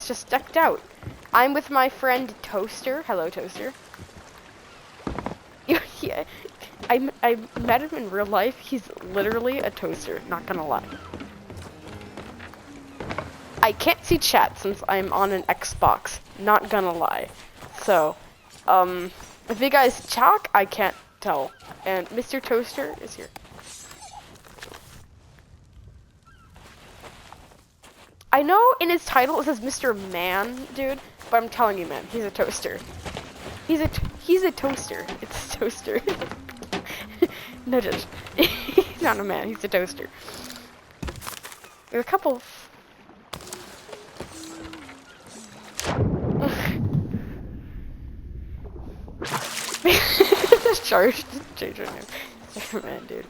just decked out. I'm with my friend Toaster. Hello, Toaster. Yeah, I met him in real life. He's literally a toaster, not gonna lie. I can't see chat since I'm on an Xbox, not gonna lie. So, if you guys talk, I can't tell. And Mr. Toaster is here. I know in his title it says Mr. Man, dude, but I'm telling you, man, he's a toaster. He's a toaster. It's a toaster. No judge. He's not a man, he's a toaster. There's a couple. Just change your name. Mr. Man, dude.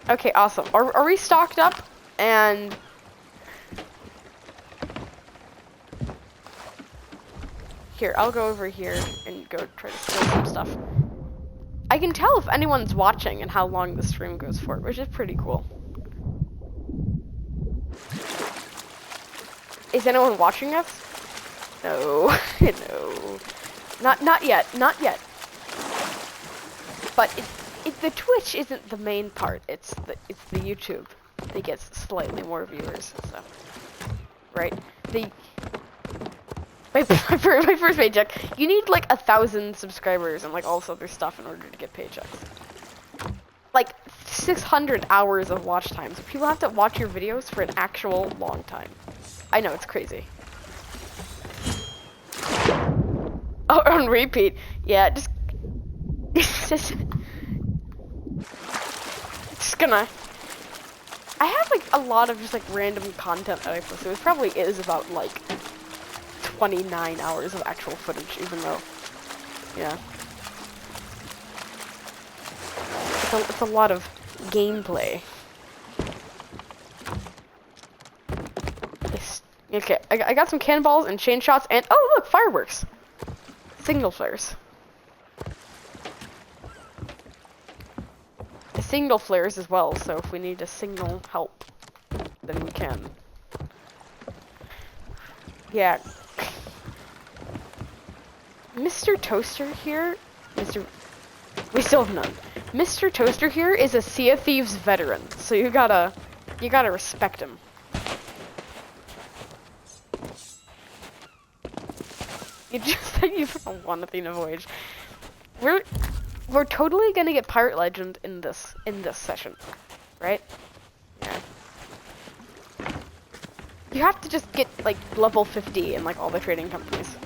Okay, awesome. Are we stocked up? And here, I'll go over here and go try to steal some stuff. I can tell if anyone's watching and how long the stream goes for, which is pretty cool. Is anyone watching us? No, no, not yet, not yet. But the Twitch isn't the main part. It's the YouTube that gets slightly more viewers and stuff, right? My first paycheck. You need like 1,000 subscribers and like all this other stuff in order to get paychecks. Like 600 hours of watch time. So people have to watch your videos for an actual long time. I know, it's crazy. Oh, on repeat. Yeah, just gonna. I have like a lot of just like random content that I post. So it probably is about like 29 hours of actual footage, even though, yeah, it's a lot of gameplay. Okay, I got some cannonballs and chain shots, and oh look, fireworks, signal flares. The signal flares as well. So if we need to signal help, then we can. Yeah. Mr. Toaster here, we still have none. Mr. Toaster here is a Sea of Thieves veteran, so you gotta respect him. You don't want Athena Voyage. We're totally gonna get Pirate Legend in this session, right? Yeah. You have to just get like level 50 in like all the trading companies.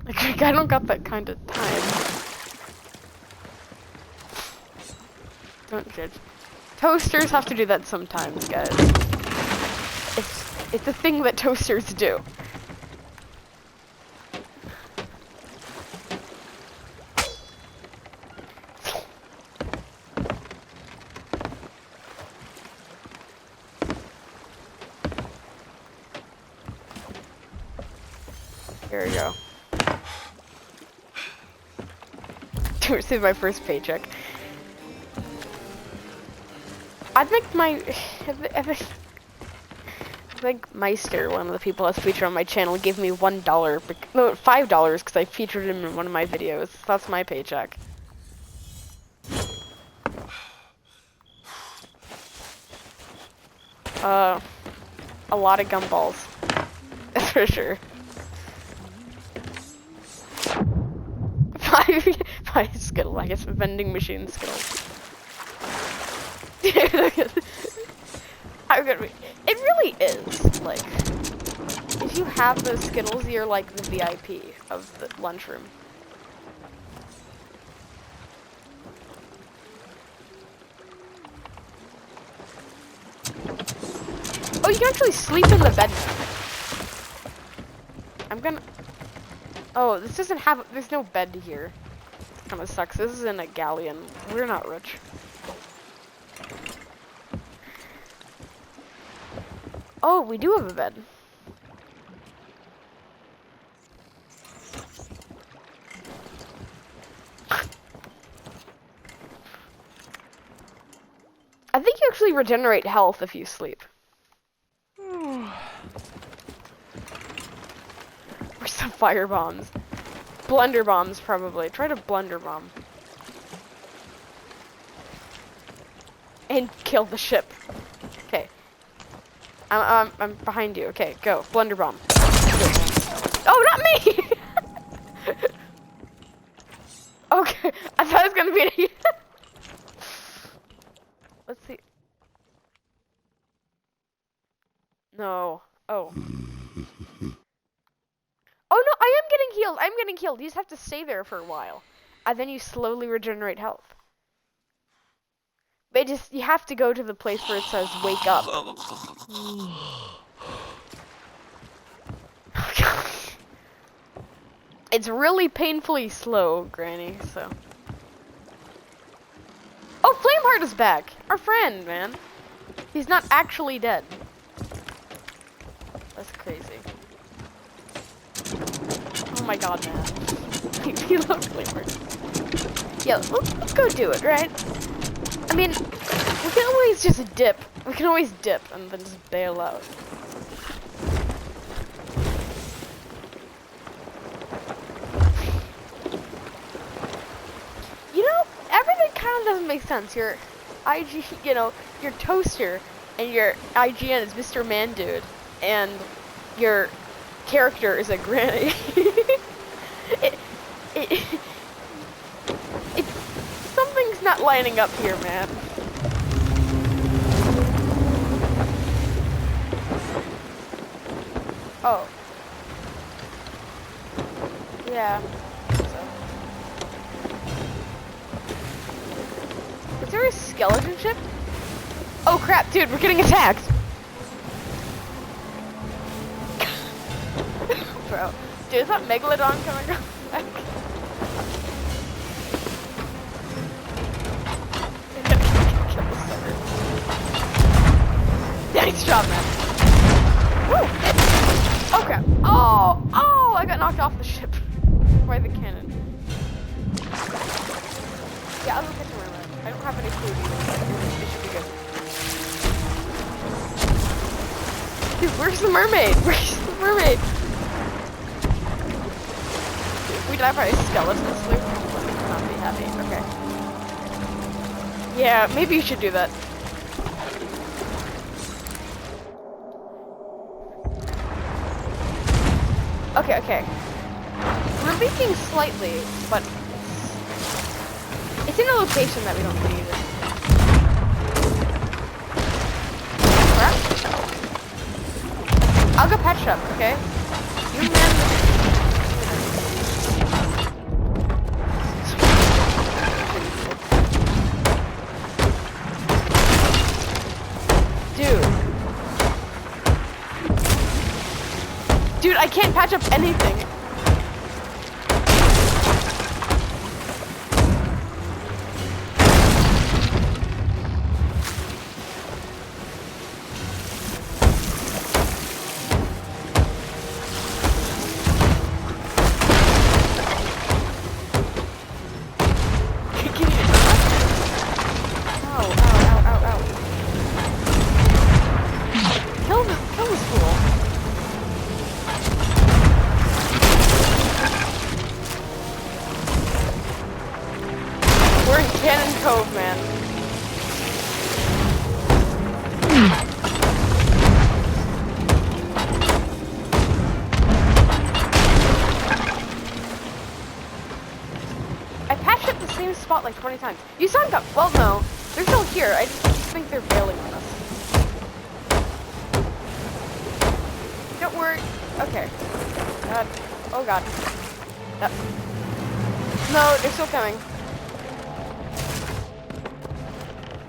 Like, I don't got that kind of time. Don't judge. Toasters have to do that sometimes, guys. It's a thing that toasters do. Here we go. To receive my first paycheck. I think Meister, one of the people that's featured on my channel, gave me $1, no, $5 because I featured him in one of my videos. That's my paycheck. A lot of gumballs. That's for sure. Five Skittle, I guess vending machine Skittles. It really is, like, if you have those Skittles, you're like the VIP of the lunchroom. Oh, you can actually sleep in the bed now. I'm gonna... Oh, this doesn't have... There's no bed here. Kinda sucks. This is in a galleon. We're not rich. Oh, we do have a bed. I think you actually regenerate health if you sleep. Or some fire bombs. Blunder bombs, probably. Try to blunder bomb. And kill the ship. Okay. I'm behind you. Okay, go. Blunder bomb. Oh, not me! Okay, I thought it was gonna be. Let's see. No. Oh. Oh no, I am getting healed. I'm getting healed. You just have to stay there for a while, and then you slowly regenerate health. But you have to go to the place where it says "wake up." It's really painfully slow, Granny. So. Oh, Flameheart is back. Our friend, man. He's not actually dead. That's crazy. Oh my god, man. He loves Flameheart. Yeah, let's go do it, right? I mean, we can always just dip. We can always dip and then just bail out. You know, everything kind of doesn't make sense. Your IG, you know, your toaster and your IGN is Mr. Man Dude, and your character is a granny. Something's not lining up here, man. Oh. Yeah. So. Is there a skeleton ship? Oh crap, dude, we're getting attacked. Bro. Dude, is that Megalodon coming back? Nice job, man. Woo! Okay. Oh, I got knocked off the ship by the cannon. Yeah, I'll go catch a mermaid. I don't have any food either, but it should be good. Dude, where's the mermaid? Where's the mermaid? If we die by a skeleton sloop, I would not be happy. Okay. Yeah, maybe you should do that. Okay. We're leaking slightly, but it's in a location that we don't need it. I'll go patch up, okay? You man. Dude, I can't patch up anything. Like 20 times. You saw them. Well, no, they're still here. I just think they're bailing on us. Don't worry. Okay. Oh god. No, they're still coming.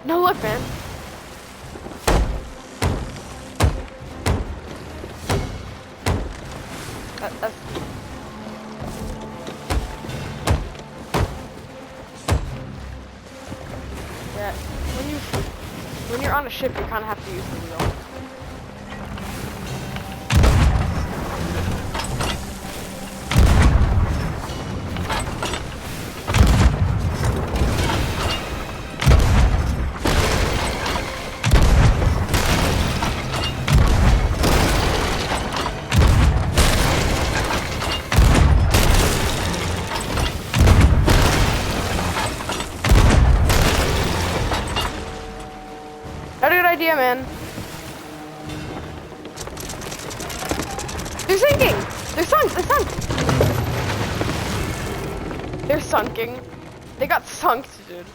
No, look, man. That's... When you're on a ship, you kind of have to use the wheel. They're sinking! They're sunk! They're sunk! They're sunking. They got sunk, dude.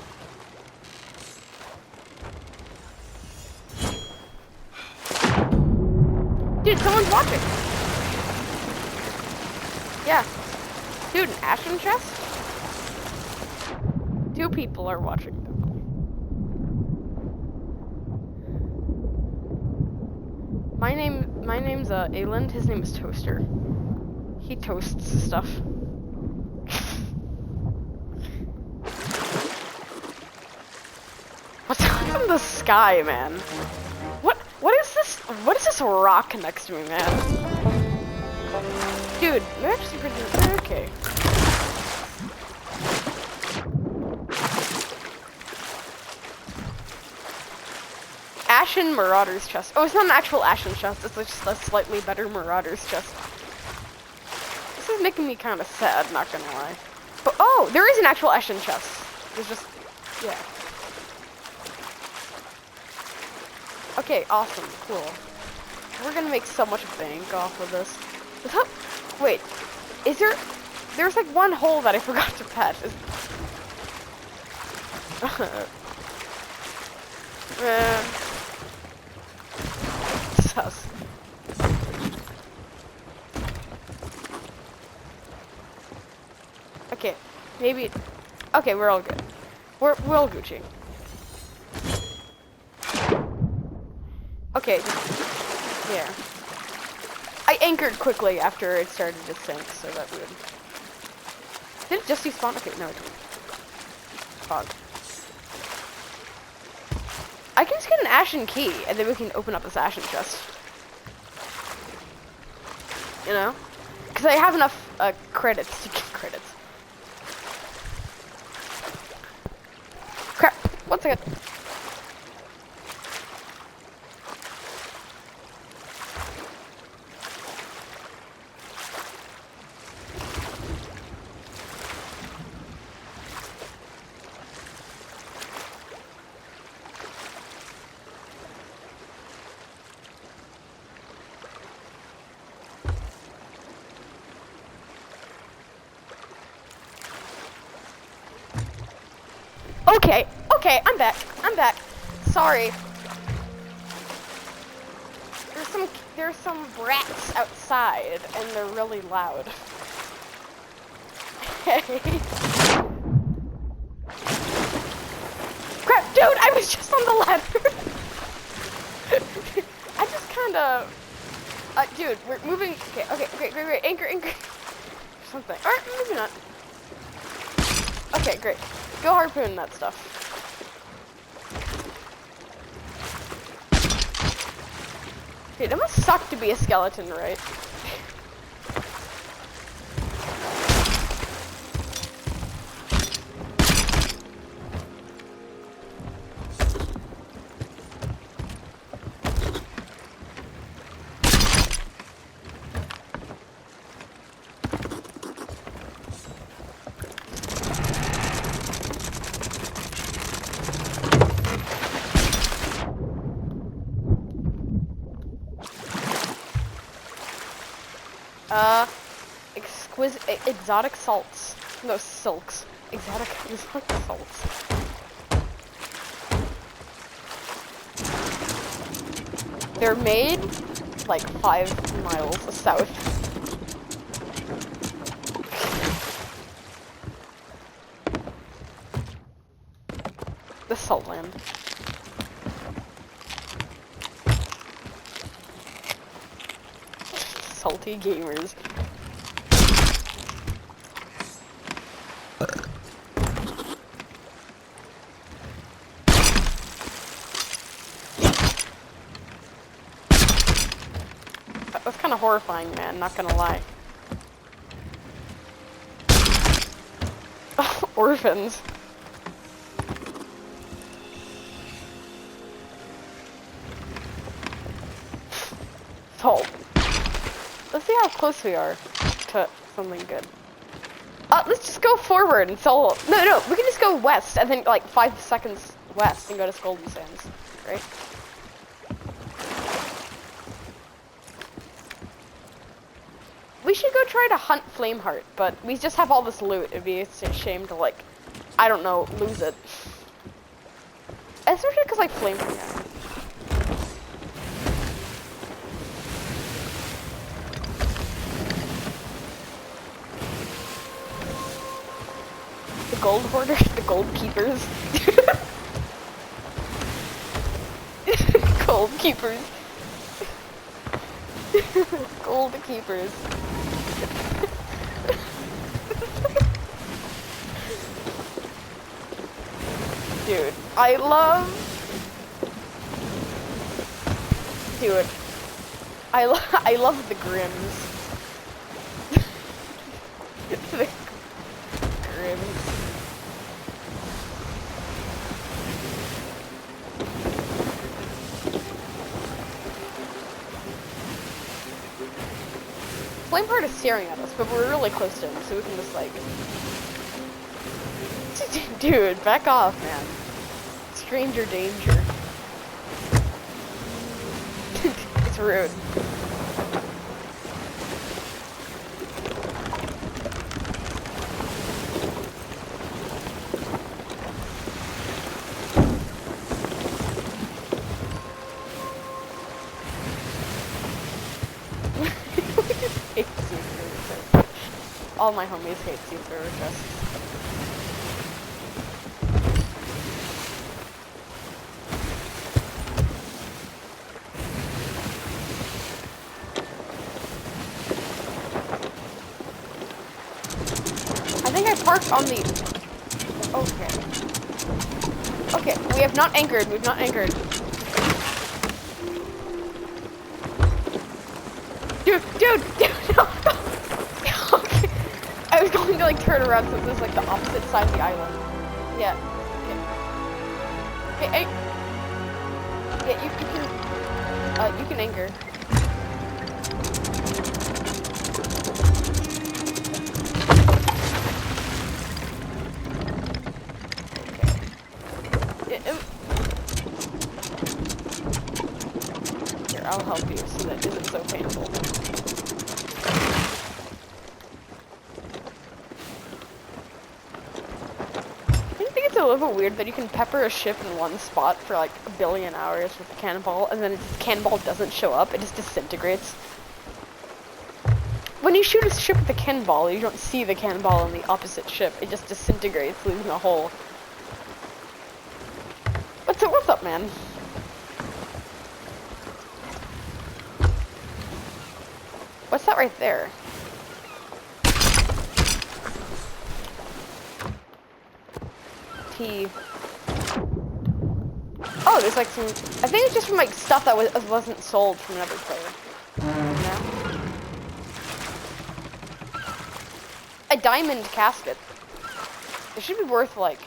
Dude, someone's watching. Yeah. Dude, an ashen chest? 2 people are watching. My name's ALindd. His name is Toaster. He toasts stuff. What's up in the sky, man? What is this? What is this rock next to me, man? Dude, they're actually pretty okay. Ashen Marauder's chest. Oh, it's not an actual Ashen chest. It's just a slightly better Marauder's chest. This is making me kind of sad, not gonna lie. But oh, there is an actual Ashen chest. There's just, yeah. Okay, awesome, cool. We're gonna make so much bank off of this. Wait, is there? There's like one hole that I forgot to patch. Sus. Okay, maybe. Okay, we're all good. We're all Gucci. Okay, yeah. I anchored quickly after it started to sink, so that would. Did it just despawn? Okay, no, it didn't. Fog. I can just get an ashen key, and then we can open up this ashen chest. You know? Because I have enough credits to get credits. Crap! 1 second. Okay, I'm back. Sorry. There's some brats outside, and they're really loud. Hey. Crap, dude, I was just on the ladder. I just kinda, dude, we're moving. Okay, great, anchor. Something. Alright, maybe not. Okay, great. Go harpoon that stuff. Dude, it must suck to be a skeleton, right? Exotic salts. No, silks. Exotic salts. They're made like 5 miles south. The salt land. Salty gamers. That's kind of horrifying, man, not gonna lie. Orphans. Salt. Let's see how close we are to something good. Let's just go forward and salt. No, we can just go west and then like 5 seconds west and go to Golden Sands, right? should go try to hunt Flameheart, but we just have all this loot. It'd be a shame to, like, I don't know, lose it. Especially because, like, Flameheart. Yeah. The gold hoarders, the gold keepers. Gold keepers. Gold keepers. Dude, I love... Dude, I love the Grims. The Grims. Flameheart is staring at us, but we're really close to him, so we can just, like... Dude, back off, man. Stranger danger. It's rude. All my homies hate Sea of Thieves. I think I parked on the... Okay. Okay, we have not anchored. We've not anchored. Dude, no. Okay. I was going to, like, turn around so this is, like, the opposite side of the island. Yeah. Okay. Hey. Yeah, you can anchor. Here, I'll help you so that isn't so painful. I think it's a little weird that you can pepper a ship in one spot for like a billion hours with a cannonball, and then the cannonball doesn't show up, it just disintegrates. When you shoot a ship with a cannonball, you don't see the cannonball on the opposite ship, it just disintegrates, leaving a hole. What's up, man? What's that right there? T. Oh, there's like some... I think it's just from like stuff that wasn't sold from another player. No? A diamond casket. It should be worth like...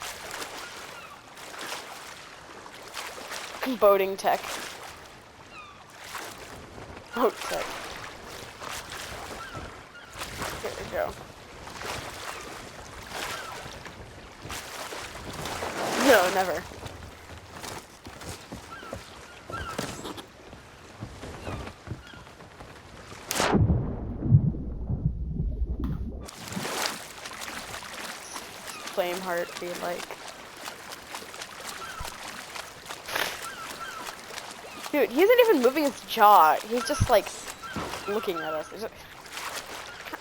boating tech. Boat tech. There we go. No, never. Flameheart be like... Dude, he isn't even moving his jaw. He's just like looking at us. It's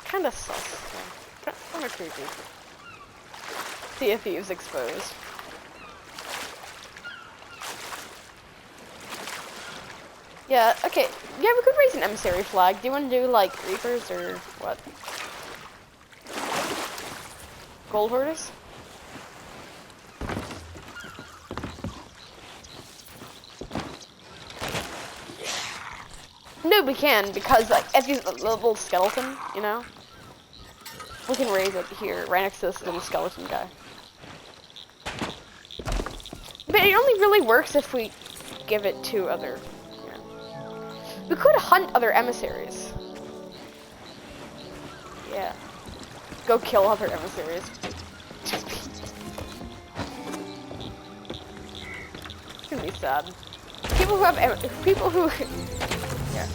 kind of sus. Kind of creepy. Sea of Thieves exposed. Yeah, okay. Yeah, we could raise an emissary flag. Do you want to do like Reapers or what? Gold hoarders? No, we can, because like, if he's a little skeleton, you know? We can raise it here, right next to this little skeleton guy. But it only really works if we give it to other... Yeah. We could hunt other emissaries. Yeah. Go kill other emissaries. It's gonna be sad. People who have... People who... Yeah.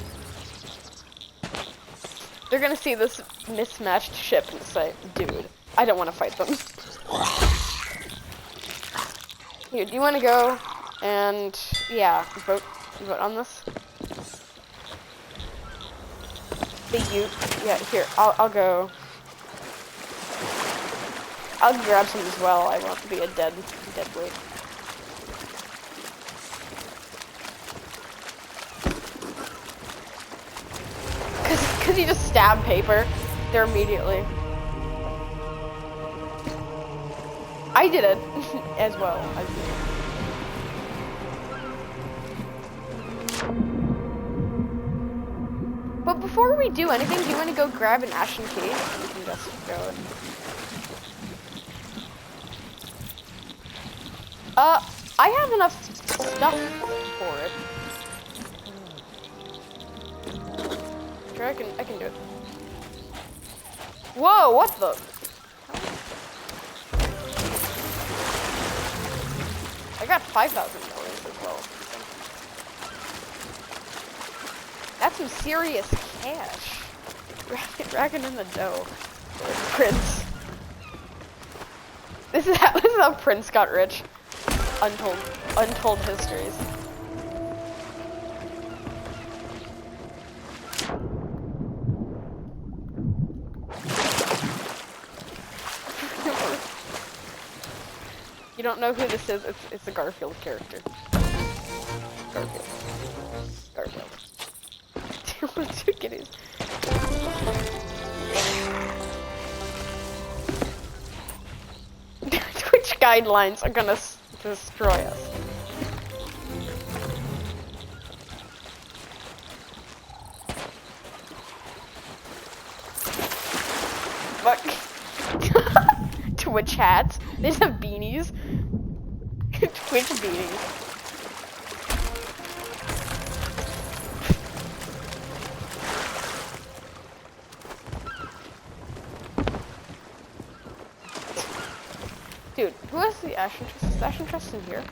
They're gonna see this mismatched ship and say, dude, I don't want to fight them. Here, do you want to go and, yeah, vote on this? You, yeah, here, I'll go. I'll grab some as well. I want to be a dead weight. Cause you just stab paper there immediately. I did it as well. But before we do anything, do you want to go grab an ashen key? We can just go. I have enough stuff for it. Sure, I can do it. Whoa, what the? I got 5,000 dollars as well. That's some serious cash. Racking in the dough. Prince. This is how Prince got rich. Untold histories. You don't know who this is? It's a Garfield character. Garfield. Two kitties. Twitch guidelines are gonna destroy us. What? Twitch hats? They just have beanies. Twitch beanies. Dude, who has the Ashen Trust? Is the Ashen Trust in here?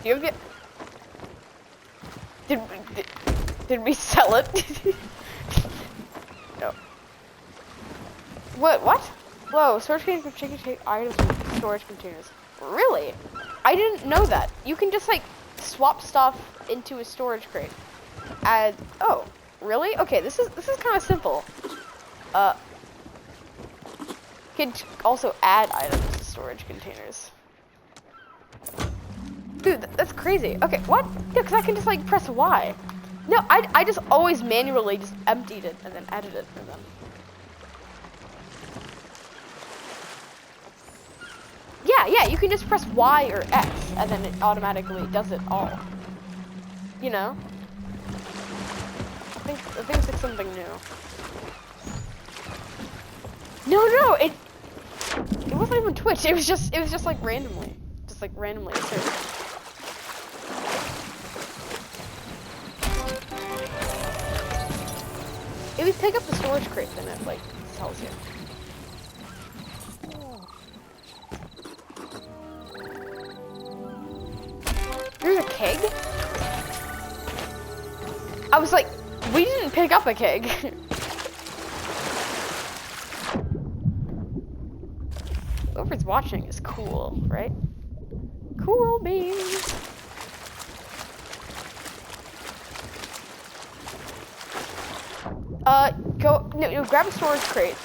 Do you have Did we sell it? No. What? Whoa, storage containers for chicken take items from storage containers. Really? I didn't know that. You can just like swap stuff into a storage crate. Oh, really? Okay, this is kind of simple. You could also add items to storage containers. Dude, that's crazy. Okay, what? Yeah, because I can just like press Y. No, I just always manually just emptied it and then added it and then. Yeah, you can just press Y or X and then it automatically does it all. You know? I think it's like something new. No, it wasn't even Twitch. It was just like randomly inserted. If you pick up the storage crate, then it like tells you. There's a keg? I was like, we didn't pick up a keg. Whoever's watching is cool, right? Cool beans. Grab a storage crate,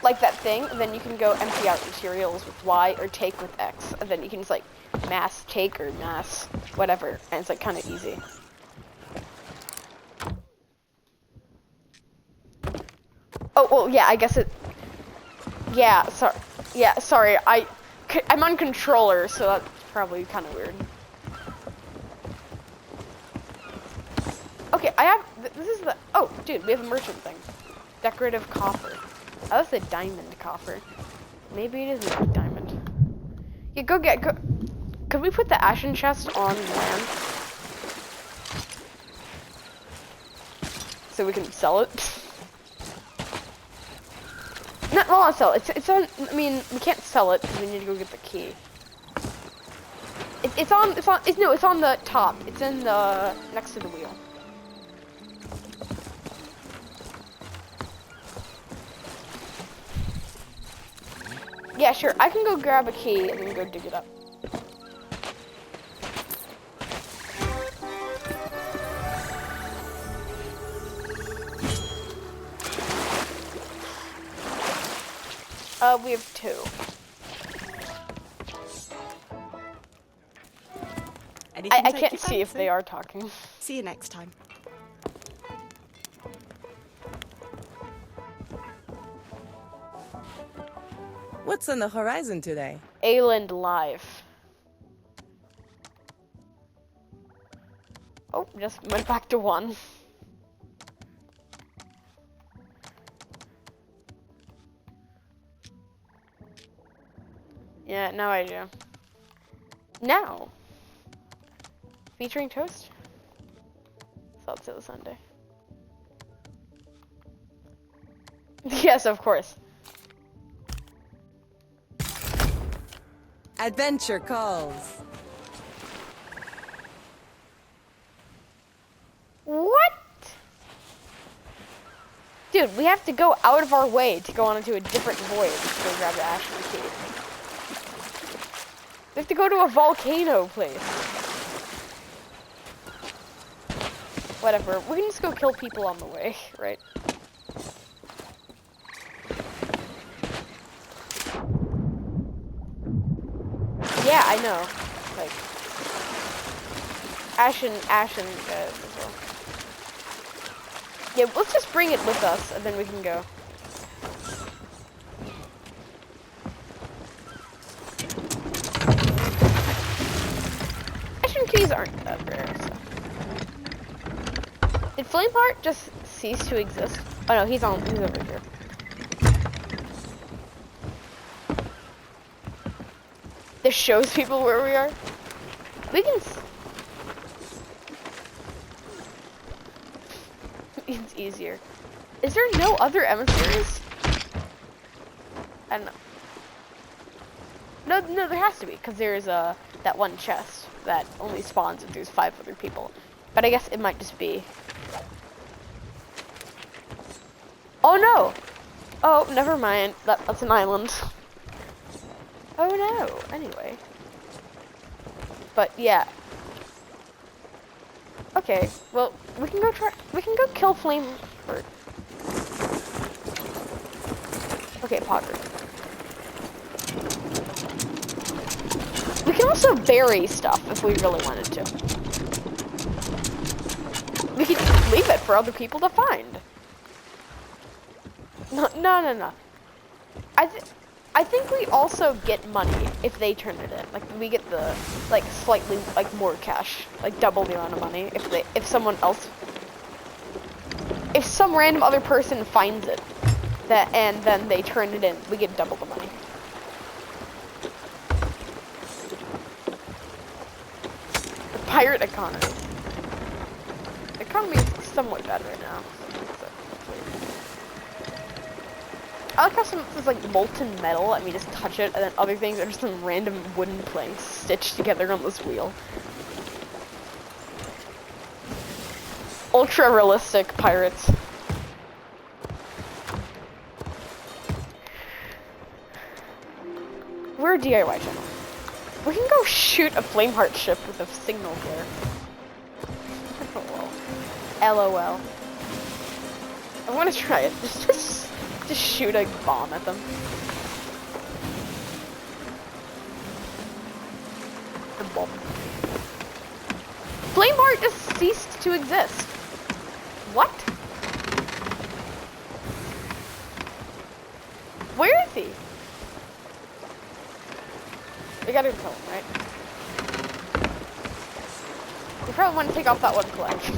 like that thing, and then you can go empty out materials with Y or take with X, and then you can just like mass take or mass whatever, and it's like kind of easy. Oh, well, yeah, I guess it, yeah, sorry, I'm on controller, so that's probably kind of weird. Okay, this is the, oh, dude, we have a merchant thing. Decorative coffer. Oh, that's a diamond coffer. Maybe it isn't a diamond. Yeah, go. Could we put the ashen chest on land? So we can sell it? Not sell it. It's on, I mean, we can't sell it because we need to go get the key. It's on the top. It's in the, next to the wheel. Yeah, sure. I can go grab a key and then go dig it up. We have 2. I can't see if they are talking. See you next time. What's on the horizon today? ALindd live. Oh, just went back to 1. Yeah, now I do. Now. Featuring Toast? Salt till Sunday. Yes, of course. Adventure calls. What? Dude, we have to go out of our way to go on into a different voyage to go grab the Ashley key. We have to go to a volcano place. Whatever, we can just go kill people on the way, right? Yeah, I know. Like, Ashen as well. Yeah, let's just bring it with us, and then we can go. Ashen keys aren't that rare, so. Did Flameheart just cease to exist? Oh no, he's over here. This shows people where we are. We can. It's easier. Is there no other emissaries? I don't know. No, there has to be, because there's that one chest that only spawns if there's 5 other people. But I guess it might just be. Oh no! Oh, never mind. That's an island. Oh no. Anyway. But yeah. Okay. Well, we can go kill Flameheart. Okay, Potter. We can also bury stuff if we really wanted to. We could leave it for other people to find. No. I think we also get money if they turn it in. Like, we get the, like, slightly, like, more cash. Like, double the amount of money if someone else... If some random other person finds it, and then they turn it in, we get double the money. The pirate economy. The economy is somewhat bad right now. I like how some is like molten metal, and we just touch it, and then other things are just some random wooden planks stitched together on this wheel. Ultra realistic pirates. We're a DIY channel. We can go shoot a Flameheart ship with a signal flare. LOL. I want to try it. Just shoot a bomb at them. The bomb. Flameheart just ceased to exist. What? Where is he? We gotta kill him, right? We probably want to take off that one collection.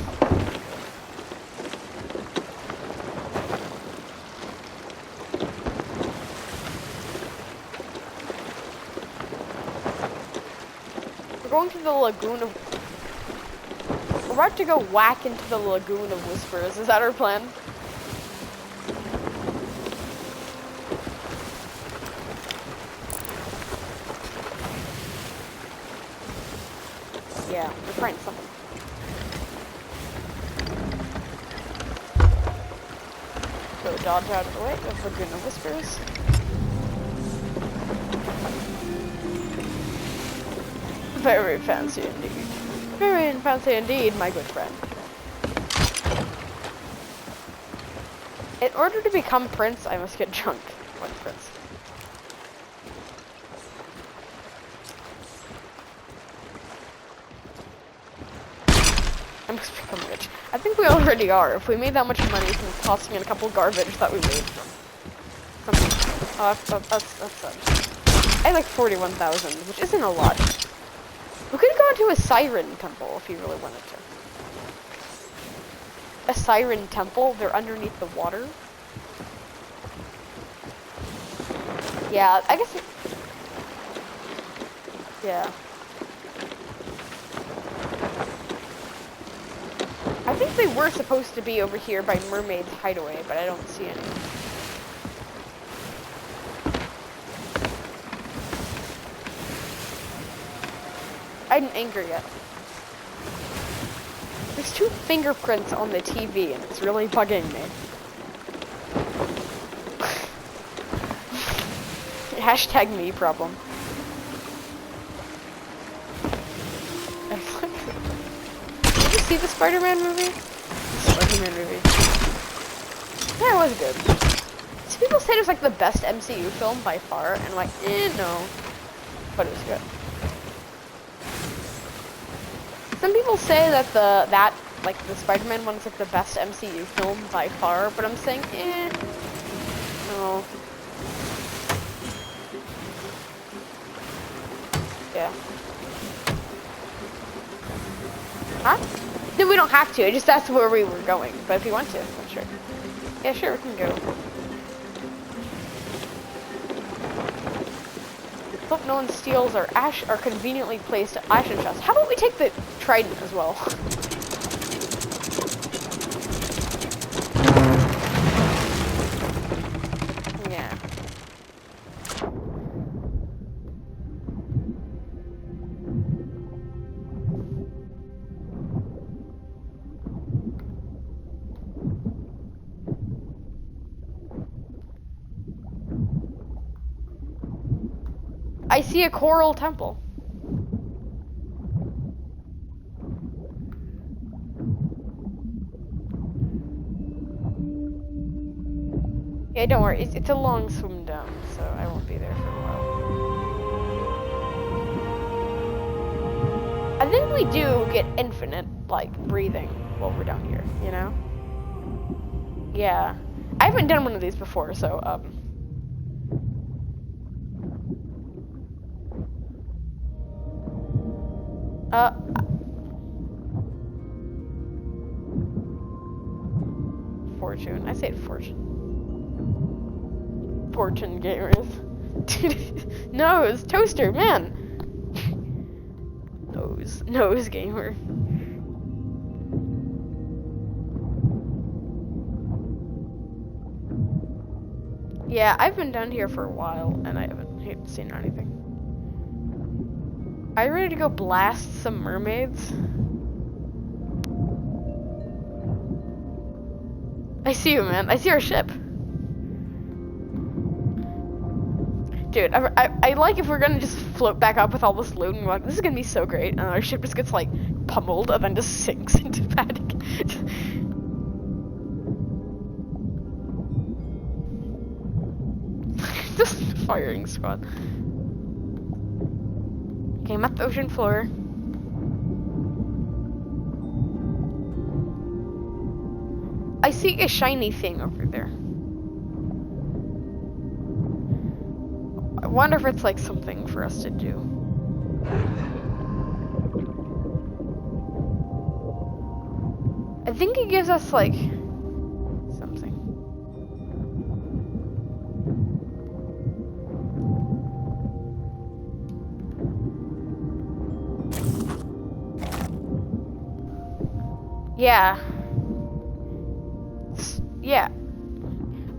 We're going to the Lagoon of... We're about to go whack into the Lagoon of Whispers. Is that our plan? Yeah, we're trying something. So dodge out of the way of Lagoon of Whispers. Very fancy indeed. Very fancy indeed, my good friend. In order to become prince, I must get drunk. Like prince. I must become rich. I think we already are. If we made that much money from tossing in a couple garbage that we made from something. Oh, that's I had like 41,000, which isn't a lot. We could go into a siren temple if you really wanted to. A siren temple? They're underneath the water? Yeah, I guess yeah. I think they were supposed to be over here by Mermaid's Hideaway, but I don't see any. I didn't anchor yet. There's 2 fingerprints on the TV, and it's really bugging me. Hashtag me problem. Did you see the Spider-Man movie? Spider-Man movie. Yeah, it was good. Some people say it was like the best MCU film by far, and I'm like, no. But it was good. Some people say that the Spider-Man one is like the best MCU film by far, but I'm saying, no. Yeah. Huh? No, we don't have to. I just that's where we were going. But if you want to, I'm sure. Yeah, sure, we can go. Hope no one steals our conveniently placed ashen chests. How about we take the trident as well? Yeah. I see a coral temple. Yeah, don't worry. It's a long swim down, so I won't be there for a while. I think we do get infinite, like, breathing while we're down here, you know? Yeah. I haven't done one of these before, so, Fortune. I say Fortune. Fortune gamers. Nose. Toaster, man. Nose gamer. Yeah, I've been down here for a while, and I haven't seen anything. Are you ready to go blast some mermaids? I see you, man. I see our ship. Dude, I like if we're gonna just float back up with all this loot and we're like, this is gonna be so great, and our ship just gets, like, pummeled and then just sinks into panic. Just firing squad. Okay, I'm at the ocean floor. I see a shiny thing over there. I wonder if it's like something for us to do. I think it gives us like something. Yeah. Yeah.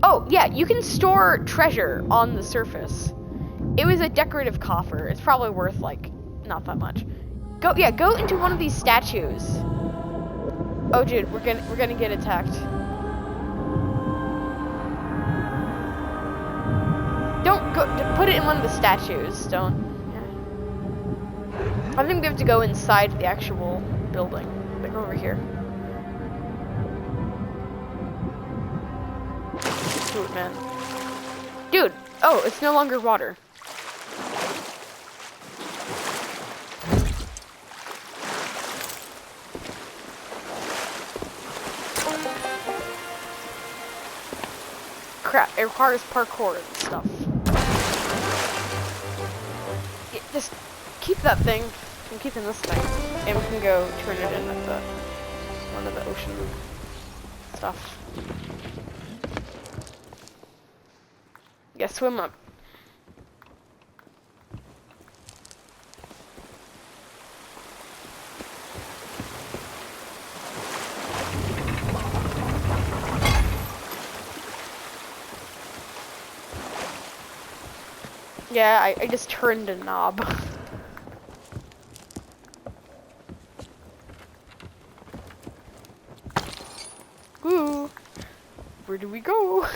Oh, yeah, you can store treasure on the surface. It was a decorative coffer. It's probably worth, like, not that much. Go into one of these statues. Oh, dude, we're gonna get attacked. Don't go, put it in one of the statues. Don't, yeah. I think we have to go inside the actual building. Like over here. Do it, man. Dude! Oh, it's no longer water. Crap, it requires parkour and stuff. Yeah, just keep that thing. I'm keeping this thing. And we can go turn it in at the one of the ocean stuff. Yeah, swim up. Yeah, I just turned a knob. Ooh. Where do we go?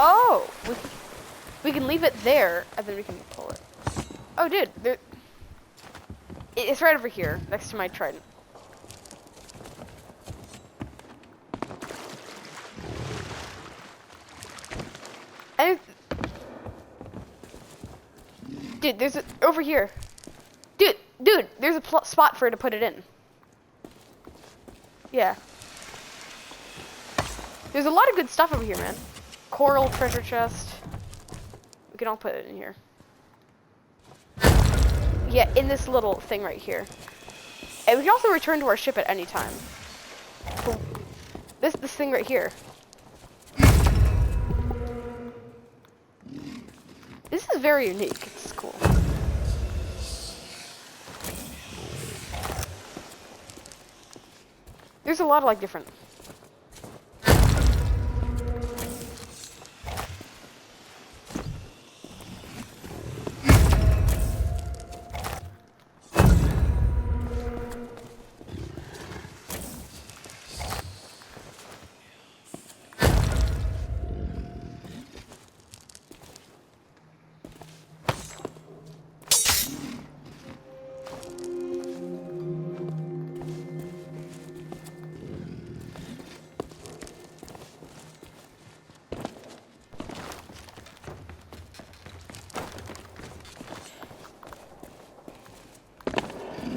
Oh! We can leave it there, and then we can pull it. Oh, dude, it's right over here, next to my trident. And dude, there's over here. Dude, there's a spot for it to put it in. Yeah. There's a lot of good stuff over here, man. Coral treasure chest. We can all put it in here. Yeah, in this little thing right here. And we can also return to our ship at any time. This thing right here. This is very unique. It's cool. There's a lot of like different.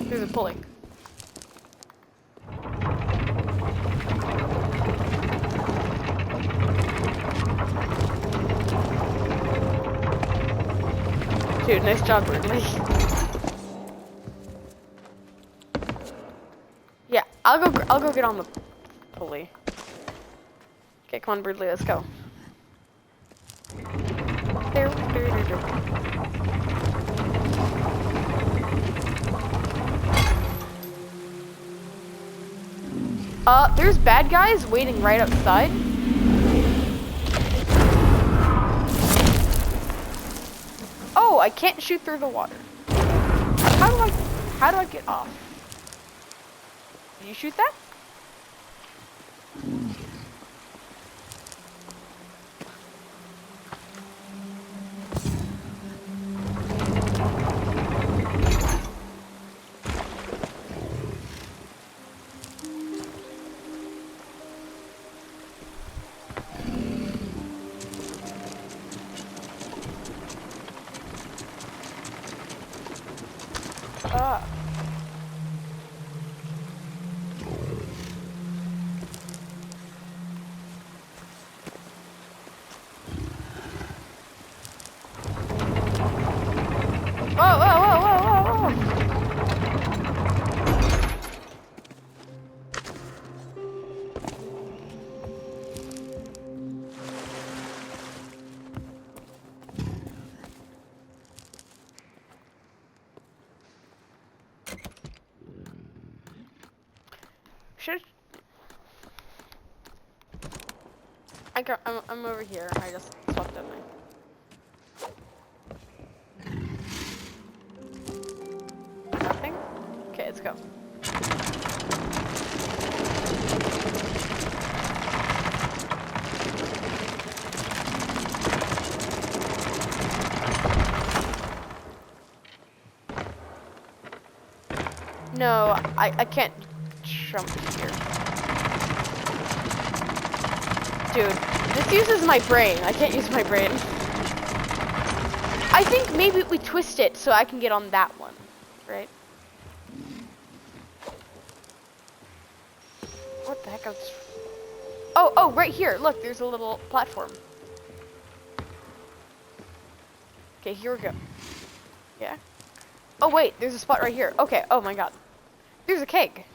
There's a pulley. Dude, nice job, Ridley. Yeah, I'll go get on the pulley. Okay, come on, Ridley, let's go. There. There's bad guys waiting right outside. Oh, I can't shoot through the water. How do I get off? Did you shoot that? Whoa. Should I'm over here. I just swapped at me. Nothing? Okay, let's go. No, I can't jump here. Dude, this uses my brain. I can't use my brain. I think maybe we twist it so I can get on that one, right? What the heck? Oh, right here. Look, there's a little platform. Okay, here we go. Yeah. Oh, wait, there's a spot right here. Okay, oh my god. There's a keg.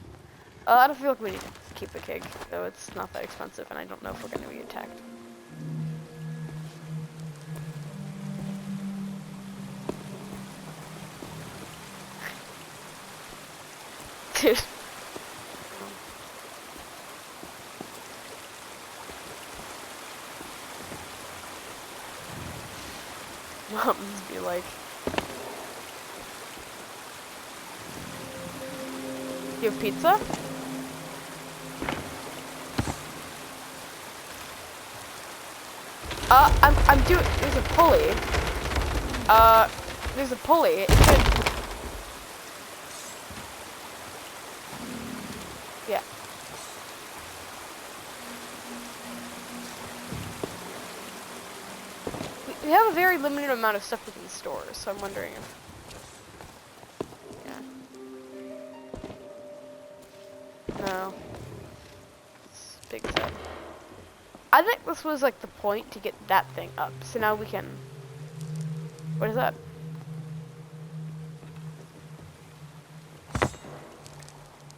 I don't feel like we need to keep the keg, though it's not that expensive, and I don't know if we're gonna be attacked. Dude. Moms be like, you have pizza? I'm doing, there's a pulley. There's a pulley. It should, yeah. We have a very limited amount of stuff we can store, so I'm wondering if, yeah. No. It's big set. I think this was like the point to get that thing up. So now we can, what is that?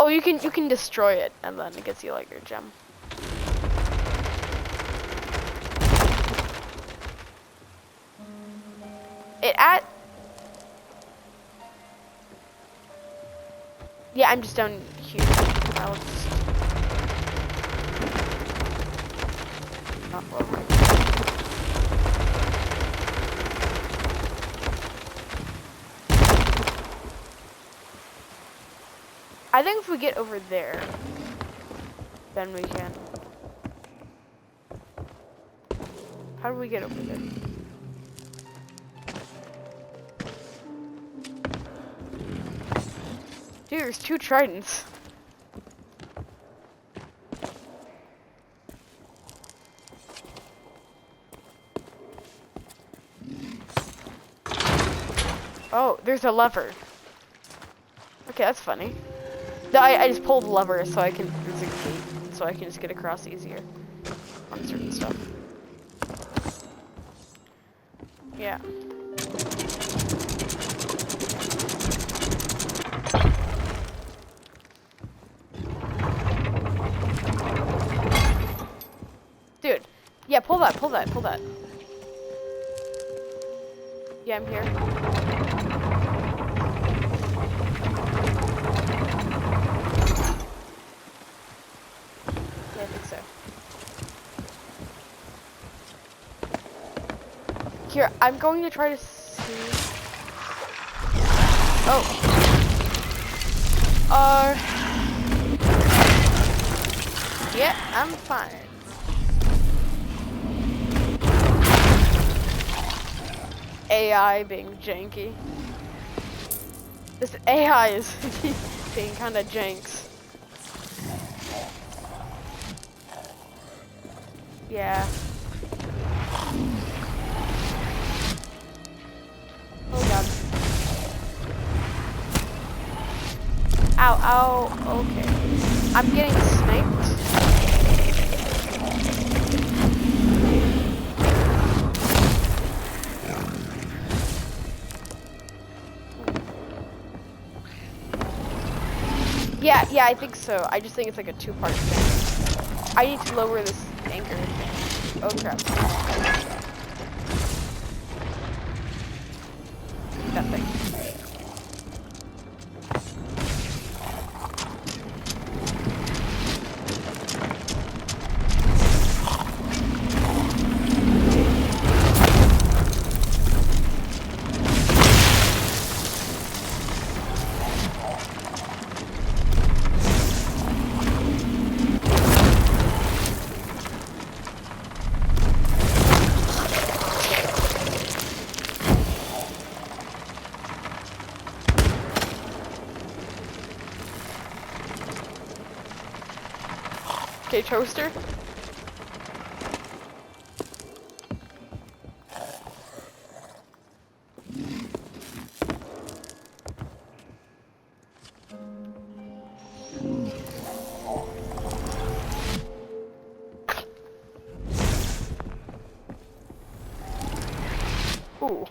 Oh, you can destroy it and then it gets you like your gem. Yeah, I'm just down here. I'll just not lower. I think if we get over there, then we can. How do we get over there? Dude, there's 2 tridents. Oh, there's a lever. Okay, that's funny. No, I just pulled the lever so I can, there's a gate, so I can just get across easier on certain stuff. Yeah. Dude, yeah, pull that. Yeah, I'm here. Yeah, I think so. Here, I'm going to try to see. Oh. Yeah, I'm fine. AI being janky. This AI is being kind of janks. Yeah. Oh god. Ow, ow, okay. I'm getting sniped. Yeah, I think so. I just think it's like a 2-part thing. I need to lower this anchor thing. Oh crap. That thing. Okay, toaster. Ooh.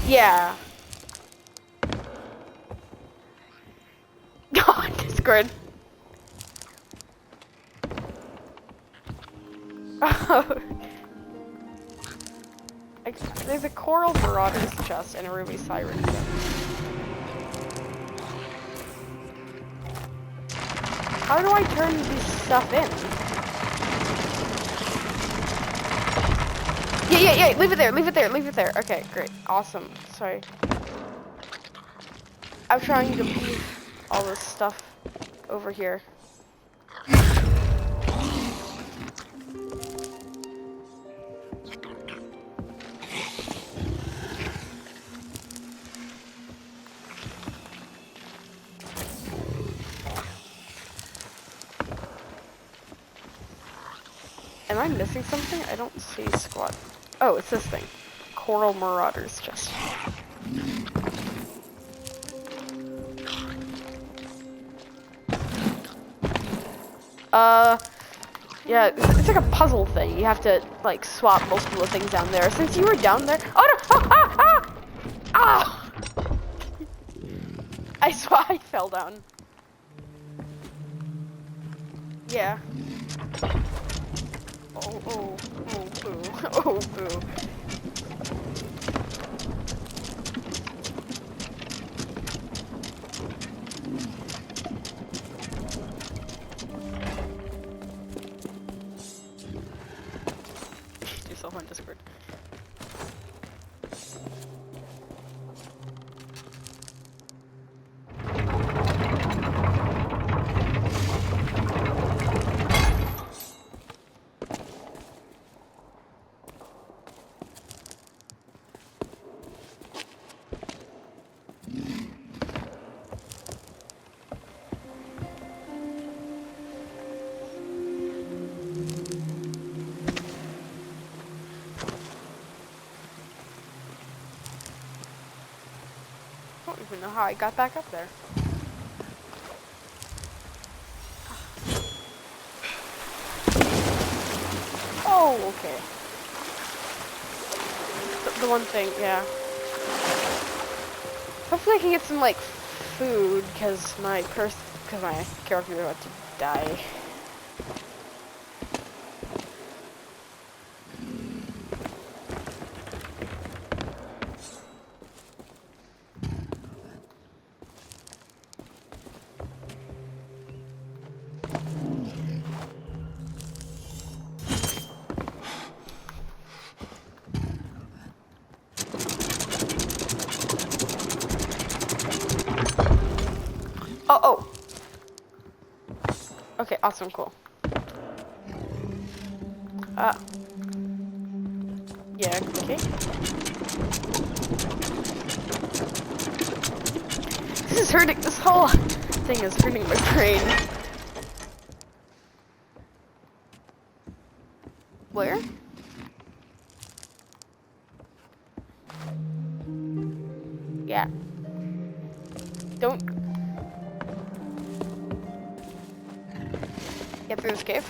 Yeah. God, it's good. There's a coral marauder's chest and a ruby siren gem. How do I turn this stuff in? Yeah, leave it there, leave it there, leave it there. Okay, great, awesome, sorry. I'm trying to move all this stuff over here. Am I missing something? I don't see squat. Oh, it's this thing. Coral Marauder's chest. Yeah, it's like a puzzle thing. You have to, like, swap multiple things down there. Since you were down there— oh no! Ah! I fell down. Yeah. Oh, boo. Oh, boo. Do yourself on Discord. I don't even know how I got back up there. Oh, okay. The one thing, yeah. Hopefully I can get some, like, food, because my character is about to die. Oh. Okay, awesome, cool. Yeah, okay. This whole thing is hurting my brain. Where? Yeah. Don't get through this cave.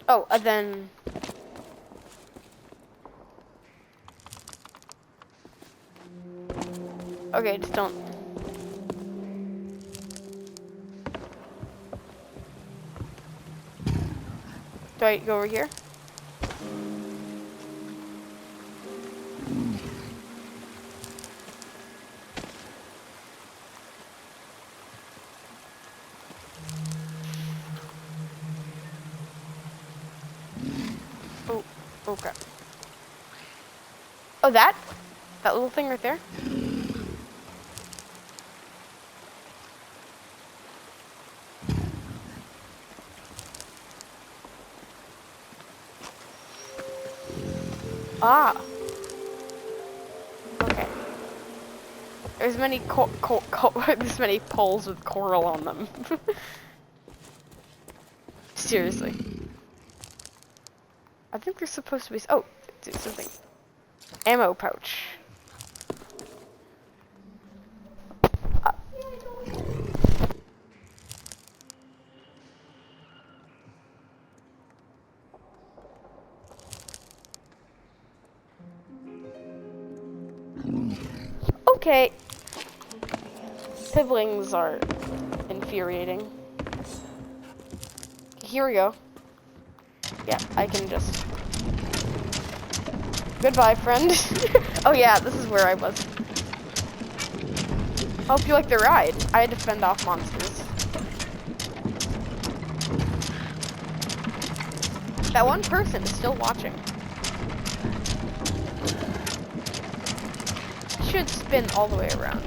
Oh, and then okay, just don't. Do I go over here? Oh, okay. Oh, that little thing right there? Ah. Okay. There's many there's many poles with coral on them. Seriously. I think there's supposed to be. Oh, there's something. Ammo pouch. Okay. Siblings are infuriating. Here we go. Yeah, I can just... Goodbye, friend. Oh yeah, this is where I was. Hope you like the ride. I had to fend off monsters. That one person is still watching. Should spin all the way around.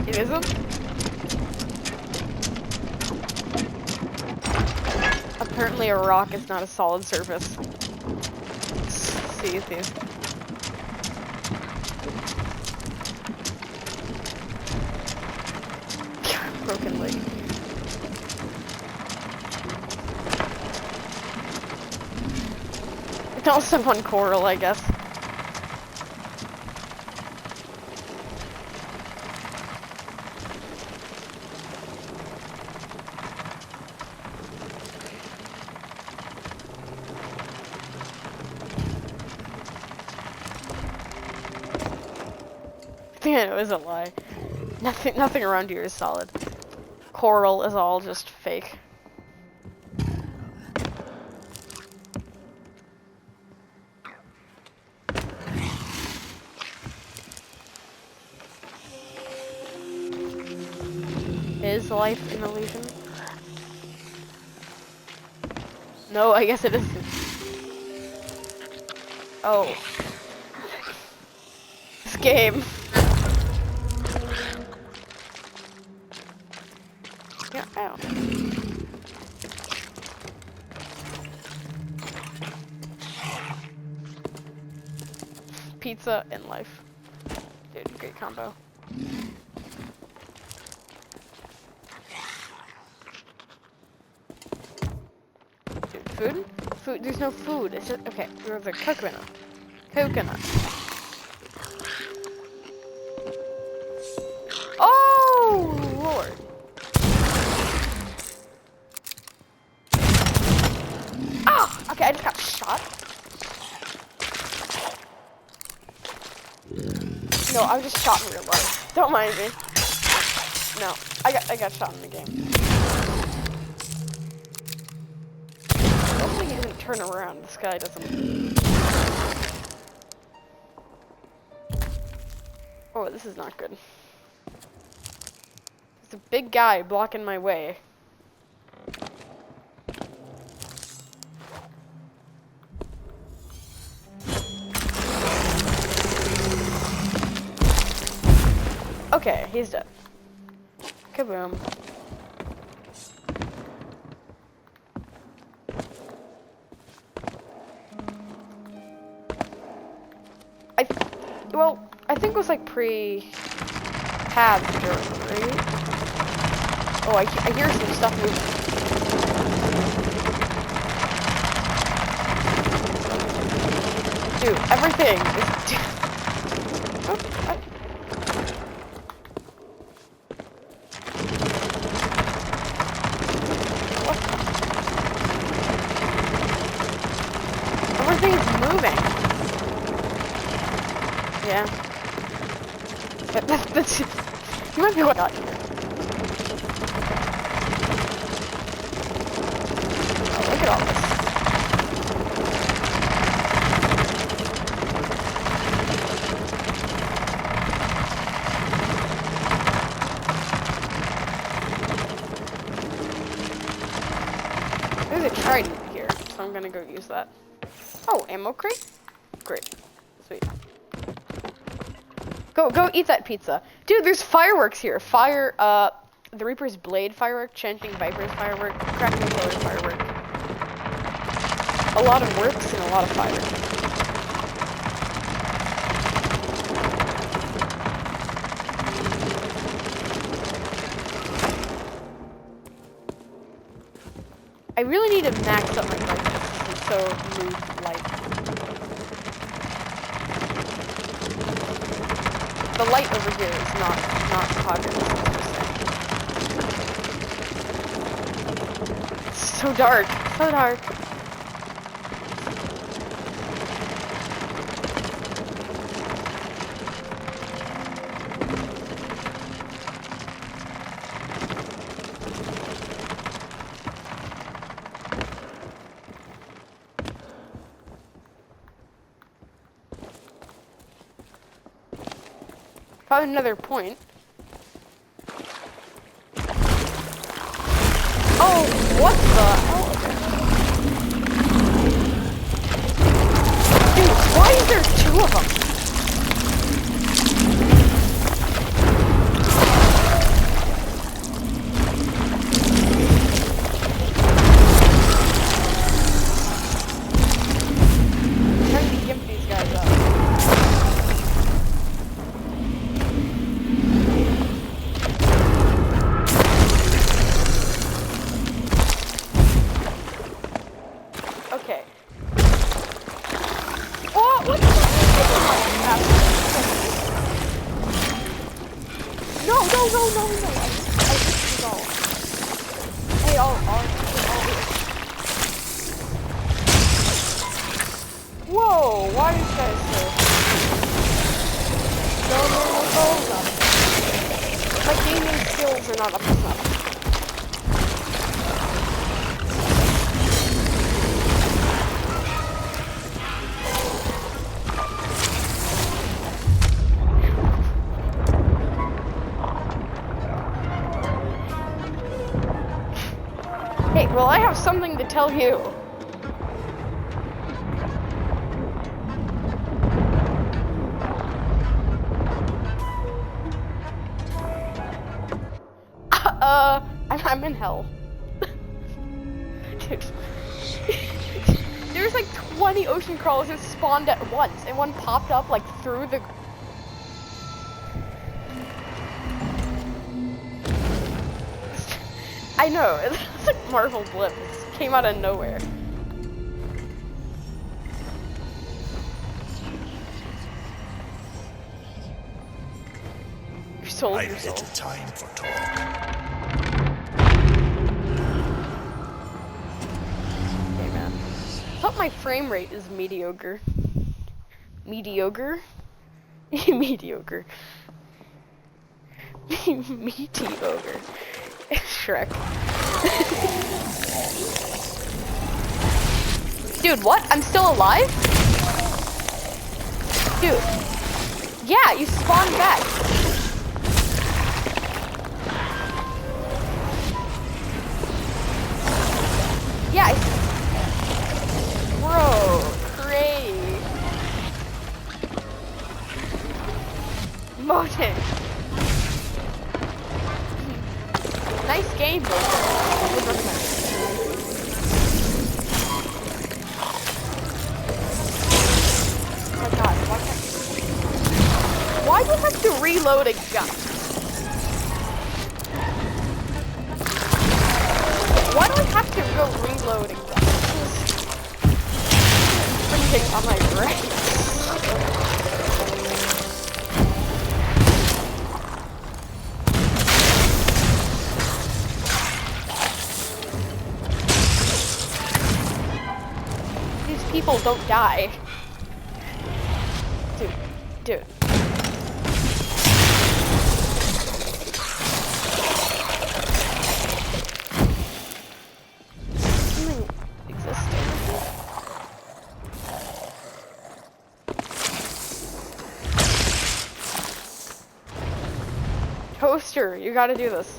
It isn't? Apparently a rock is not a solid surface. Sea of Thieves. Broken leg. It's also one coral, I guess. It was a lie. Nothing around here is solid. Coral is all just fake. Is life an illusion? No, I guess it isn't. Oh. This game. Yeah, ow. Pizza and life. Dude, great combo. Dude, food? Food, there's no food. It's just, okay, there's a coconut. Coconut. Oh, Lord. Ah! Okay, I just got shot. No, I was just shot in real life. Don't mind me. No, I got shot in the game. Hopefully he doesn't turn around. This guy doesn't. Oh, this is not good. There's a big guy blocking my way. Okay, he's dead. Kaboom. Well, I think it was like pre-tab, right? Oh, I hear some stuff moving. Dude, everything is... Oh, everything's moving. Yeah. That's you might be what got here. Oh, look at all this. There's a trident here, so I'm gonna go use that. Oh, ammo crate? Great. Sweet. Go eat that pizza. Dude, there's fireworks here. The Reaper's Blade firework, Chanting Viper's firework, Crackling Killer's firework. A lot of works and a lot of fire. I really need to max up my brightness because it's so mood light. The light over here is not positive. It's so dark, so dark. Found another point. Oh, what the hell? Dude, why is there two of them? I'm trying to gimp these guys up. Okay. Oh, what the heck? No. I hit you all. Hey, all. Whoa, why are you guys so... No. My gaming skills are not up to snuff. Hey, well, I have something to tell you. I'm in hell. Dude. There's like 20 ocean crawlers that spawned at once, and one popped up like through the... I know, it's like Marvel blip. It came out of nowhere. You sold your soul. I've little time for talk. Okay, man. I thought my frame rate is mediocre. Mediocre? Mediocre. Mediocre. Shrek. Dude, what? I'm still alive? Dude. Yeah, you spawned back. Yeah, bro, crazy. Motin. Nice game, bro. Oh my god, why do I have to reload a gun? Why do I have to go reload a gun? Freaking on my brain. People don't die. Dude. Something existing. Toaster, you gotta do this.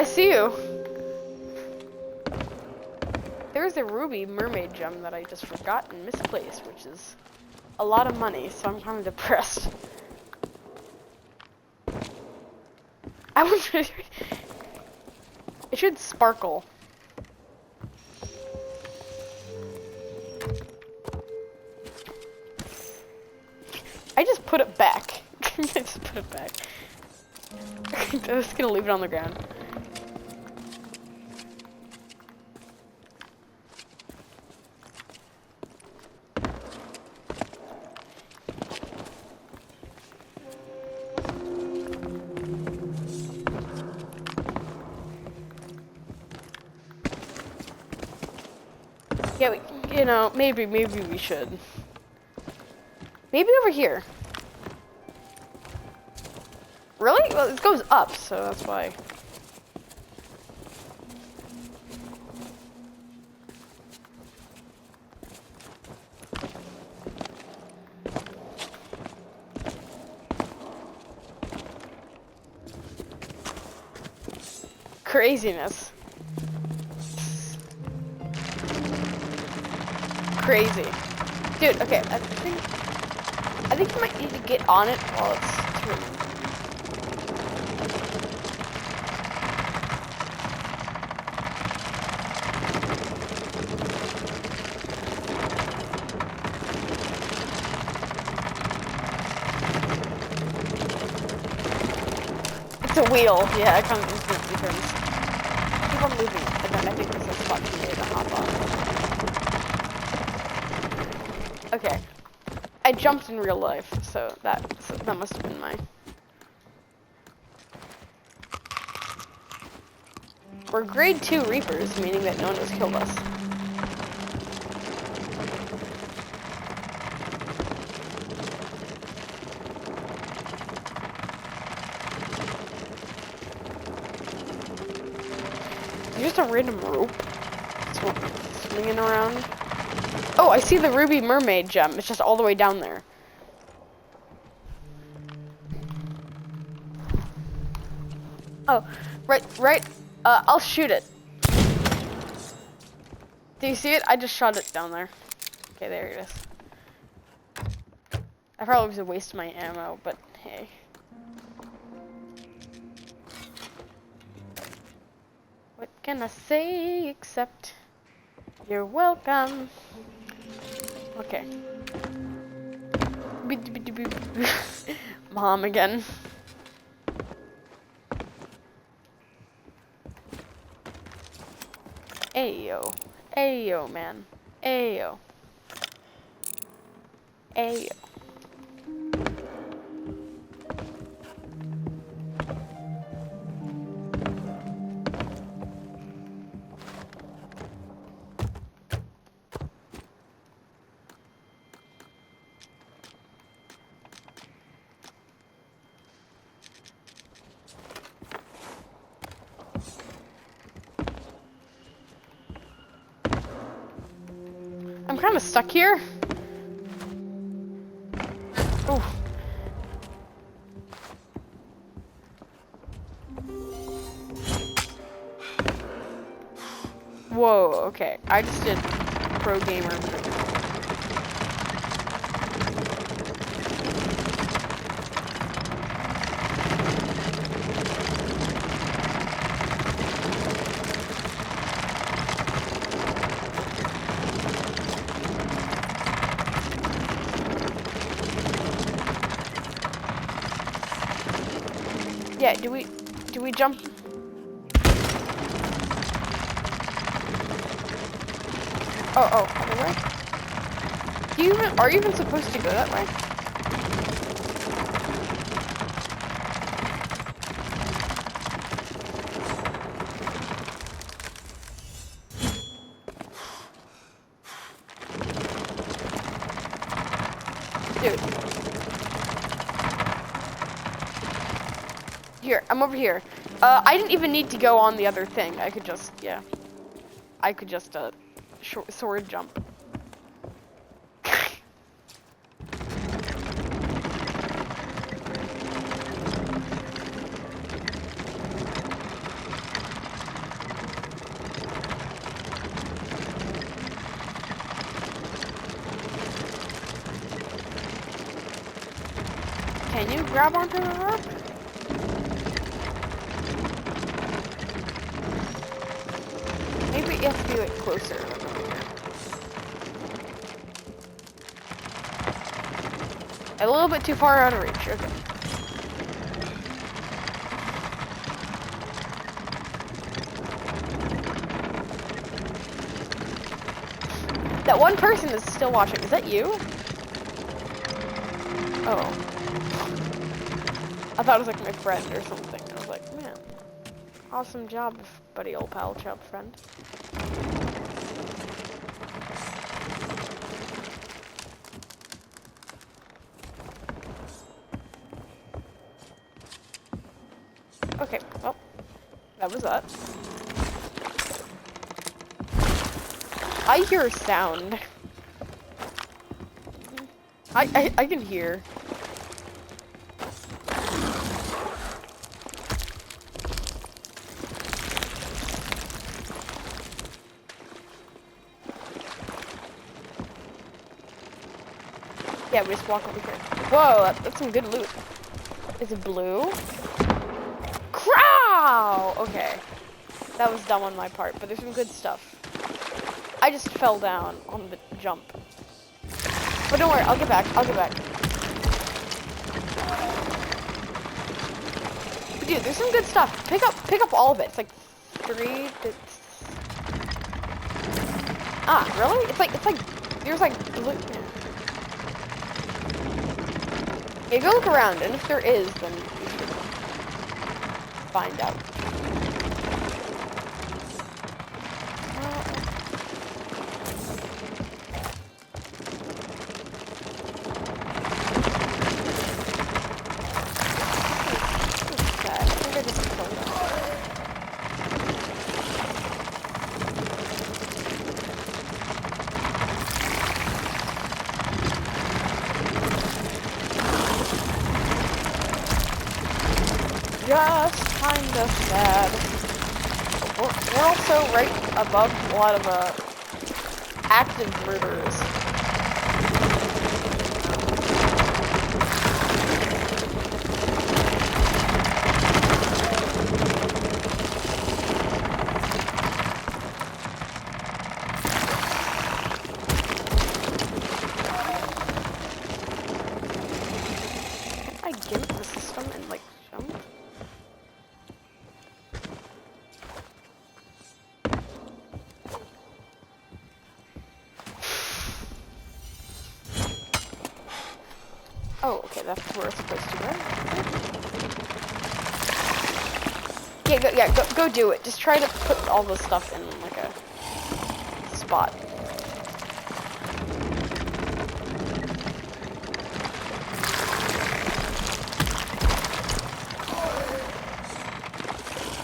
see you. There's a ruby mermaid gem that I just forgot and misplaced, which is a lot of money, so I'm kind of depressed. I want to. It should sparkle. I just put it back. I just put it back. I'm just gonna leave it on the ground. Yeah, you know, maybe we should. Maybe over here. Really? Well, it goes up, so that's why. Craziness. Crazy. Dude, okay, I think you might need to get on it while it's turning. It's a wheel. Yeah, it kind of instantly turns. Keep on moving it, and then I think there's a spot for me to hop on. Okay. I jumped in real life, so that must have been my. We're grade 2 Reapers, meaning that no one has killed us. Just a random rope swinging around. Oh, I see the ruby mermaid gem. It's just all the way down there. Oh, right. I'll shoot it. Do you see it? I just shot it down there. Okay, there it is. I probably was a waste of my ammo, but hey. What can I say except you're welcome? Okay. Mom again. Ayo. Ayo, man. Ayo. Ayo. I'm kind of stuck here. Ooh. Whoa, okay. I just did pro gamer. Yeah, do we jump? Oh, other way? Are you even supposed to go that way? Dude. Here, I'm over here. I didn't even need to go on the other thing. I could just, yeah. I could just, sword jump. Can you grab onto the rock? Maybe it has to be like closer. Like over here. A little bit too far out of reach. Okay. That one person is still watching. Is that you? Oh. I thought it was like my friend or something. I was like, man, awesome job, buddy, old pal, child friend. Okay, well, that was that. I hear a sound. I can hear. Yeah, we just walk over here. Whoa, that's some good loot. Is it blue? Crow! Okay. That was dumb on my part, but there's some good stuff. I just fell down on the jump. But don't worry, I'll get back. I'll get back. But dude, there's some good stuff. Pick up all of it. It's like 3 bits. Ah, really? It's like there's like blue. Yeah, go look around, and if there is, then you should find out. Just kind of sad. We're also right above a lot of active murderers. Can I gimp the system and like jump? Oh, okay, that's where it's supposed to go. Yeah, go do it. Just try to put all this stuff in like a spot.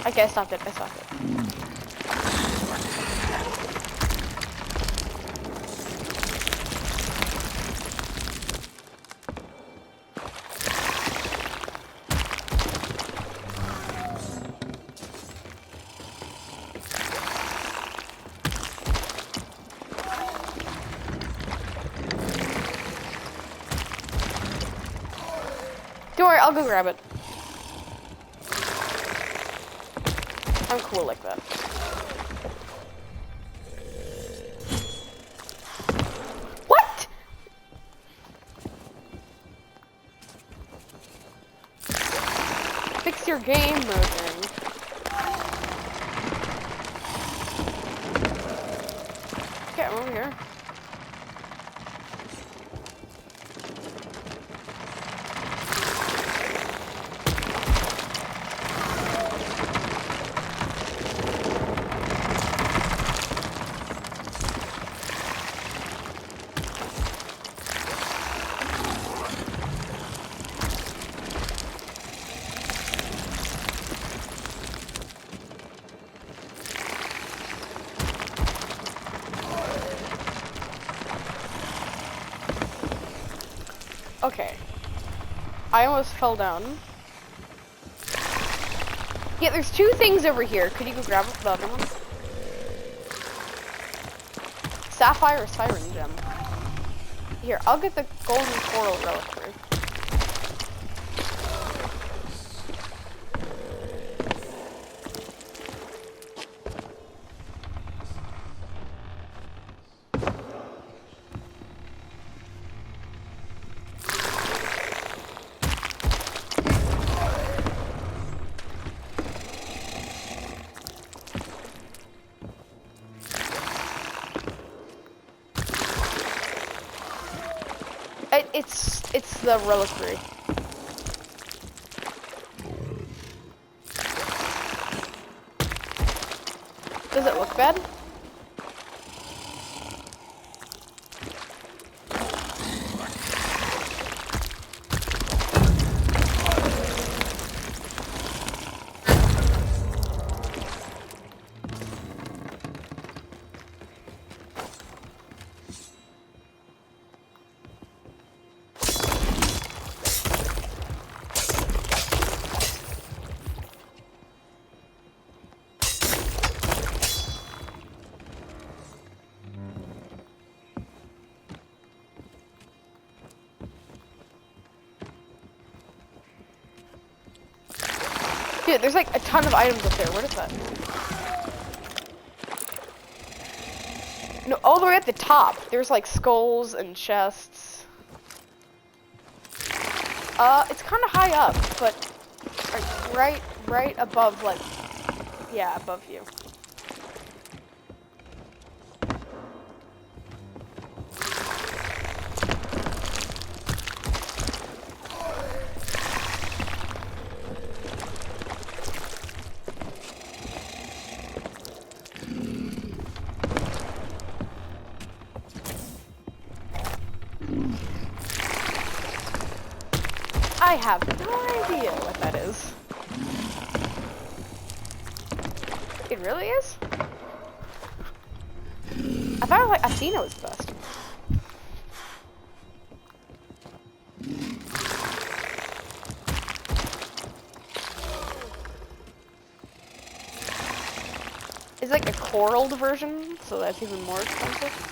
Okay, I stopped it. Don't worry, I'll go grab it. I'm cool like that. What? Fix your game motion. Okay, I'm over here. Okay. I almost fell down. Yeah, there's 2 things over here. Could you go grab the other one? Sapphire or Siren Gem? Here, I'll get the golden coral reliquary. It's the reliquary. Does it look bad? Dude, there's like a ton of items up there. What is that? No, all the way at the top. There's like skulls and chests. It's kind of high up, but like right above, like, yeah, above you. I have no idea what that is. It really is? I thought like Athena was the best. It's like a coraled version, so that's even more expensive.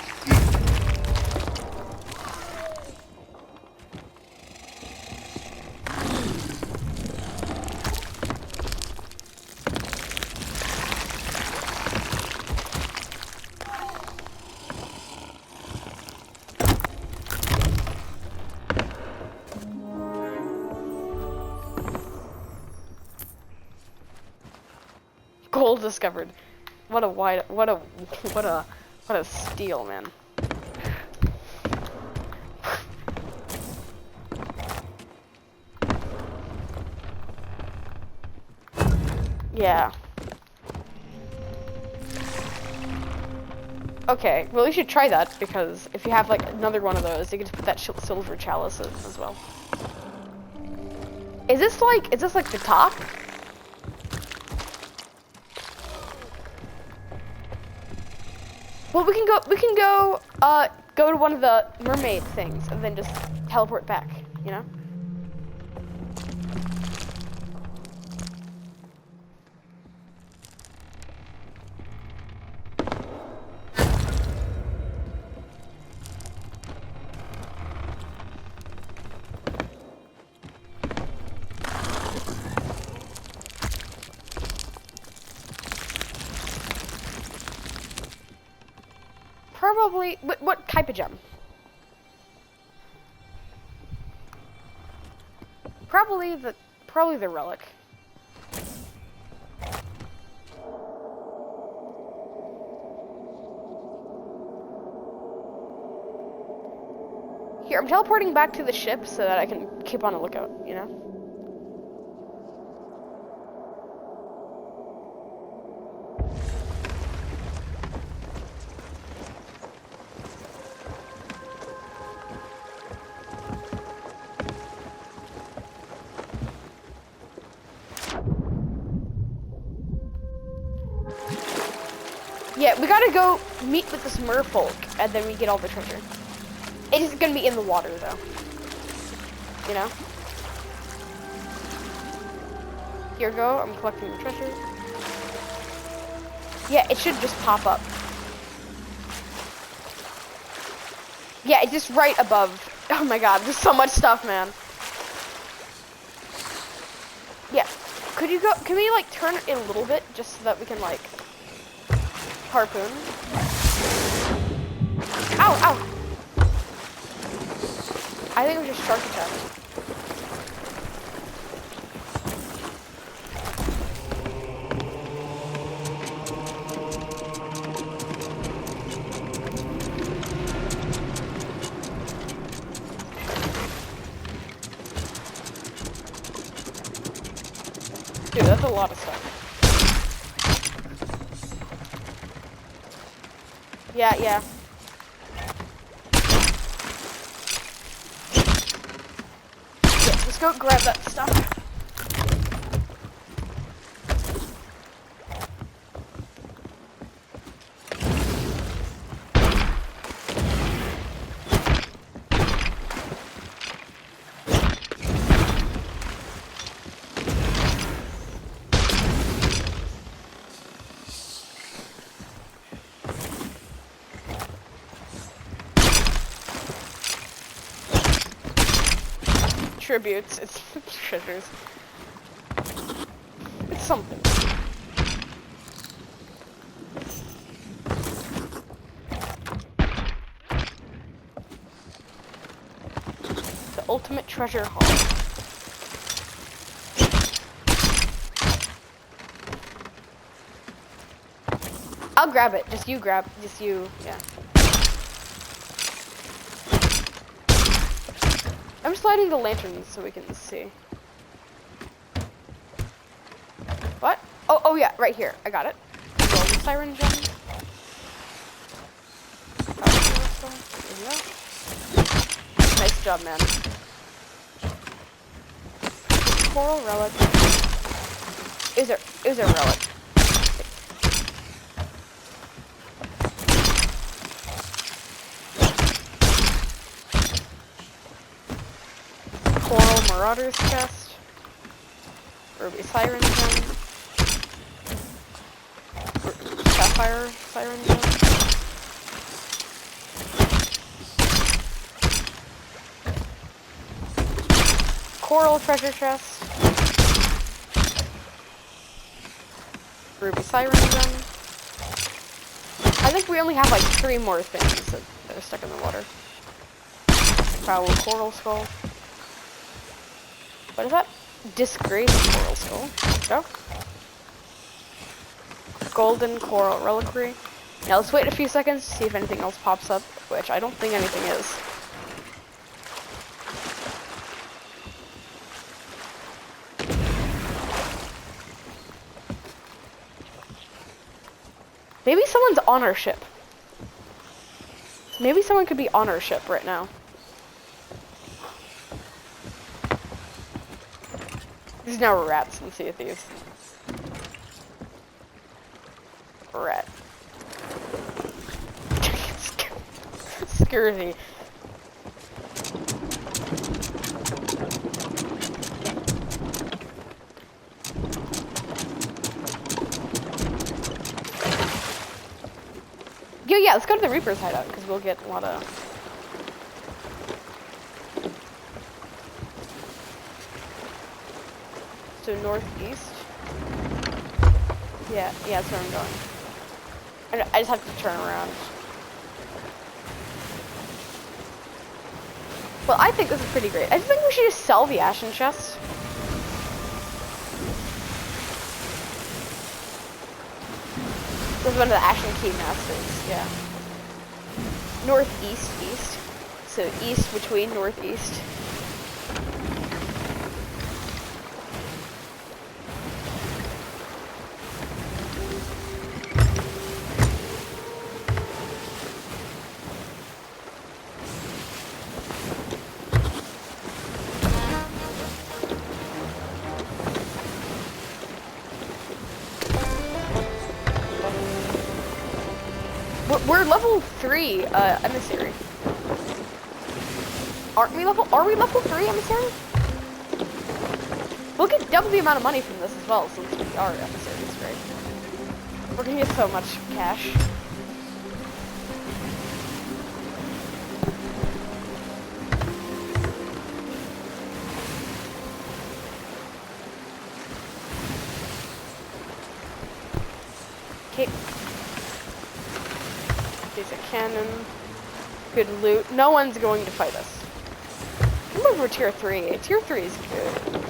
Gold discovered. What a steal, man. Yeah. Okay, well you should try that, because if you have like another one of those, you can just put that silver chalice in as well. Is this like the top? Well, we can go to one of the mermaid things and then just teleport back, you know? Probably, what type of gem? Probably the relic. Here, I'm teleporting back to the ship so that I can keep on a lookout, you know? Yeah, we gotta go meet with this merfolk, and then we get all the treasure. It is gonna be in the water, though. You know? Here we go, I'm collecting the treasure. Yeah, it should just pop up. Yeah, it's just right above. Oh my god, there's so much stuff, man. Yeah, can we like turn it in a little bit, just so that we can like harpoon? Ow, ow! I think it was just shark attack. Dude, that's a lot of stuff. Yeah, yeah. Yeah, let's go grab that stuff. Tributes, it's treasures. It's something. The ultimate treasure haul. I'll grab it. Just you, yeah. I'm just lighting the lanterns so we can see. What? Oh yeah, right here. I got it. Golden siren gem. There you go. Nice job, man. Coral relic. Is a relic. Coral Marauder's chest. Ruby Siren Gem. Sapphire Siren Gem. Coral Treasure Chest. Ruby Siren Gem. I think we only have like 3 more things that are stuck in the water. Foul Coral Skull. What is that? Disgraced Coral Skull. There we go. Golden Coral Reliquary. Now let's wait a few seconds to see if anything else pops up, which I don't think anything is. Maybe someone's on our ship. Maybe someone could be on our ship right now. There's now rats in Sea of Thieves. Rat. Scurvy. Yeah, let's go to the Reaper's hideout, because we'll get a lot of... So northeast? Yeah, that's where I'm going. I just have to turn around. Well, I think this is pretty great. I think we should just sell the Ashen chest. This is one of the Ashen Key Masters, yeah. Northeast, east. So east between northeast. We're level 3 emissary. Are we level 3 emissary? We'll get double the amount of money from this as well, since we are emissaries, right? We're gonna get so much cash. Okay. There's a cannon. Good loot. No one's going to fight us. I'm over tier 3. Tier 3 is good.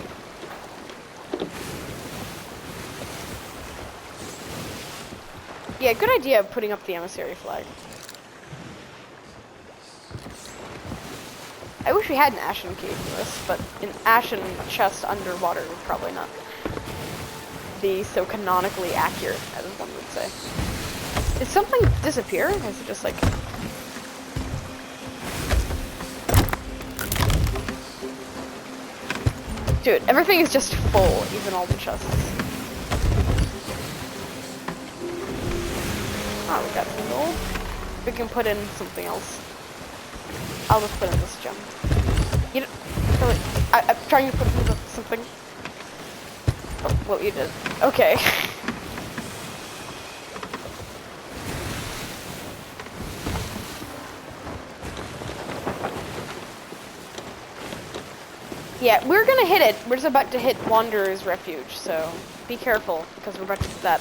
Yeah, good idea of putting up the emissary flag. I wish we had an Ashen key for this, but an Ashen chest underwater, probably not. be so canonically accurate, as one would say. Did something disappear? Or is it just like... Dude, everything is just full, even all the chests. Oh, we got some gold. We can put in something else. I'll just put in this gem. You don't really... I'm trying to put in something. Oh, well, you did. Okay. Yeah, we're gonna hit it. We're just about to hit Wanderer's Refuge, so be careful, because we're about to hit that.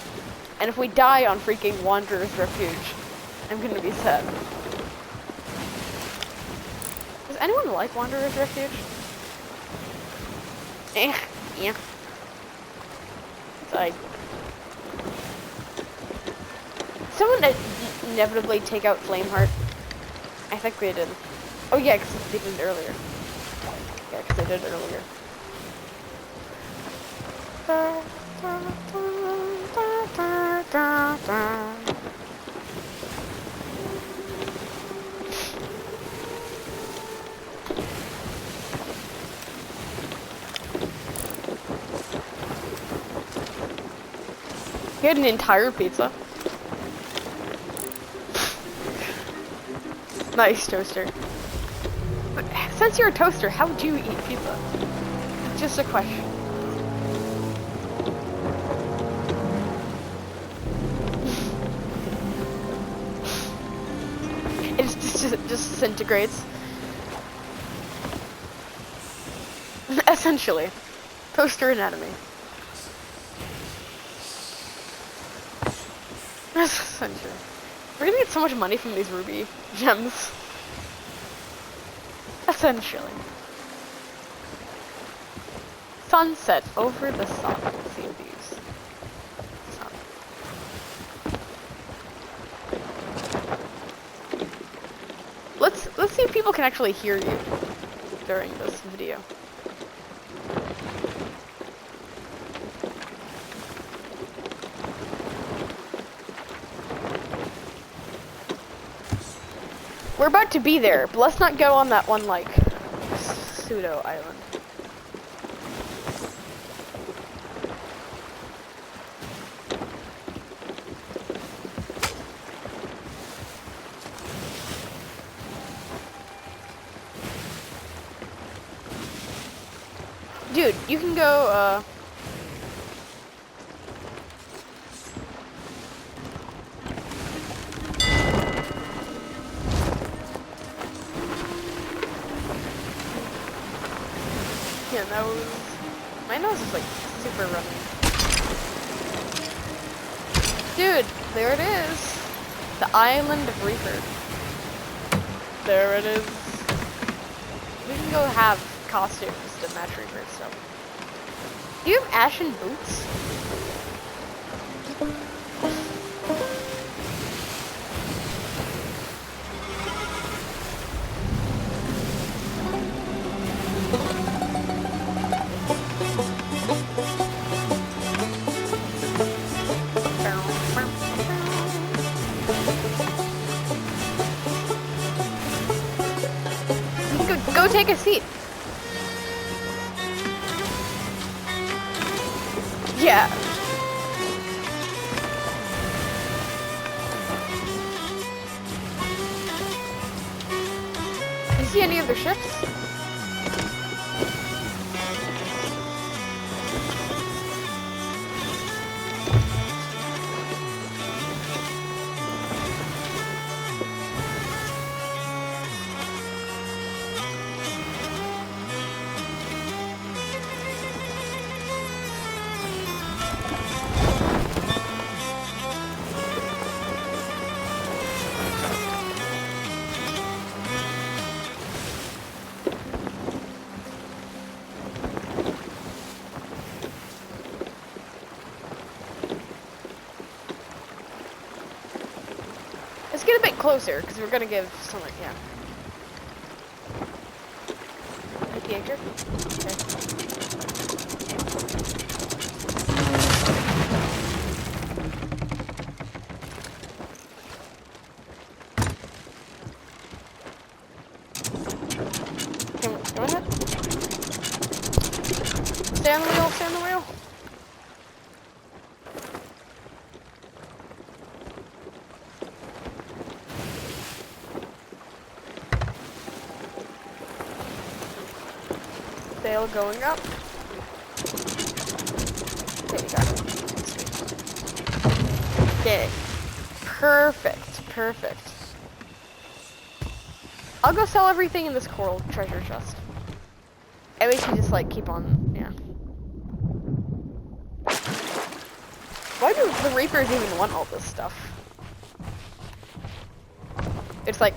And if we die on freaking Wanderer's Refuge, I'm gonna be sad. Does anyone like Wanderer's Refuge? Yeah. It's like... Someone inevitably take out Flameheart? I think they did. Oh yeah, because they did it earlier. Yeah, because they did it earlier. You had an entire pizza? Nice, toaster. But since you're a toaster, how do you eat pizza? It's just a question. It just disintegrates. Essentially. Toaster anatomy. Essentially. We're gonna get so much money from these ruby gems. Essentially. Sunset over the sun. Sea of Thieves. Sun. Let's see if people can actually hear you during this video. We're about to be there, but let's not go on that one, like, pseudo island. Dude, you can go, yeah, nose. My nose is like super running. Dude, there it is. The Island of Reaper. There it is. We can go have costumes to match Reaper stuff. Do you have ashen boots? Go take a seat. Yeah. Do you see any of the ships? Let's get a bit closer, because we're gonna give someone, yeah. Hit the anchor? Okay. Go ahead. Stay on the wheel, stay on the wheel. Sail going up. There you go. Okay. Perfect, perfect. I'll go sell everything in this coral treasure chest. And we can just like keep on, yeah. Why do the Reapers even want all this stuff? It's like...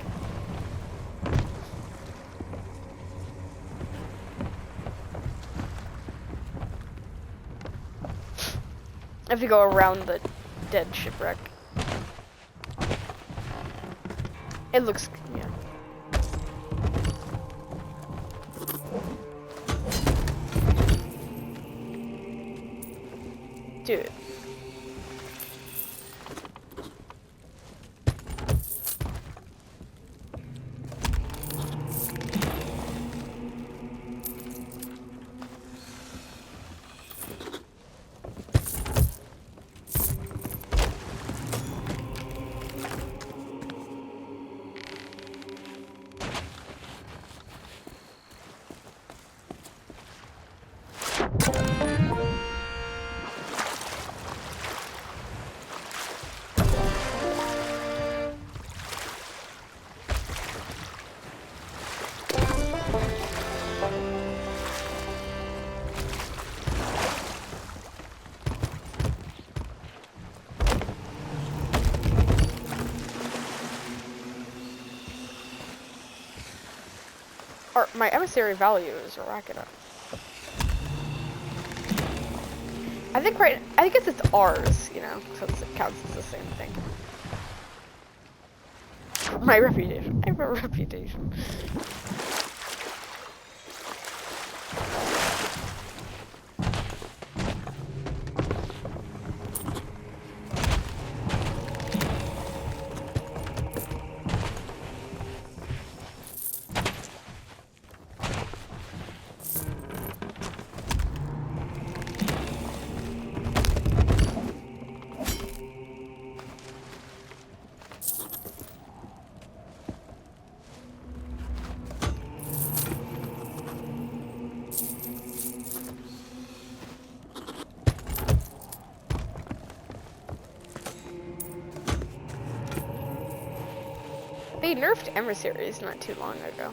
I have to go around the dead shipwreck. It looks, yeah. Dude. Or my emissary value is racking up. I think it's ours, you know, so it counts as the same thing. My reputation. I have a reputation. They nerfed emissaries not too long ago.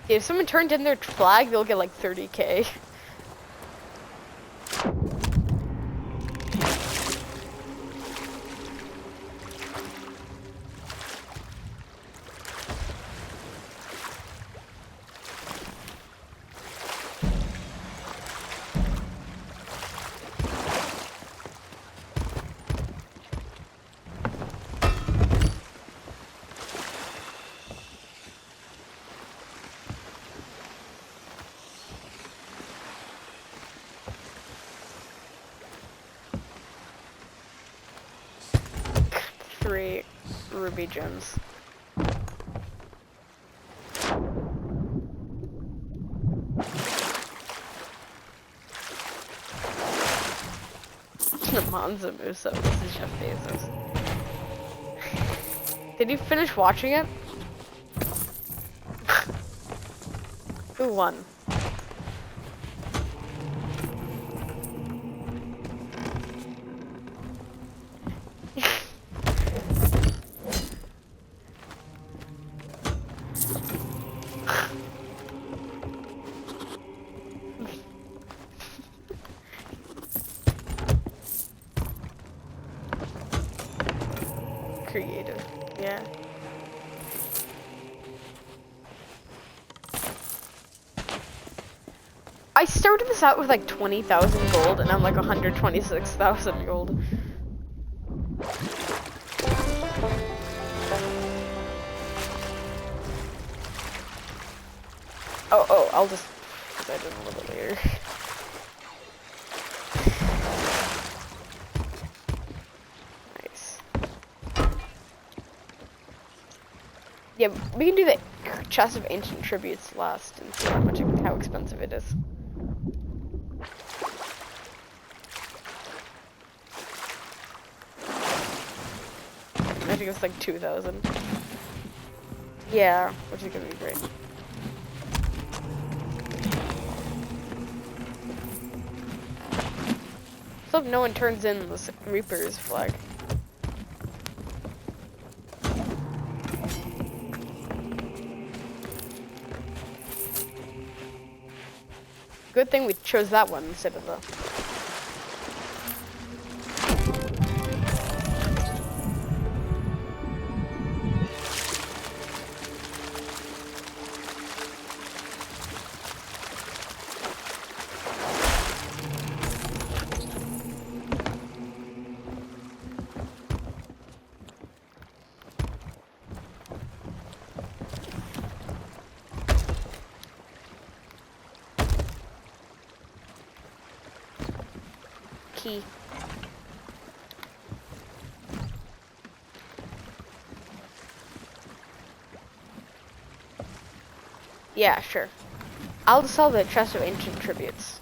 If someone turned in their flag, they'll get like 30k. Three ruby gems. Monza Musso, this is Jeff Bezos. Did you finish watching it? Who won? Creative, yeah. I started this out with like 20,000 gold and I'm like 126,000 gold. Oh, I'll just put that in a little bit later. Nice. Yeah, we can do that. chest of ancient tributes last and see how expensive it is. I think it's like 2,000. Yeah, which is gonna be great. So if no one turns in this Reaper's flag. Good thing we chose that one instead of the... key. Yeah, sure. I'll sell the chest of ancient tributes.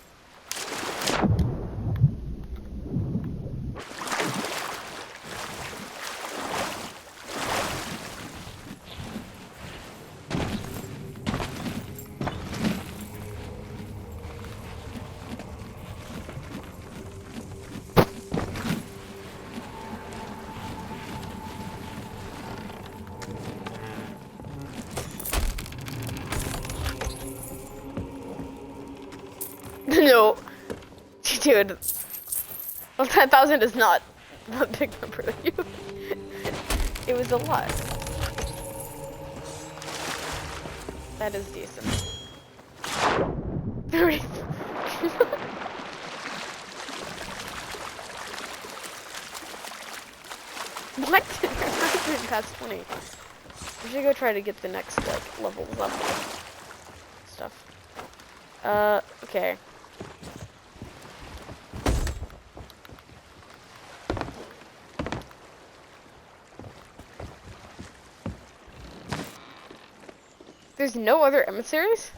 No. Dude. Well, 10,000 is not a big number to you. It was a lot. That is decent. 30. What? I'm past 20. We should go try to get the next like levels up stuff. Okay. There's no other emissaries?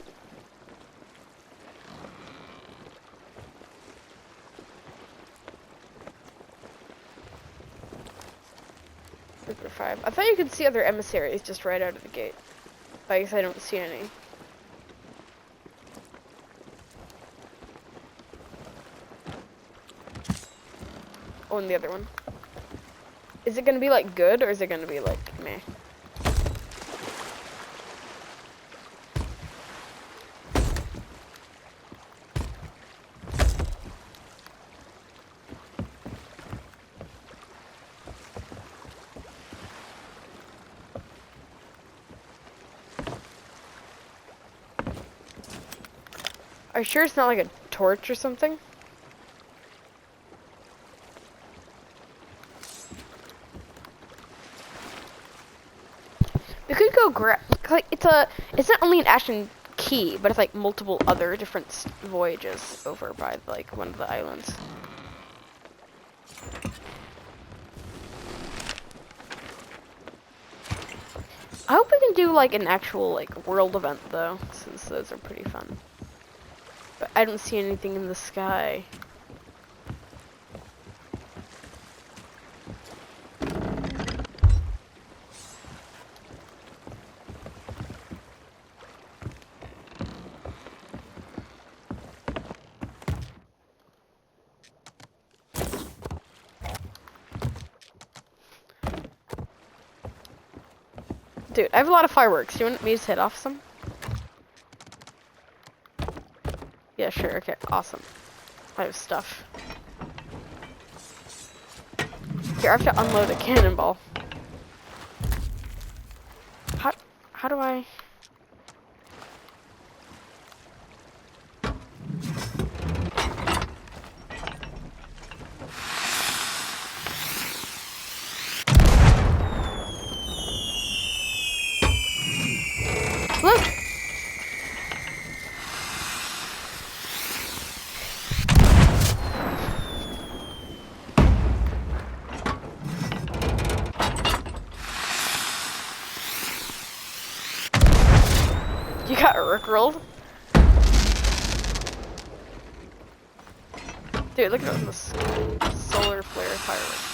Super 5. I thought you could see other emissaries just right out of the gate. But I guess I don't see any. Oh, and the other one. Is it gonna be like good or is it gonna be like meh? Are you sure it's not like a torch or something? We could go like it's not only an Ashen Key, but it's like multiple other different voyages over by like one of the islands. I hope we can do like an actual like world event though, since those are pretty fun. But I don't see anything in the sky. Dude, I have a lot of fireworks. Do you want me to hit off some? Yeah, sure. Okay, awesome. I have stuff. Here, I have to unload a cannonball. How do I... Look! Rickrolled. Dude, look at this solar flare fireworks.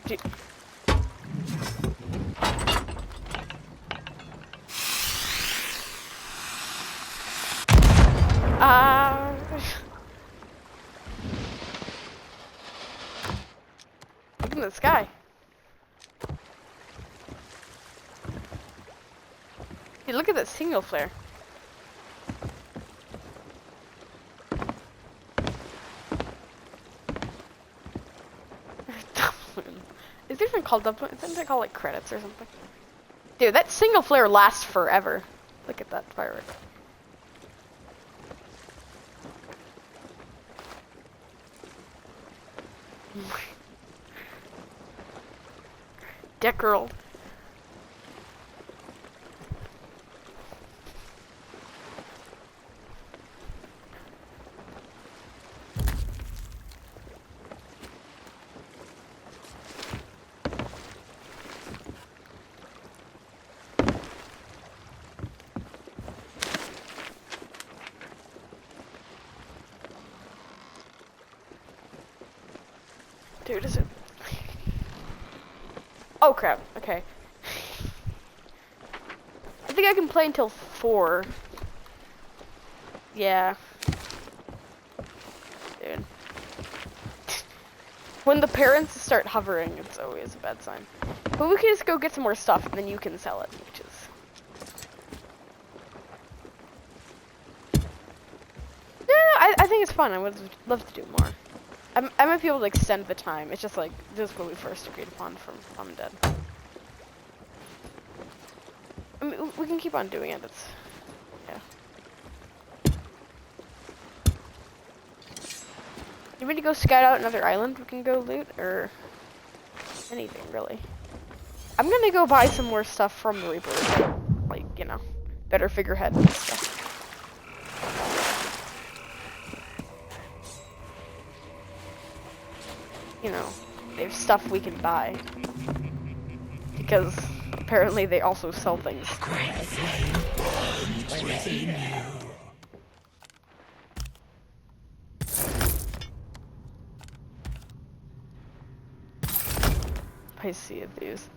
Dude. Look in the sky. Hey, look at that signal flare. Is it even called Dublin? Isn't it called like credits or something? Dude, that single flare lasts forever. Look at that firework. Deck rolled. Dude, is it? Oh crap, okay. I think I can play until 4. Yeah. Dude. When the parents start hovering, it's always a bad sign. But we can just go get some more stuff and then you can sell it, which is... Yeah, I think it's fun. I would love to do more. I might be able to extend the time. It's just like, this is what we first agreed upon from Mom and Dad. I mean, we can keep on doing it. It's, yeah. You ready to go scout out another island we can go loot? Or anything, really. I'm gonna go buy some more stuff from the Reaper. Like, you know, better figurehead and stuff. You know, there's stuff we can buy. Because apparently they also sell things. I Sea of Thieves.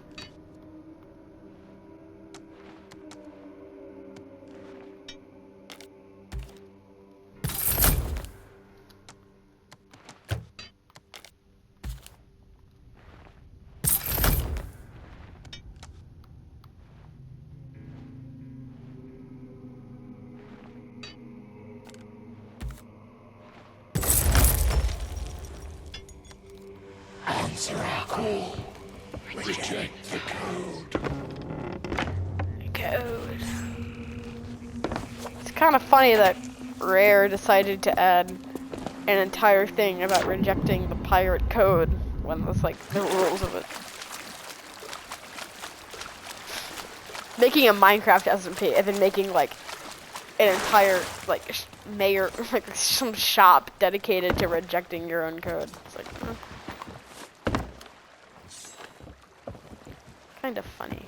Answer our call. Reject the code. It's kind of funny that Rare decided to add an entire thing about rejecting the pirate code when it's like the rules of it. Making a Minecraft SMP and then making like an entire like mayor like some shop dedicated to rejecting your own code. It's like kind of funny.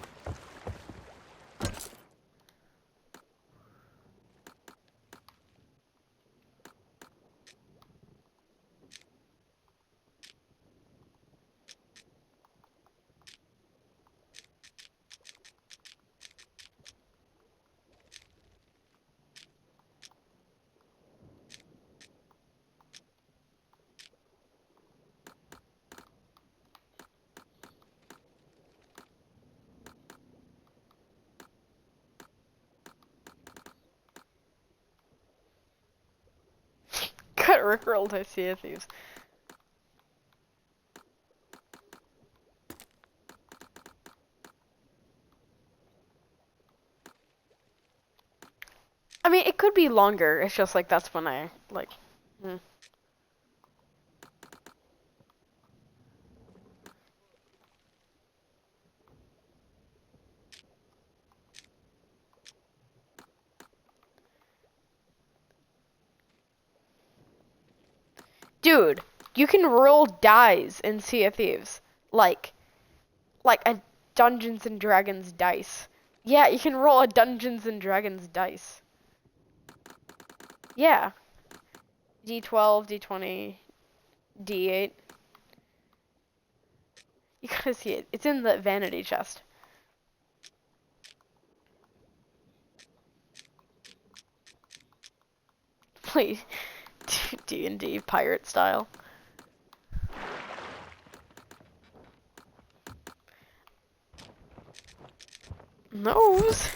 Got rickrolled by Sea of Thieves. I mean, it could be longer. It's just like that's when I like. Dude, You can roll dice in Sea of Thieves, like a Dungeons and Dragons dice. Yeah, you can roll a Dungeons and Dragons dice. Yeah. D12, D20, D8. You gotta see it. It's in the vanity chest. Play D&D pirate style. Nose?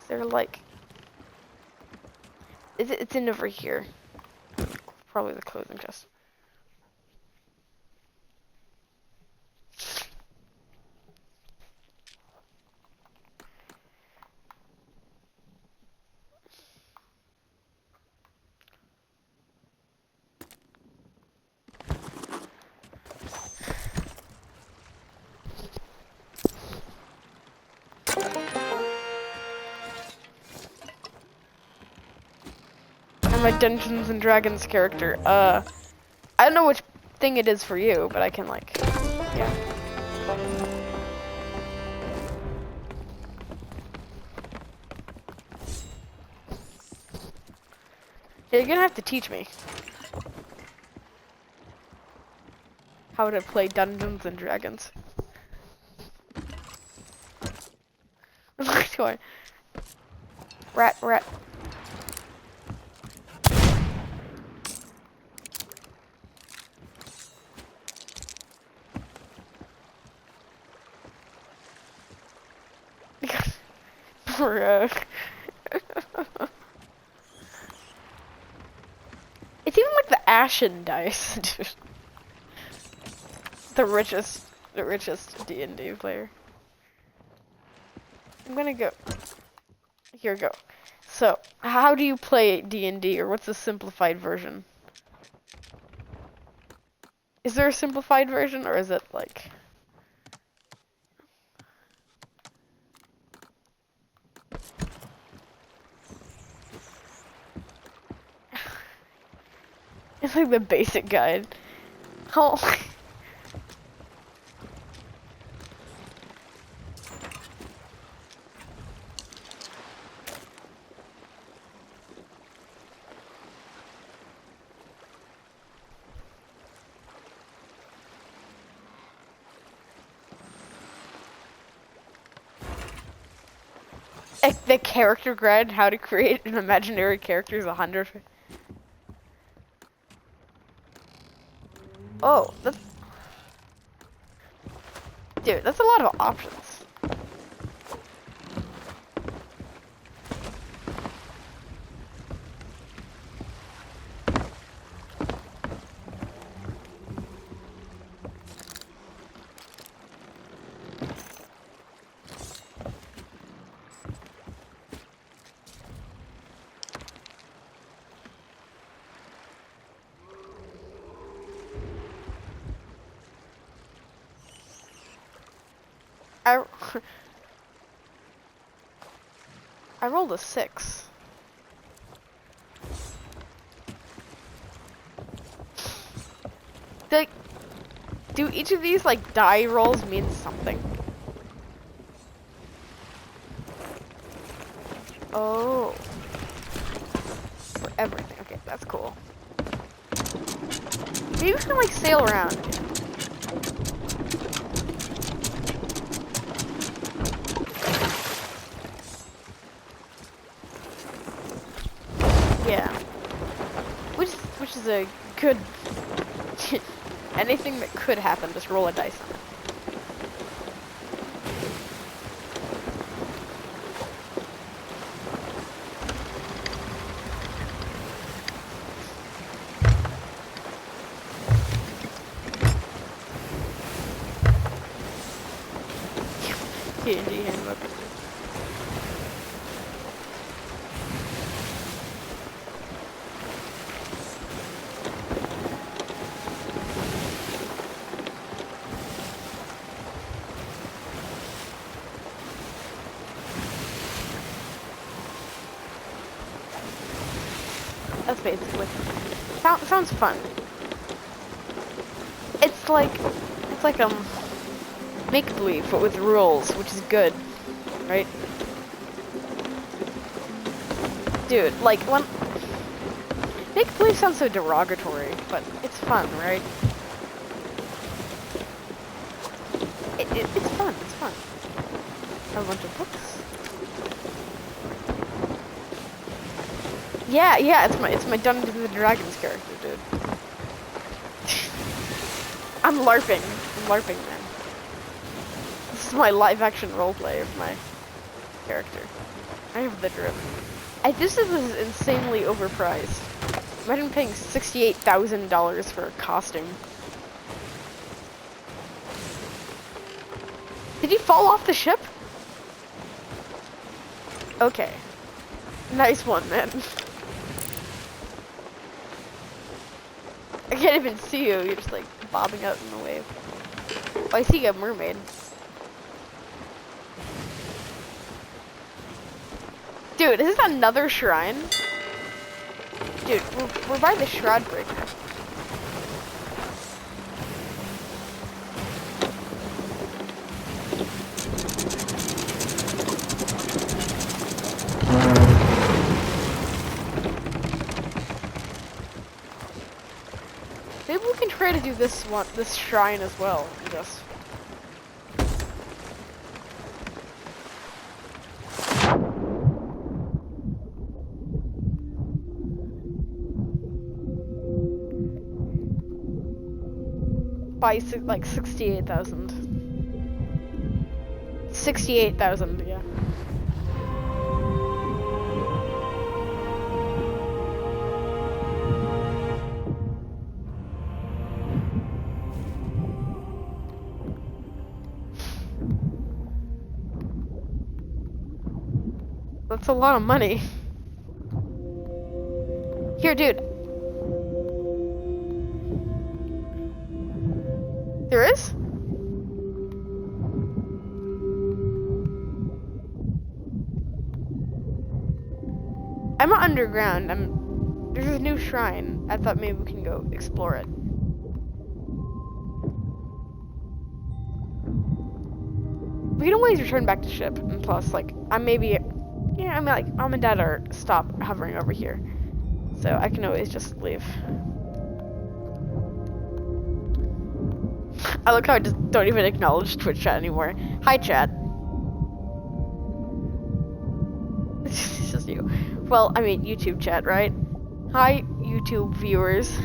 They're like... It's in over here. Probably the clothing chest. I'm a Dungeons and Dragons character. I don't know which thing it is for you, but I can like, yeah. Yeah, you're gonna have to teach me how to play Dungeons and Dragons. Come on. Rat, rat. Bruh. It's even like the Ashen dice, dude. The richest D&D player. I'm gonna go. Here we go. So, how do you play D&D, or what's the simplified version? Is there a simplified version, or is it like... It's like the basic guide. Oh. The character guide, how to create an imaginary character is 100. Oh, that's... Dude, that's a lot of options. I rolled a 6. Like, do each of these like die rolls mean something? Oh, for everything. Okay, that's cool. Maybe we can like sail around. Yeah. Which is a good... Anything that could happen, just roll a dice on it. D&D handbook. That's basically. Sounds fun. it's like make believe, but with rules, which is good, right? Dude, like when make believe sounds so derogatory, but it's fun, right? It's fun. It's fun. I have a bunch of books. Yeah, it's my Dungeons and Dragons character, dude. I'm LARPing, man. This is my live-action roleplay of my character. I have the drip. This is insanely overpriced. Imagine paying $68,000 for a costume. Did he fall off the ship? Okay. Nice one, man. I can't even see you. You're just like bobbing out in the wave. Oh, I see a mermaid. Dude, is this another shrine? Dude, we're by the Shroud Breaker. Maybe we can try to do this shrine as well. Just. By like 68,000. 68,000, yeah. That's a lot of money. Here, dude. There is? I'm underground. There's a new shrine. I thought maybe we can go explore it. We can always return back to ship. And plus, like, mom and dad are stop hovering over here. So I can always just leave. I like how I just don't even acknowledge Twitch chat anymore. Hi, chat. It's just you. Well, I mean, YouTube chat, right? Hi, YouTube viewers.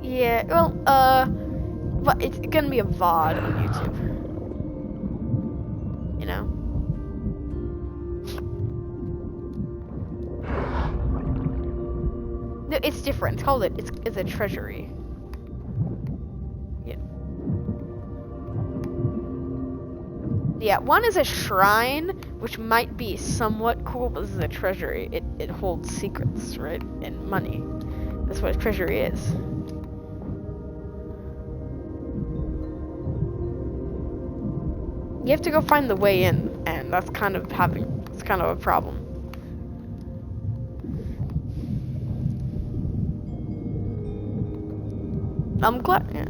Yeah, well, but it's gonna be a VOD on YouTube. You know? No, it's different. It's a treasury. Yeah. Yeah, one is a shrine, which might be somewhat cool, but this is a treasury. It holds secrets, right? And money. That's what a treasury is. You have to go find the way in, and that's kind of a problem. I'm glad, yeah.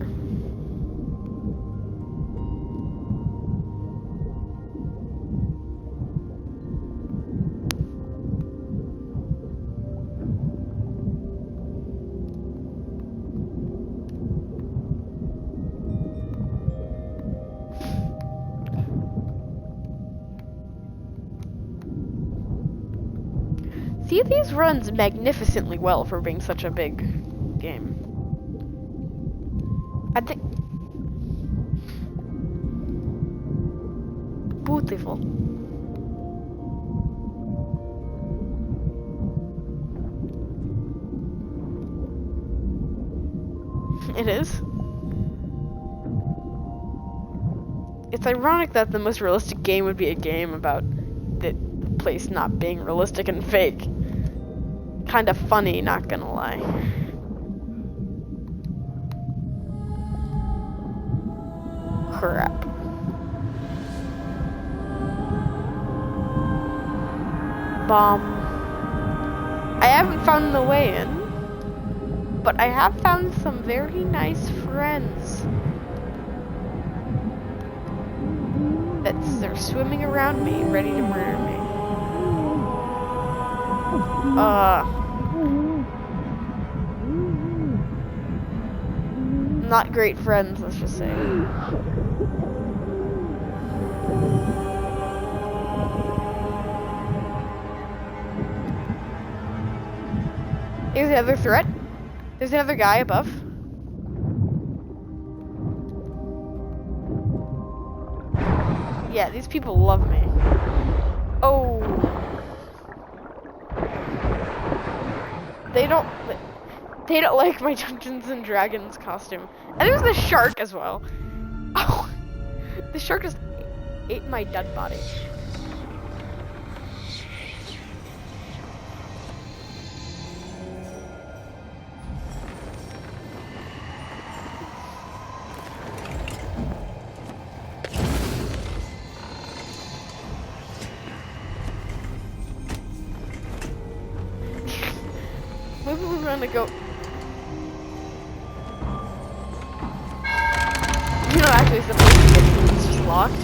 Sea of Thieves runs magnificently well for being such a big game. I think beautiful. It is. It's ironic that the most realistic game would be a game about the place not being realistic and fake. Kind of funny, not gonna lie. Crap. Bomb. I haven't found the way in. But I have found some very nice friends. They're swimming around me, ready to murder me. Not great friends, let's just say. Here's another threat. There's another guy above. Yeah, these people love me. Oh. They don't like my Dungeons and Dragons costume. And there's the shark as well. Oh. The shark just ate my dead body. Maybe we're gonna go. You're not actually supposed to get in, it's just locked.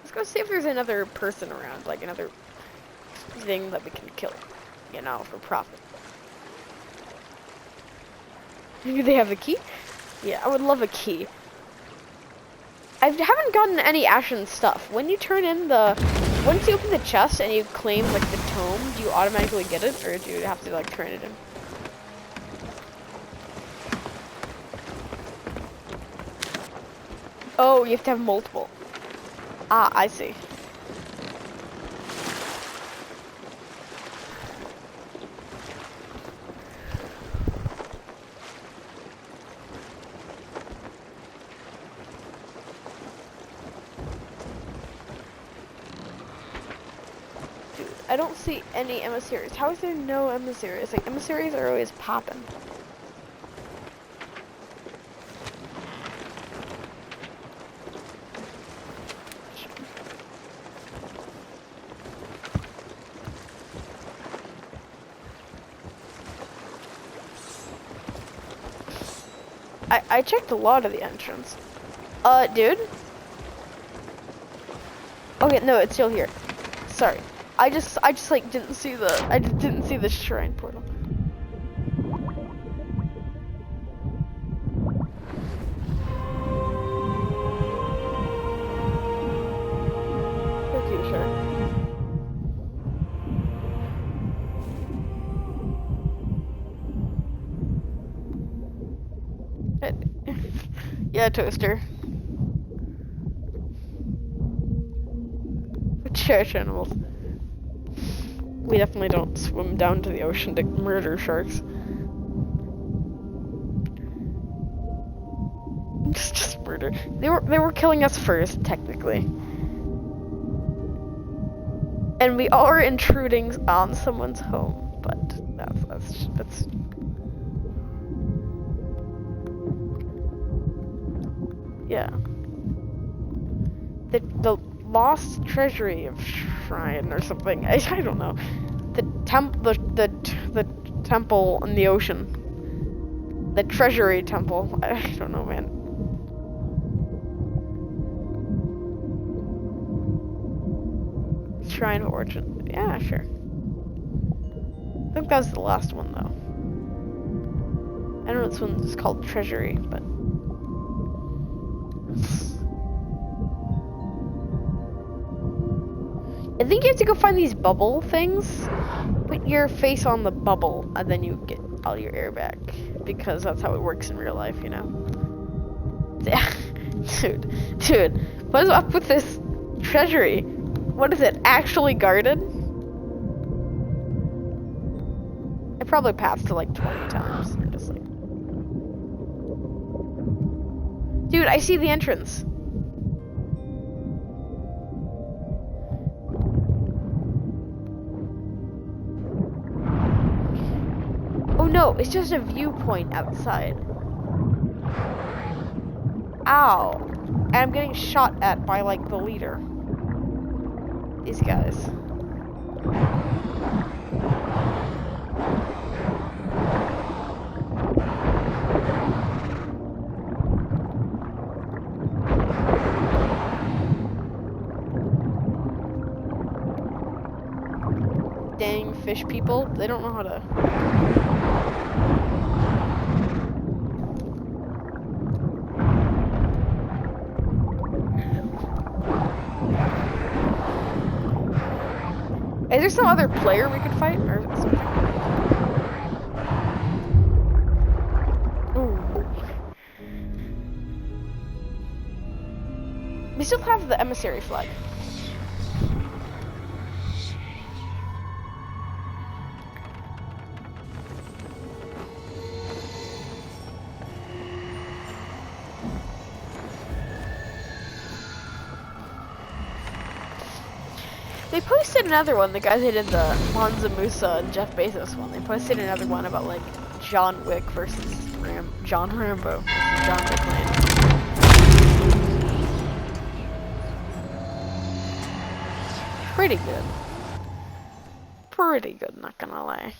Let's go see if there's another person around, like another thing that we can kill, you know, for profit. Do they have a key? Yeah, I would love a key. I haven't gotten any Ashen stuff. When you turn in once you open the chest and you claim like the tome, do you automatically get it, or do you have to like turn it in? Oh, you have to have multiple. Ah, I see. I don't see any emissaries. How is there no emissaries? Like, emissaries are always popping. I checked a lot of the entrance. Dude? Okay, no, it's still here. Sorry. I just like didn't see the shrine portal. Okay, sure. Yeah, toaster. Trash animals. We definitely don't swim down to the ocean to murder sharks. Just murder. They were killing us first, technically. And we are intruding on someone's home, but that's yeah. The lost treasury of shrine or something. I don't know. The temple in the ocean. The treasury temple. I don't know, man. Shrine of Origin. Yeah, sure. I think that was the last one though. I don't know this one's called treasury, but I think you have to go find these bubble things. Put your face on the bubble, and then you get all your air back. Because that's how it works in real life, you know? Dude, what is up with this treasury? What is it, actually guarded? I probably passed it like 20 times. I'm just like... Dude, I see the entrance. Oh no, it's just a viewpoint outside. Ow. And I'm getting shot at by like the leader. These guys. dang fish people. They don't know how to. Is there some other player we could fight or something? Ooh. We still have the emissary flag. They posted another one, the guys who did the Monza Musa and Jeff Bezos one. They posted another one about like John Wick versus John Rambo versus John Wick Land. Pretty good. Pretty good, not gonna lie.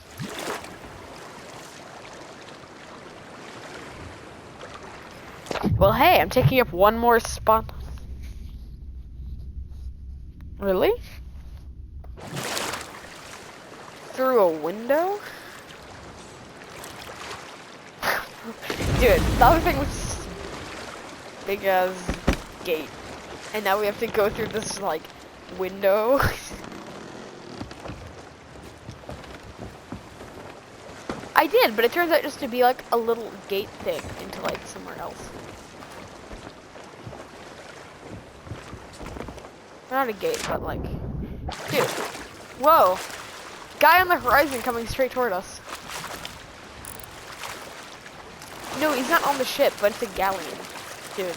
Well, hey, I'm taking up one more spot. Really? Through a window? Dude, the other thing was big as gate. And now we have to go through this, like, window. I did, but it turns out just to be, like, a little gate thing into, like, somewhere else. Not a gate, but, like... Dude. Whoa. Guy on the horizon coming straight toward us. No, he's not on the ship, but it's a galleon. Dude.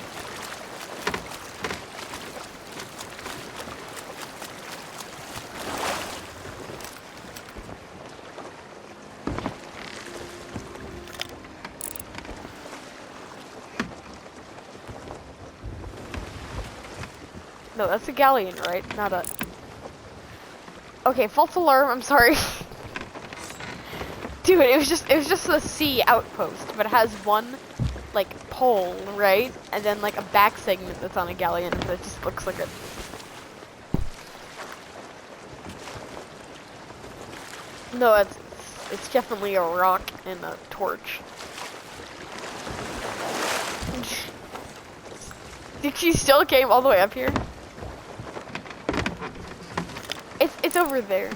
No, that's a galleon, right? Not a... Okay, false alarm, I'm sorry. Dude, it was just a sea outpost, but it has one, like, pole, right? And then, like, a back segment that's on a galleon that just looks like a... No, it's definitely a rock and a torch. Think she still came all the way up here? It's over there.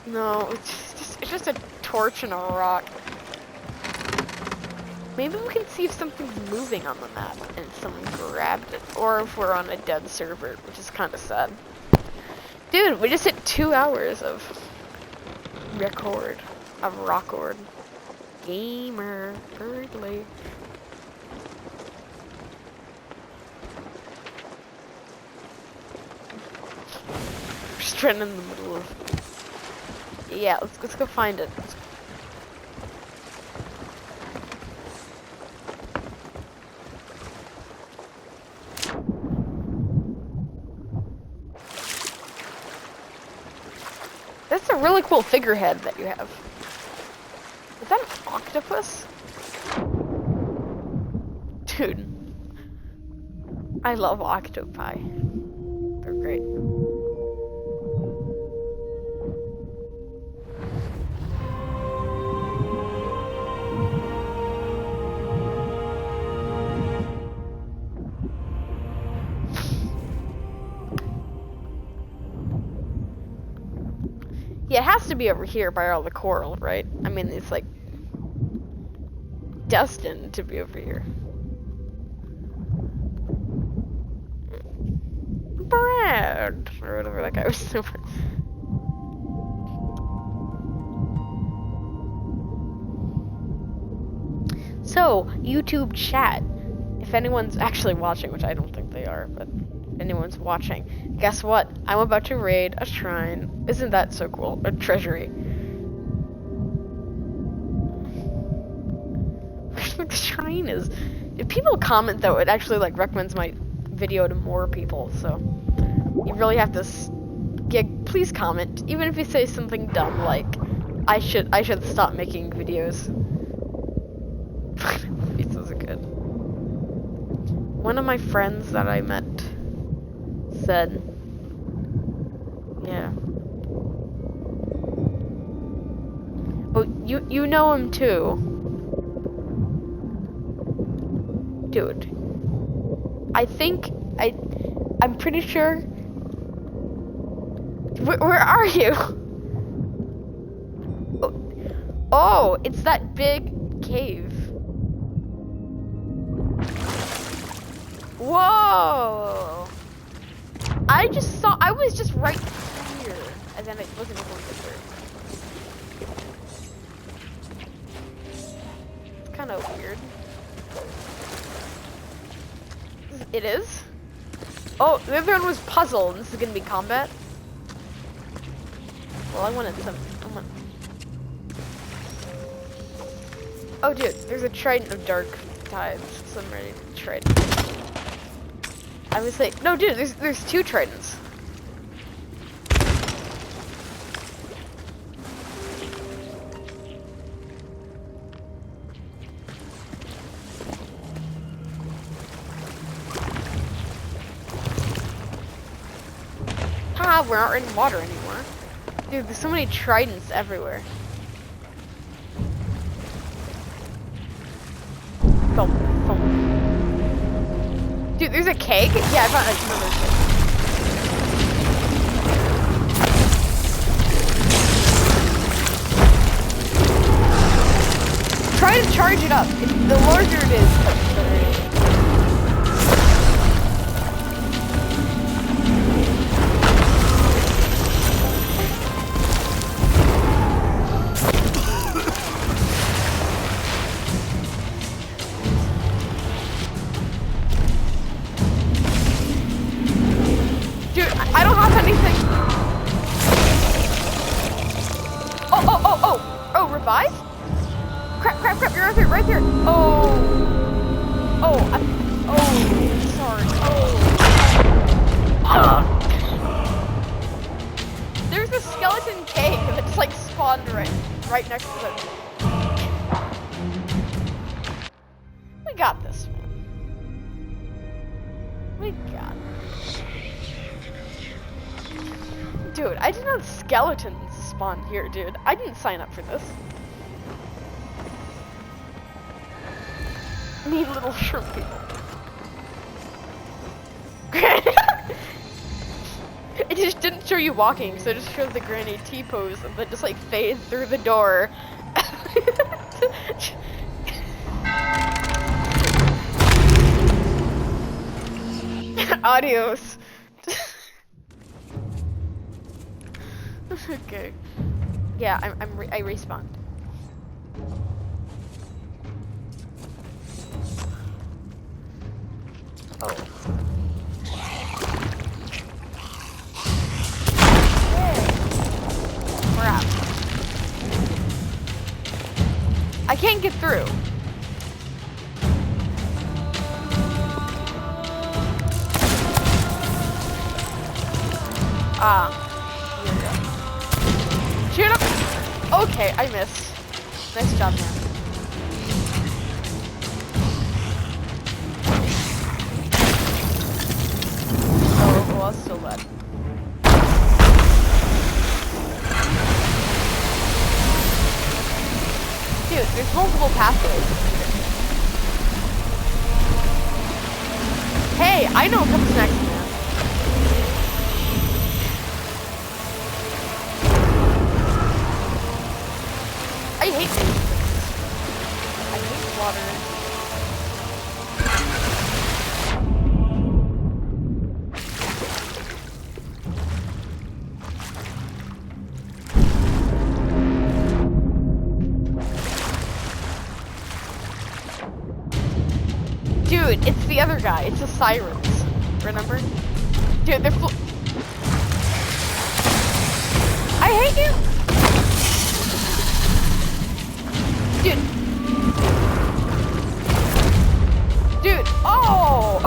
No, it's just a torch and a rock. Maybe we can see if something's moving on the map and someone grabbed it, or if we're on a dead server, which is kind of sad. Dude, we just hit 2 hours of record, of rockord. Gamer, Birdly. Just trying in the middle of. Yeah, let's go find it. That's a really cool figurehead that you have. Is that an octopus? Dude. I love octopi. They're great. Yeah, it has to be over here by all the coral, right? I mean, it's like destined to be over here. Brad, or whatever that guy was super. So, YouTube chat. If anyone's actually watching, which I don't think they are, but if anyone's watching, guess what? I'm about to raid a shrine. Isn't that so cool? A treasury. Where the shrine is. If people comment though, it actually like recommends my video to more people, so you really have to please comment, even if you say something dumb like I should stop making videos. Pizzas are good. One of my friends that I met said You know him too. Dude. I'm pretty sure. Where are you? Oh, it's that big cave. Whoa! I was just right here, and then it wasn't able to get through. It's kind of weird. It is? Oh, the other one was puzzle, and this is gonna be combat? Well, I wanted some. Oh, dude, there's a trident of dark tides, so I'm ready to trident. I was like, no, dude, there's 2 tridents. We're not in water anymore. Dude, there's so many tridents everywhere. Thump, thump. Dude, there's a keg? Yeah, I found another keg. Try to charge it up. The larger it is, the better it is. Right there. Oh, sorry. There's a skeleton cave that just like spawned right next to it. We got this, man. We got it. Dude, I didn't know skeletons spawned here, dude. I didn't sign up for this. Mean little shrimp people. It just didn't show you walking, so it just showed the granny T-pose and then just like fade through the door. Adios. Okay. Yeah, I respawned. Oh. Crap. I can't get through. Shoot him! Okay, I missed. Nice job, man. Well, still led. Dude, there's multiple pathways. Hey, I know what comes next, man. I hate these. I hate water. Dude, it's the other guy. It's the sirens. Remember? Dude, they're I hate you! Dude. Dude, oh!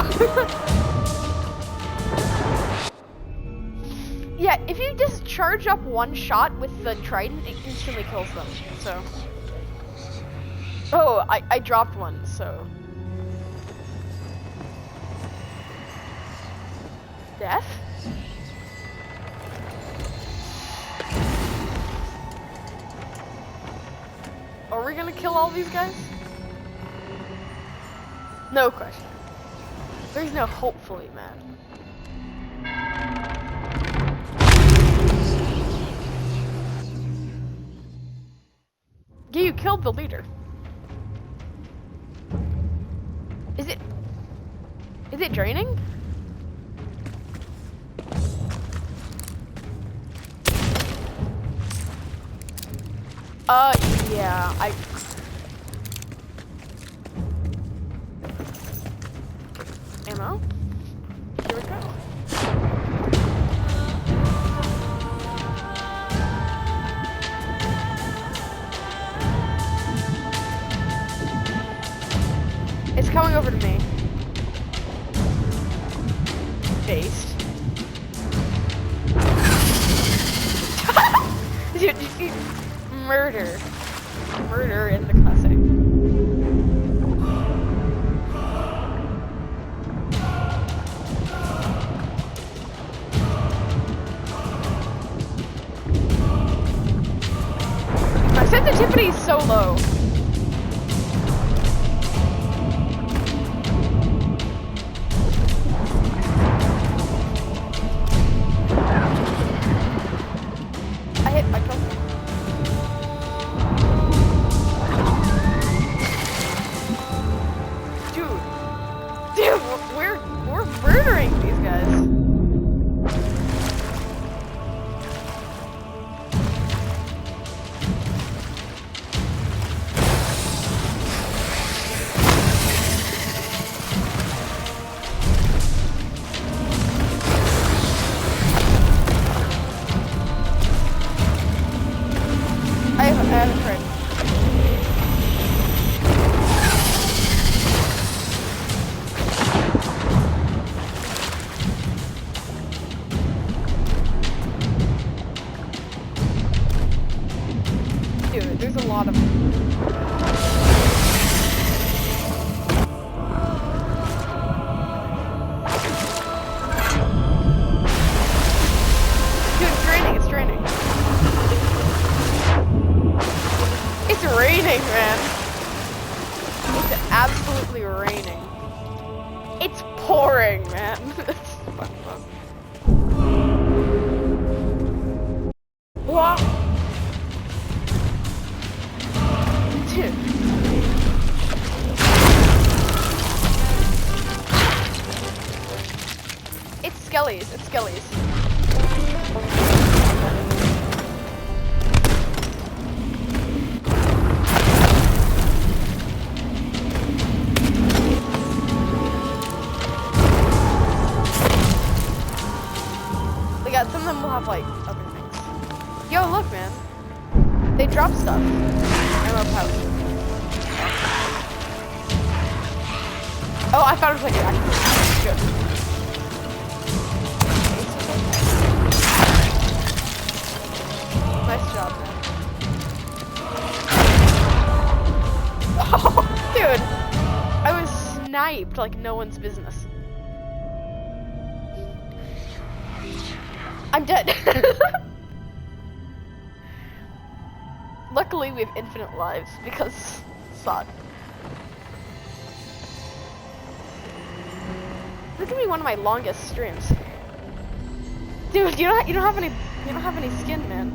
Yeah, if you just charge up one shot with the trident, it instantly kills them, so. Oh, I dropped one, so. Death? we gonna kill all these guys? No question. There's no hopefully, man. Yeah, you killed the leader. Is it draining? Yeah, ammo? Here we go. It's coming over to me. Based. Dude, you see murder. Murder in the classic. My sensitivity is so low. I killed him. Dude, we're murdering these guys. I have a friend. Dude, there's a lot of them. Dude, it's raining, it's raining. It's raining, man. It's absolutely raining. It's pouring, man. It's fucked up. What? Dude. It's skellies, it's skellies. Some of them will have like other things. Yo, look, man. They drop stuff. Ammo pouch. Oh, I thought it was like actually good. Nice job, man. Oh, dude. I was sniped like no one's business. I'm dead. Luckily, we have infinite lives because sod. This is gonna be one of my longest streams, dude. You don't have any skin, man.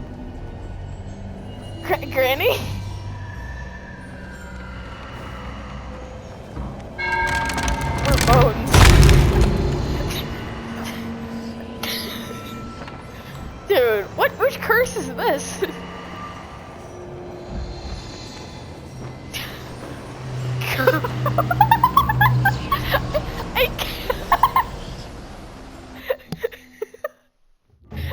Granny. We're bones. Dude, which curse is this?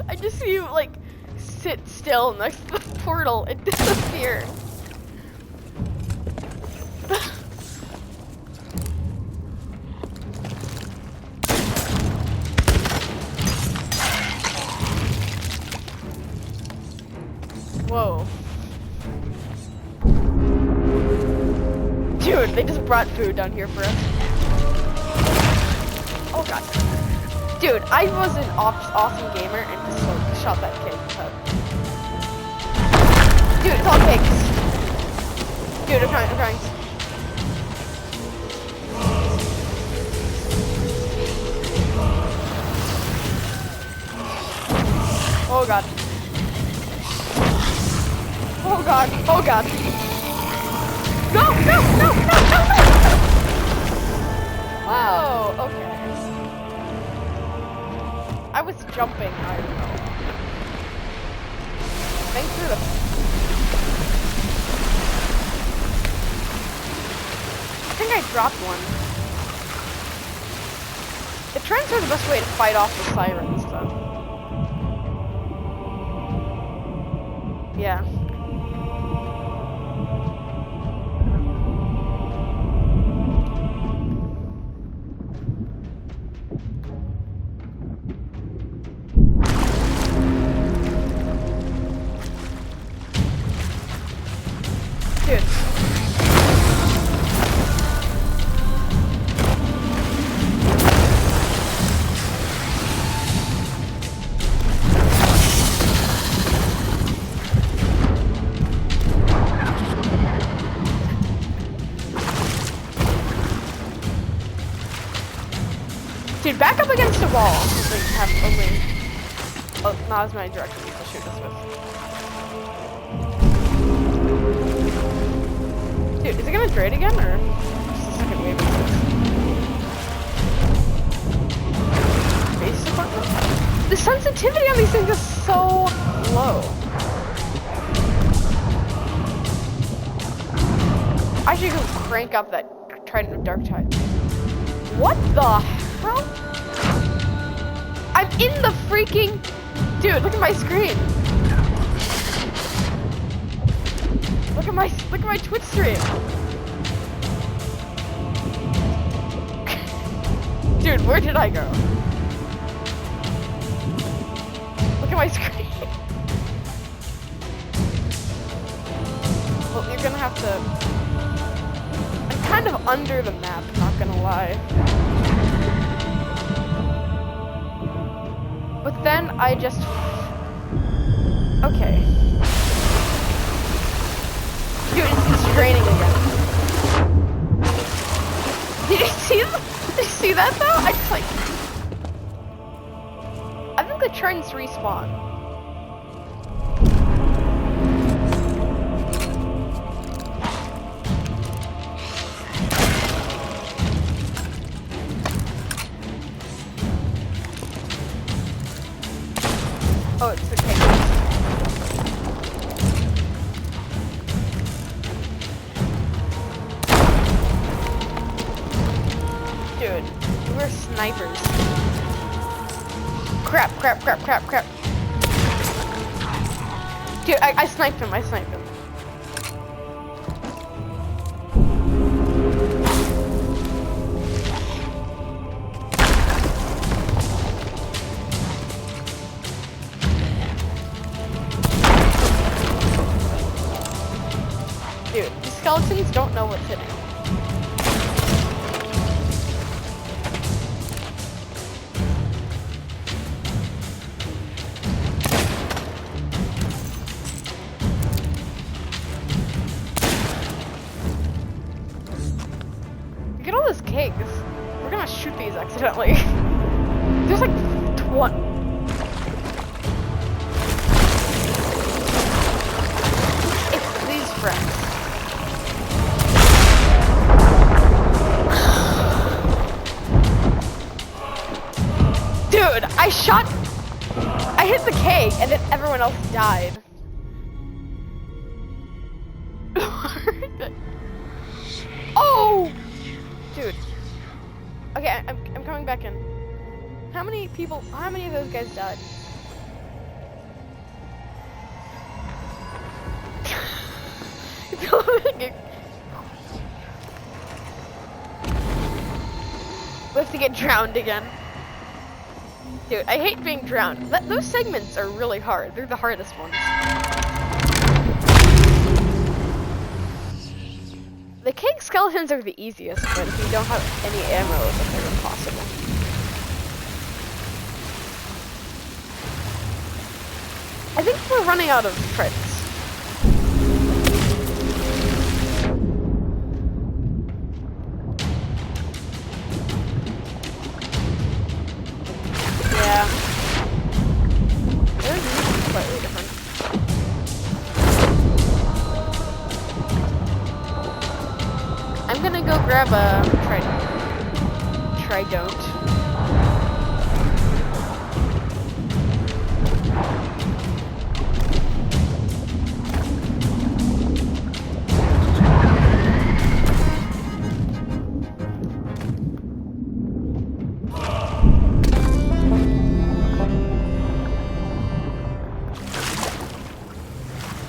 I just see you like sit still next to the portal and disappear. Whoa. Dude, they just brought food down here for us. Oh god. Dude, I was an awesome gamer and just like shot that kid. Dude, it's all pigs. Dude, I'm trying, I'm trying. Oh god. Oh god, oh god. No, no, no, no, no, no! Wow, okay. I was jumping, I don't know. Thanks for the... I think I dropped one. The trends are the best way to fight off the sirens, though. Yeah. Dude. Dude, back up against the wall. Like, have only... Oh, not as many directions to shoot this with. Dude, is it gonna trade again, or just a second wave of this? Base department? The sensitivity on these things is so low. I should go crank up that Trident of Dark Tide. What the hell? I'm in the freaking... Dude, look at my screen. Look at my Twitch stream. Dude, where did I go? Look at my screen. Well, you're gonna have to... I'm kind of under the map, not gonna lie. But then I just... Okay. Dude, it's draining again. Did you see that though? I just like... I think the trends respawn. Oh, it's okay. Dude, we're snipers. Crap, crap, crap, crap, crap. Dude, I sniped him, I sniped him. Dude, the skeletons don't know what's hitting. Look at all those kegs. We're gonna shoot these accidentally. There's like 20. It's these friends. Dude, I hit the keg and then everyone else died. Oh! Dude. Okay, I'm coming back in. How many of those guys died? We have to get drowned again. Dude, I hate being drowned. Those segments are really hard. They're the hardest ones. The keg skeletons are the easiest, but if you don't have any ammo, then they're impossible. I think we're running out of credits. grab a trident.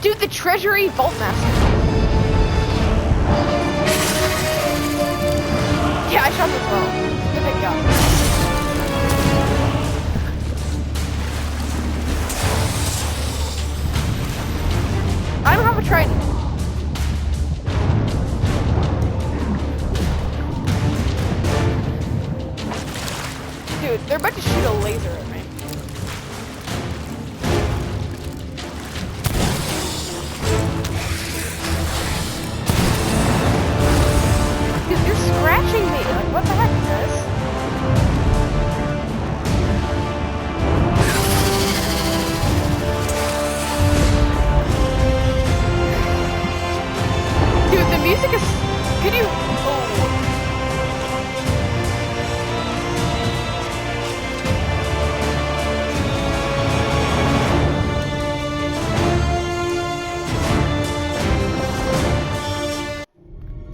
Dude, the Treasury Vault Master. Yeah, I shot as well. Good pick up. I don't have a trident. Dude, they're about to shoot a laser at me. Dude, they're scratching me. Like, what the heck is this? Dude, the music is... Could you... Oh.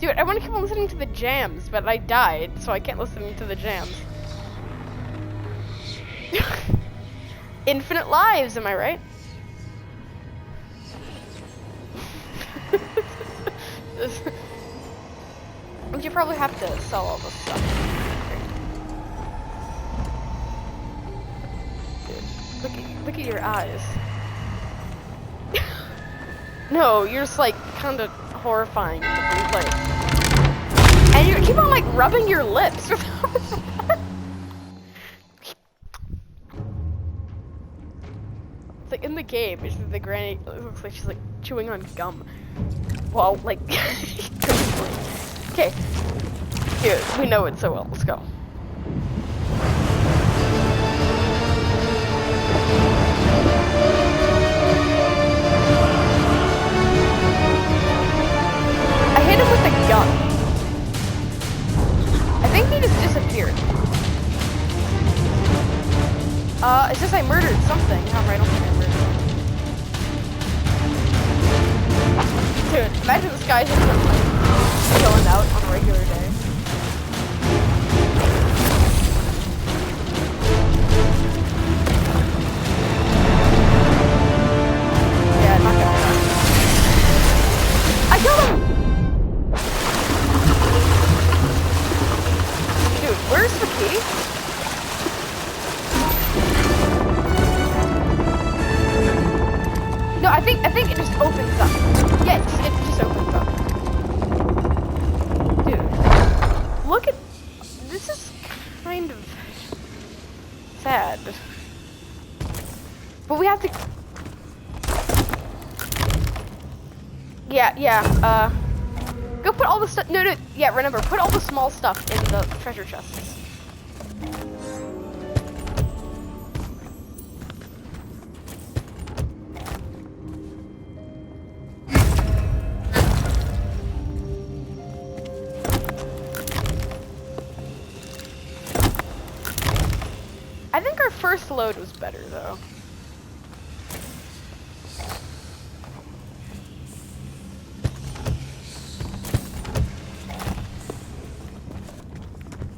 Dude, I want to keep on listening to the jams, but I died, so I can't listen to the jams. Infinite lives, am I right? You probably have to sell all this stuff. Dude, look at your eyes. No, you're just like kind of horrifying to replay. And you keep on like rubbing your lips. It's like in the game, it's the granny looks like she's like chewing on gum. Well, like okay. Here, we know it so well. Let's go. I hit him with a gun. I think he just disappeared. It's just I murdered something. I don't think I murdered him. Dude, imagine this guy just like going out on a regular day. Yeah, not gonna happen. I killed him! Dude, where's the key? No, I think it just opens up. Yeah, it just opens up. Dude, look at this is kind of sad. But we have to. Yeah. Go put all the stuff. No. Yeah, remember, put all the small stuff in the treasure chests. I think our first load was better, though.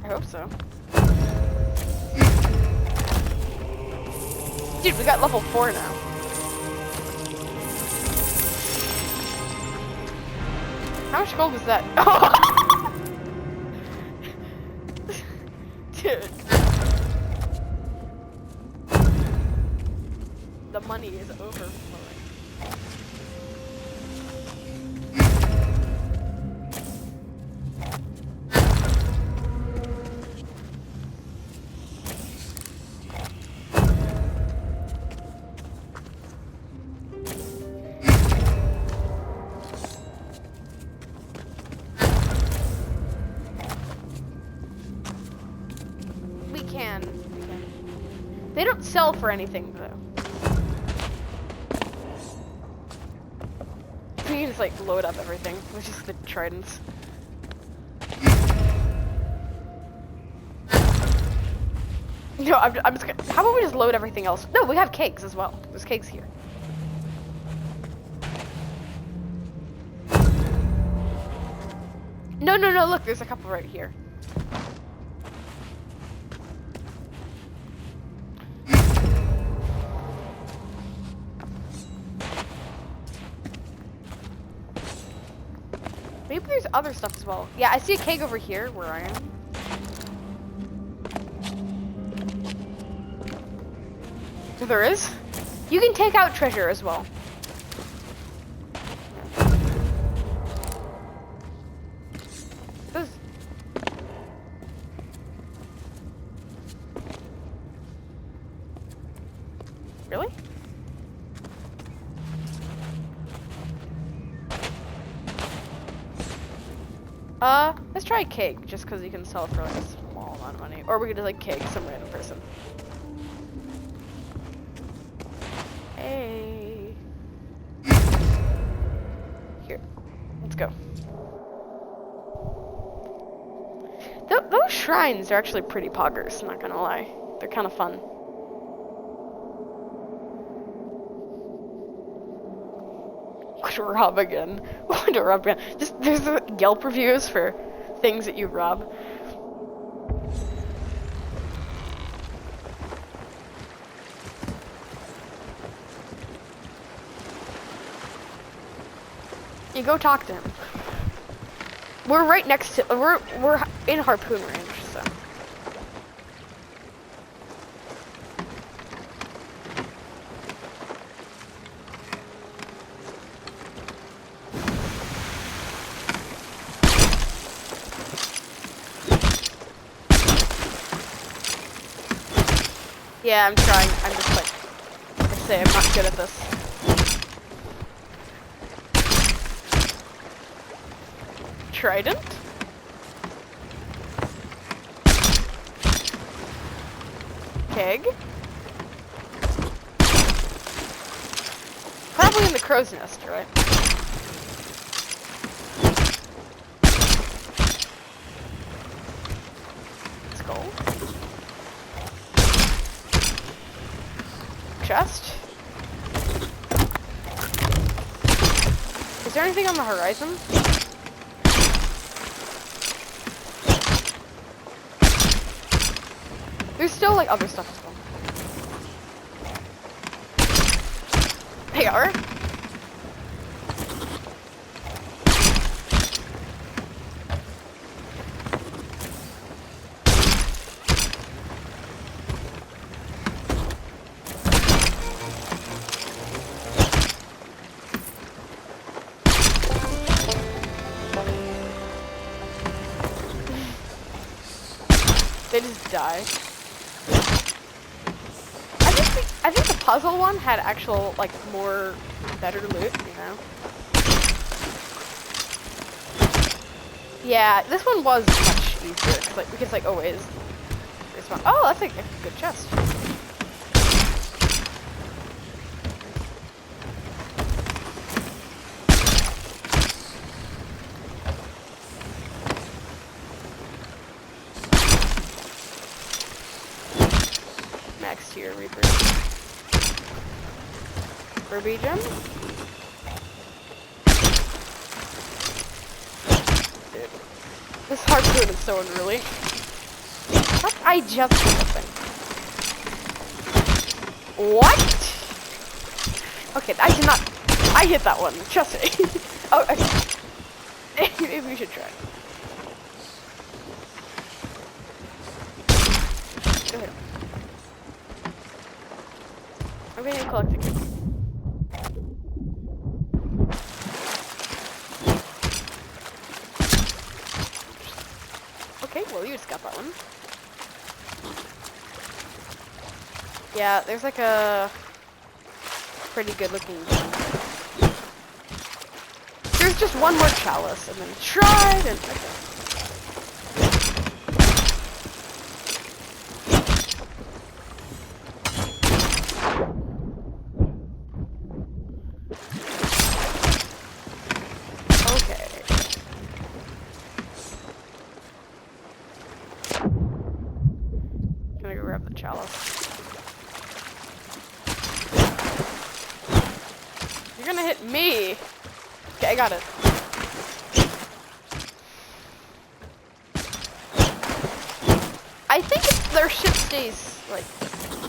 I hope so. Dude, we got level 4 now. How much gold was that? Dude. The money is overflowing. We can. They don't sell for anything, though. You can just like load up everything, which is the tridents. No, I'm just gonna, how about we just load everything else? No, we have kegs as well. There's kegs here. No, no, no, look, there's a couple right here. Maybe there's other stuff as well. Yeah, I see a keg over here where I am. There is? You can take out treasure as well. There's... Really? Let's try a keg, just because you can sell it for like a small amount of money. Or we could just like keg some random person. Hey. Here. Let's go. Those shrines are actually pretty poggers, not gonna lie. They're kind of fun. Would rob again. Would rob again. Just, there's the Yelp reviews for things that you rob. You go talk to him. We're right next to, we're in harpoon range, so. Yeah, I'm trying. I'm just like, I say I'm not good at this. Trident? Keg? Probably in the crow's nest, right? Skull? Chest? Is there anything on the horizon? There's still like other stuff as well. They are? They just die. I think the puzzle one had actual, like, more better loot, you know? Yeah, this one was much easier, because, like, always. This one, oh, that's like a good chest. Max tier Reaper. Ruby gem? Dude. This harpoon is so unruly. What? I just hit the thing. What? Okay, I did not. I hit that one. Trust me. Oh, okay. Maybe we should try. Go ahead. I'm going to collect the key. Okay, well, you just got that one. Yeah, there's like a pretty good looking one. There's just one more chalice, and then tried, and okay. Can I go grab the chalice? You're gonna hit me. Okay, I got it. I think their ship stays, like,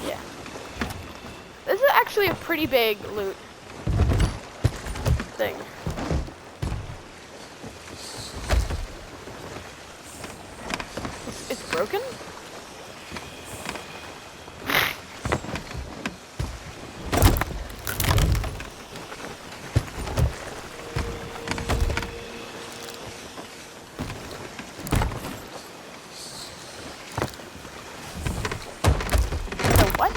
yeah. This is actually a pretty big loot thing. It's broken? What?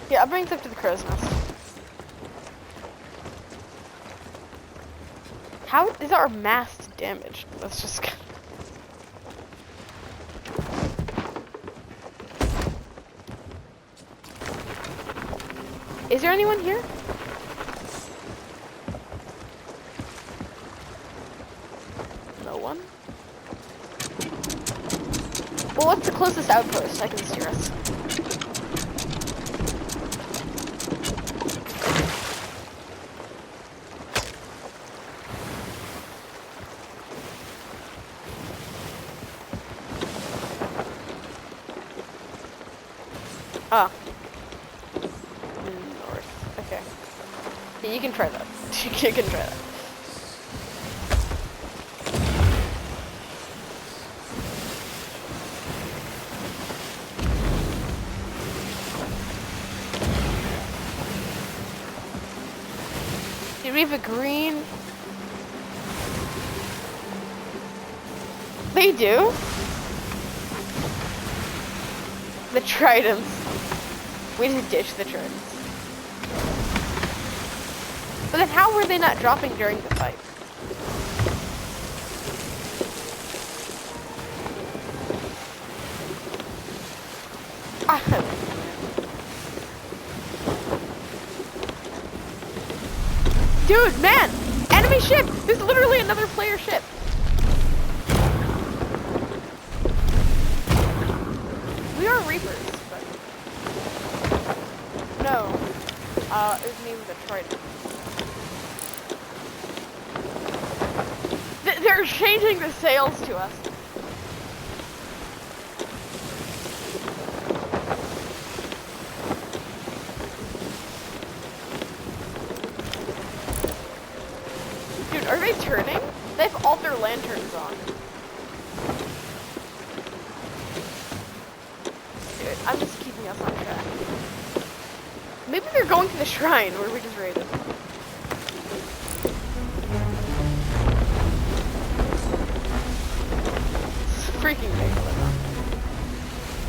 Yeah, I'll bring it up to the crow's nest. How is our mast damaged? Let's just. Is there anyone here? No one? Well, what's the closest outpost I can steer us? Ah. North. Okay. Yeah, you can try that. You can try that. Do we have a green? They do? The tridents. We just ditch the tridents. But then how were they not dropping during the fight? Dude, man! Enemy ship! There's literally another player ship! We are Reapers, but... No. It was me with a trident. They're changing the sails to us. Dude, are they turning? They have all their lanterns on. Dude, I'm just keeping us on track. Maybe they're going to the shrine where we just raided. It's freaking big.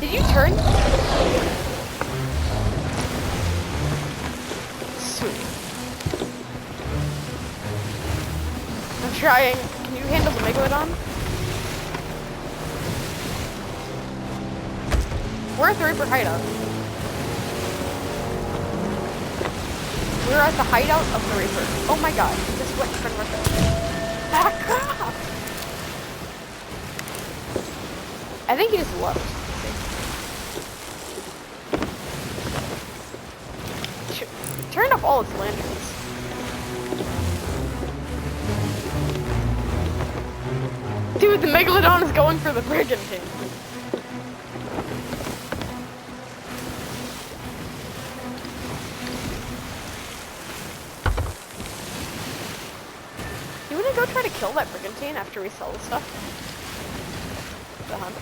Did you turn? Sweet. I'm trying. Can you handle the Megalodon? We're at the Reaper hideout. We're at the hideout of the Reaper. Oh my god, this went in front of our face. Back up! I think he just left. Turn off all its lanterns. Dude, the Megalodon is going for the brigantine. You wanna go try to kill that brigantine after we sell the stuff? The hunt.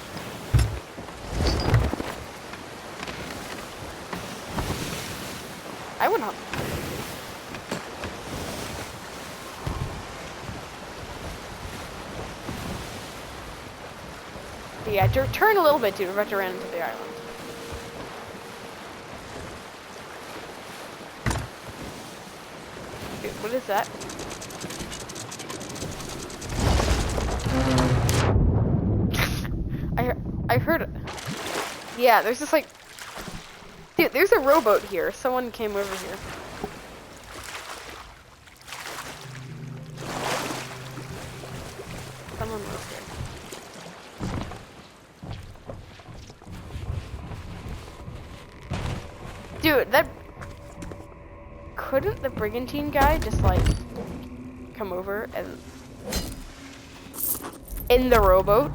I would hunt. Yeah, turn a little bit, dude. We're about to run into the island. Dude, what is that? I heard it. Yeah, there's this like... Dude, there's a rowboat here. Someone came over here. Someone was here. Dude, that... Couldn't the brigantine guy just, like, come over and... In the rowboat?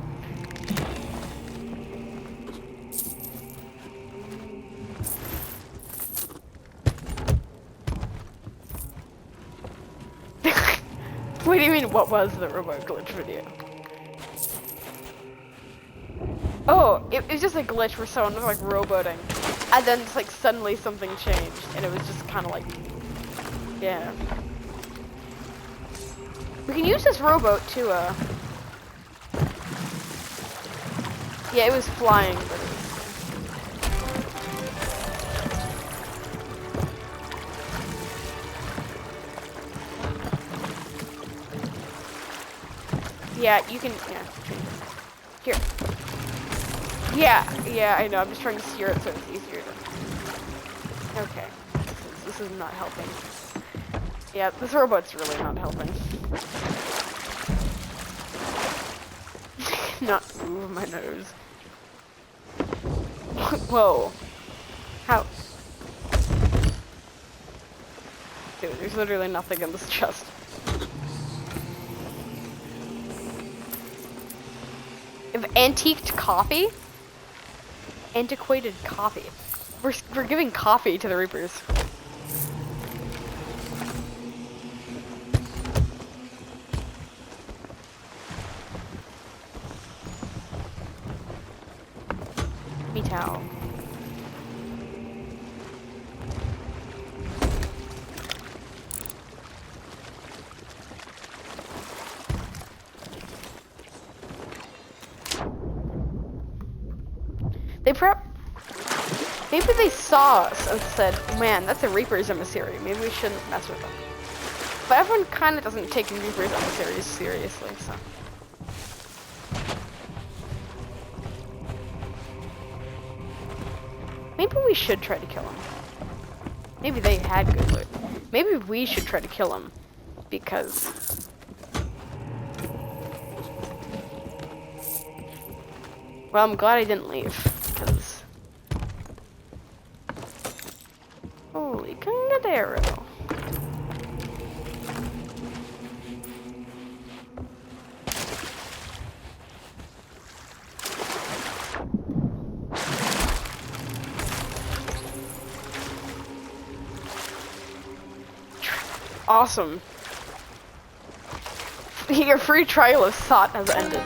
What do you mean, what was the rowboat glitch video? Oh, it was just a glitch where someone was, like, rowboating. And then, just, like, suddenly something changed. And it was just kind of like... Yeah. We can use this rowboat to, Yeah, it was flying, but it was... Yeah, you can... Yeah. Here. Yeah, I know. I'm just trying to steer it so it's easier to... Okay. This is not helping. Yeah, this robot's really not helping. Not move my nose. Whoa. How? Dude, there's literally nothing in this chest. If antiqued coffee? Antiquated coffee. We're giving coffee to the Reapers. Me towel. Maybe they saw us and said, man, that's a Reaper's emissary. Maybe we shouldn't mess with them. But everyone kind of doesn't take Reaper's emissaries seriously, so. Maybe we should try to kill them. Maybe they had good loot. Maybe we should try to kill them. Because... Well, I'm glad I didn't leave. Because... Holy cangadero. Awesome. Your free trial of thought has ended.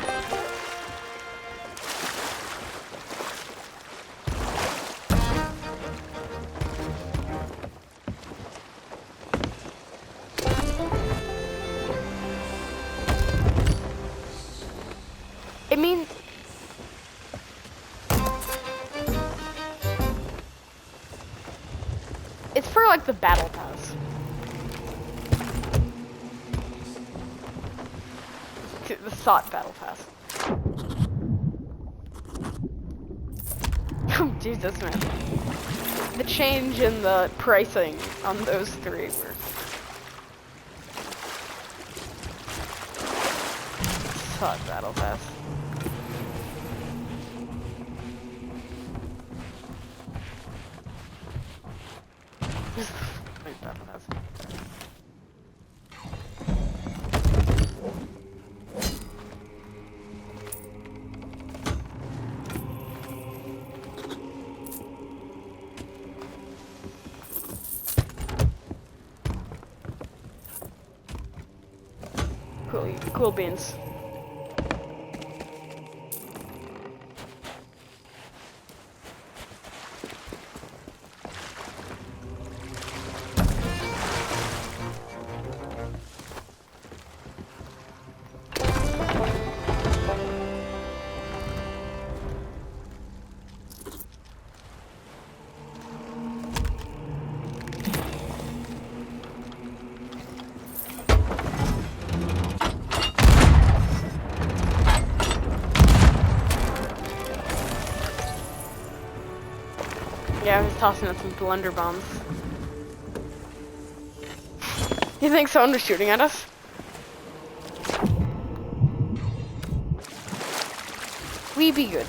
It means... It's for, like, the battle pass. The thought battle pass. Oh, Jesus, man. The change in the pricing on those three were... Thought battle pass. Battle pass. Cool beans. Yeah, I was tossing up some blunder bombs. You think someone was shooting at us? We be good.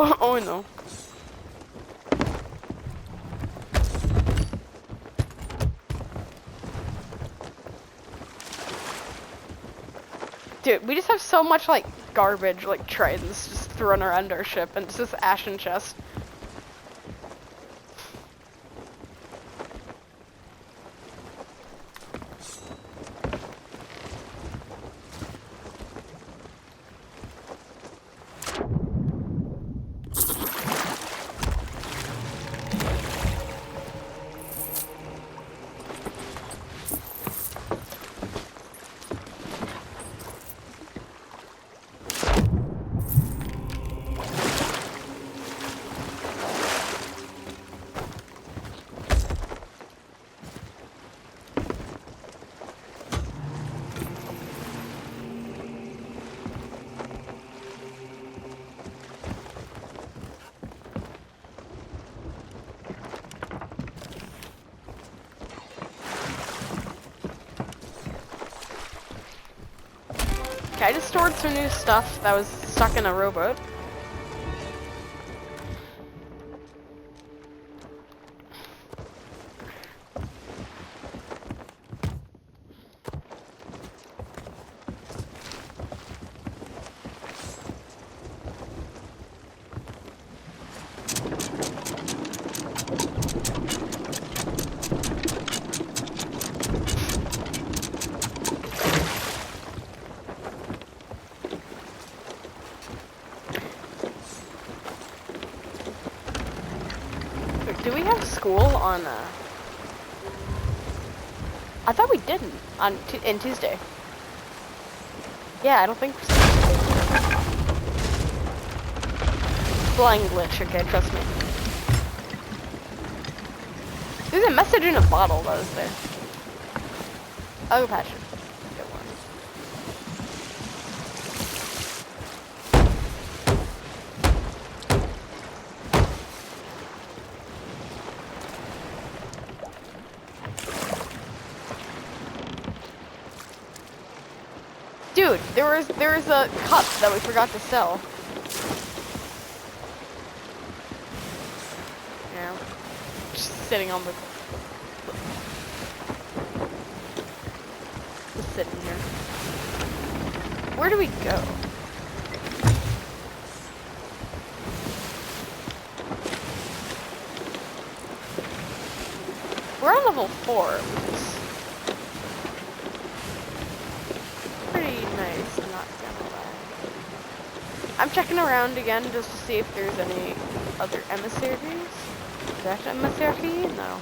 Oh no. Dude, we just have so much like garbage, like tridents just thrown around our ship, and it's just ashen chest. Okay, I just stored some new stuff that was stuck in a rowboat. Do we have school on, I thought we didn't, on in Tuesday. Yeah, I don't think so. Blind glitch, okay, trust me. There's a message in a bottle that was there. Oh, passion. Good one. Dude, there was a cup that we forgot to sell. Yeah. Just sitting on the just sitting here. Where do we go? We're on level 4, which is pretty nice, I'm not gonna lie. I'm checking around again just to see if there's any other emissaries. Is that an emissary? No.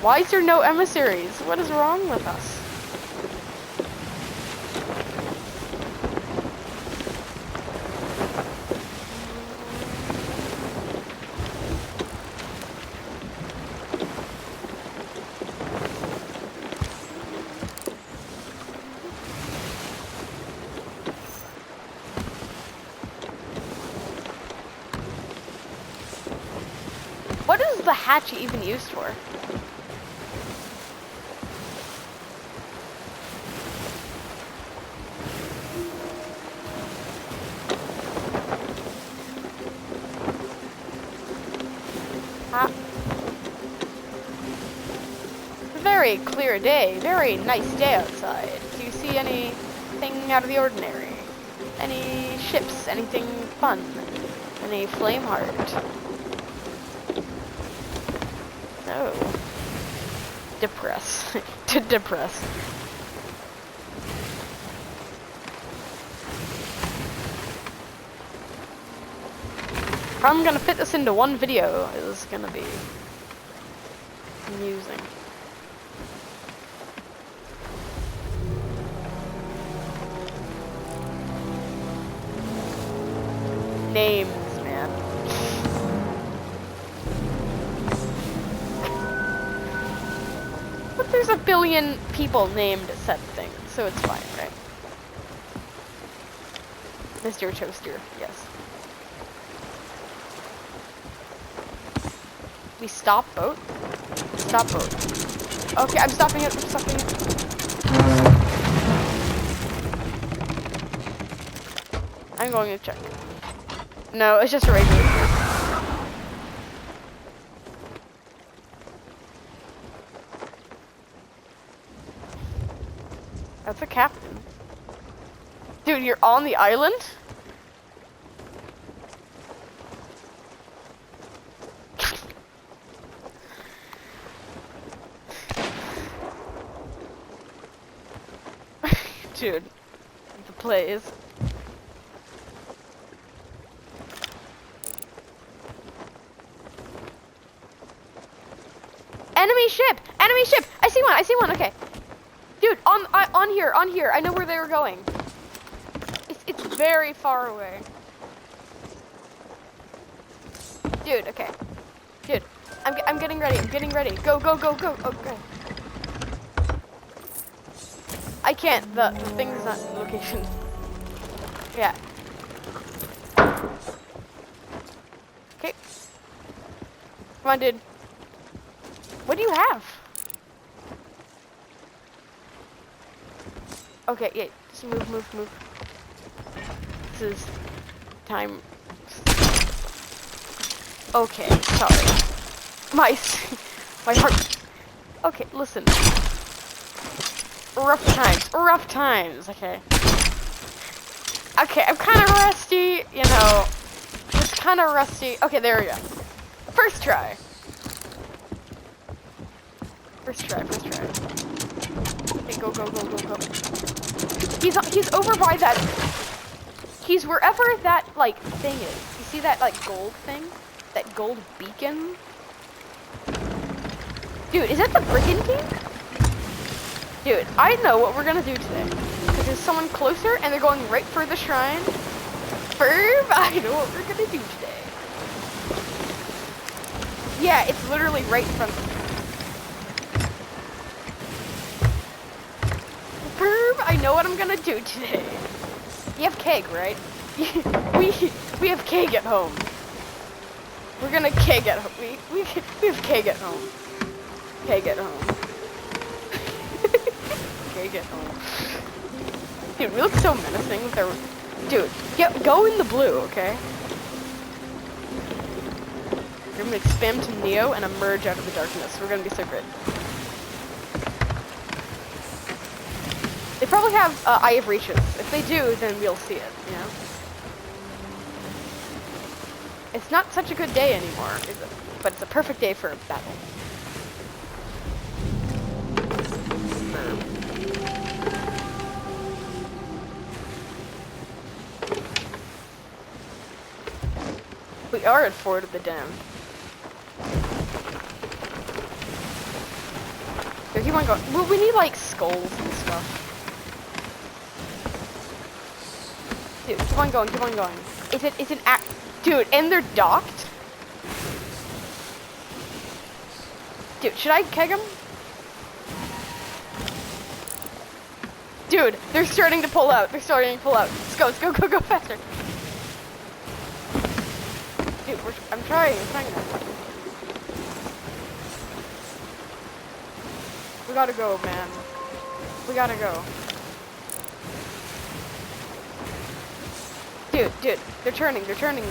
Why is there no emissaries? What is wrong with us? What is the hatchet even used for? Very clear day, very nice day outside. Do you see anything out of the ordinary? Any ships, anything fun? Any flame heart? No. Depress. To depress. If I'm gonna fit this into one video, it's gonna be amusing. Names, man. But there's a billion people named said thing, so it's fine, right? Mr. Toaster, yes. We stop boat? Stop boat. Okay, I'm stopping it, I'm stopping it. I'm going to check. No, it's just a regular ship. That's a captain. Dude, you're on the island? Dude, the plays. Enemy ship! Enemy ship! I see one, I see one, okay. Dude, on here, I know where they were going. It's very far away. Dude, okay. Dude, I'm getting ready, Go, go, go, go, okay. I can't, the thing's not in location. Yeah. Okay. Come on, dude. What do you have? Okay, yeah, just move. This is time. Okay, sorry. My heart. Okay, listen. Rough times, okay. Okay, I'm kind of rusty, you know. Just kind of rusty. Okay, there we go. First try. First try. Okay, go. He's over by that. He's wherever that, like, thing is. You see that, like, gold thing? That gold beacon? Dude, is that the Brigand King? Dude, I know what we're gonna do today. There's someone closer, and they're going right for the shrine. Ferb, I know what we're gonna do today. Yeah, it's literally right in front of me. Ferb, I know what I'm gonna do today. You have keg, right? we have keg at home. We're gonna keg at home. We have keg at home. Keg at home. Keg at home. Dude, we look so menacing with our... Dude, go in the blue, okay? We're gonna spam to Neo and emerge out of the darkness. We're gonna be so great. They probably have Eye of Reaches. If they do, then we'll see it, you know? It's not such a good day anymore, is it? But it's a perfect day for a battle. We are at Fort of the Damned. Here, keep on going. Well, we need, like, skulls and stuff. Dude, keep on going. It's an act. Dude, and they're docked? Dude, should I keg them? Dude, they're starting to pull out. Let's go faster. Dude, I'm trying. We gotta go, man. We gotta go. Dude, they're turning. They're turning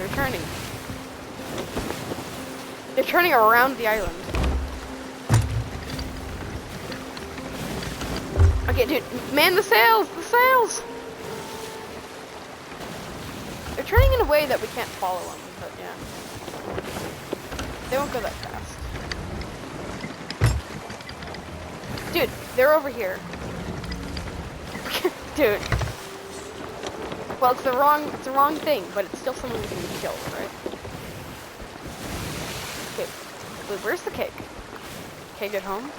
around the island. Okay, dude, man the sails! They're turning in a way that we can't follow them, but yeah. They won't go that fast. Dude, they're over here. Dude. Well, it's the wrong thing, but it's still someone we can kill, right? Okay. Wait, where's the cake? Cake at home?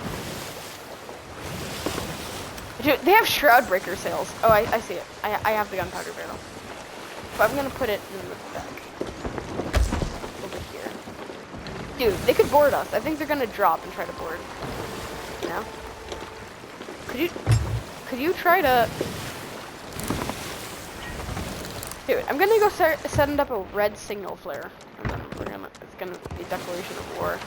Dude, they have Shroud Breaker sails. Oh, I see it. I have the gunpowder barrel. But I'm gonna put it in the back. Over here. Dude, they could board us. I think they're gonna drop and try to board. You know? Could you try to... Dude, I'm gonna go setting up a red signal flare. And then it's gonna be declaration of war.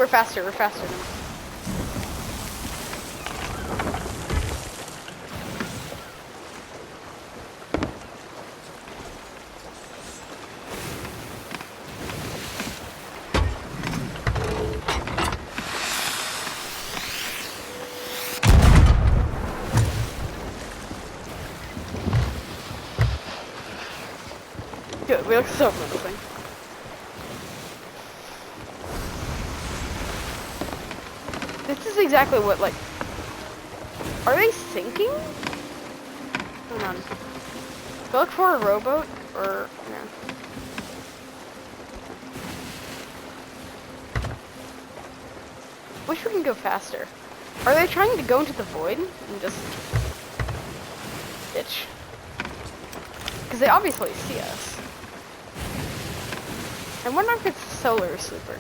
we're faster. We're faster than. Good, we look so menacing. This is exactly what, like... Are they sinking? Hold on. Do I look for a rowboat? Or... yeah. Wish we can go faster. Are they trying to go into the void? And just... ditch? Because they obviously see us. I wonder if it's solar sleeper.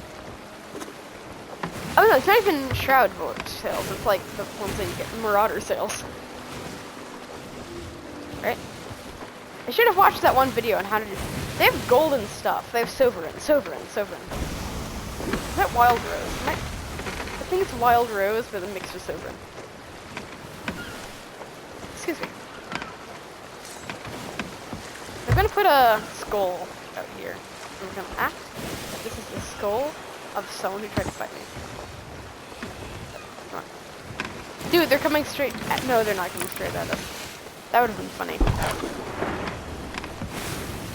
Oh no, it's not even shroud sails. It's like the ones that you get marauder sails. Right? I should have watched that one video on how to do. They have golden stuff. They have sovereign. Is that wild rose? I think it's wild rose, but a mixed with sovereign. Excuse me. I'm gonna put a skull out here. I'm gonna act that this is the skull of someone who tried to fight me. Come on. Dude, they're coming straight at— no, they're not coming straight at us. That would have been funny.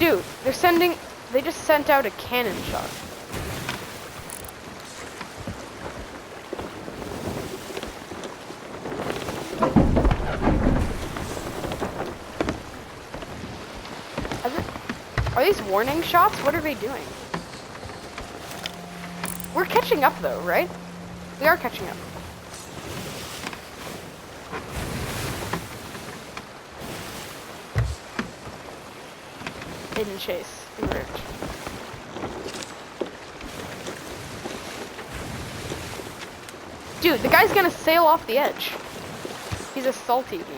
Dude, they just sent out a cannon shot. Are these warning shots? What are they doing? We're catching up though, right? We are catching up. Hidden chase. Emerge. Dude, the guy's gonna sail off the edge. He's a salty gamer.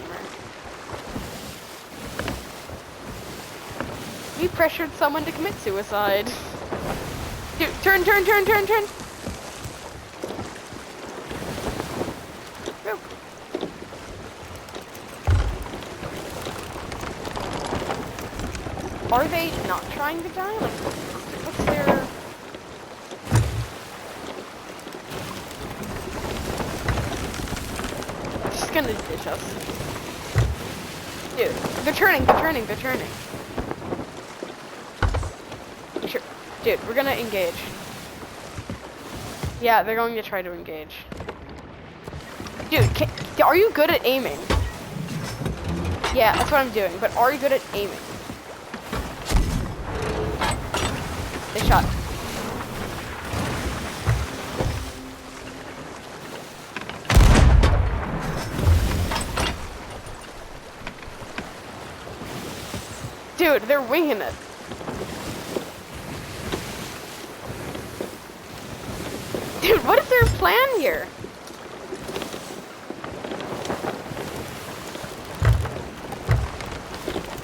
We pressured someone to commit suicide. Dude, turn. Go. Are they not trying to die? Like, what's their... Just gonna ditch us. Dude, they're turning. Sure. Dude, we're gonna engage. Yeah, they're going to try to engage. Dude, are you good at aiming? Yeah, that's what I'm doing, but are you good at aiming? They shot. Dude, they're winging it. Dude, what is their plan here?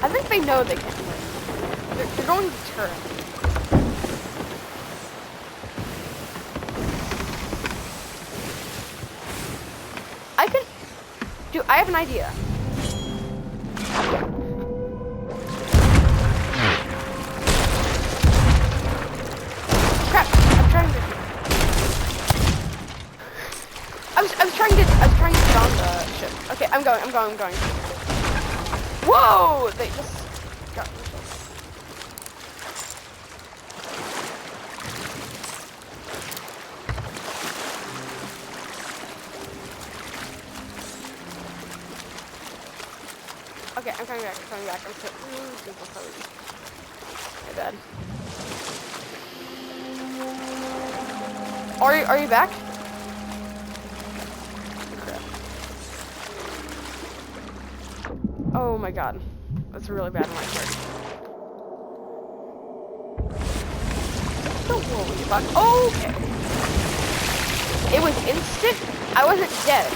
I think they know they can't win. They're going to turn. Dude, I have an idea. Crap, I was trying to get on the ship. Okay, I'm going. Whoa! They just got me. Okay, I'm coming back. I'm so sorry. My bad. Are you back? Crap. Oh my god. That's really bad on my part. Don't worry about it. Okay. It was instant. I wasn't dead.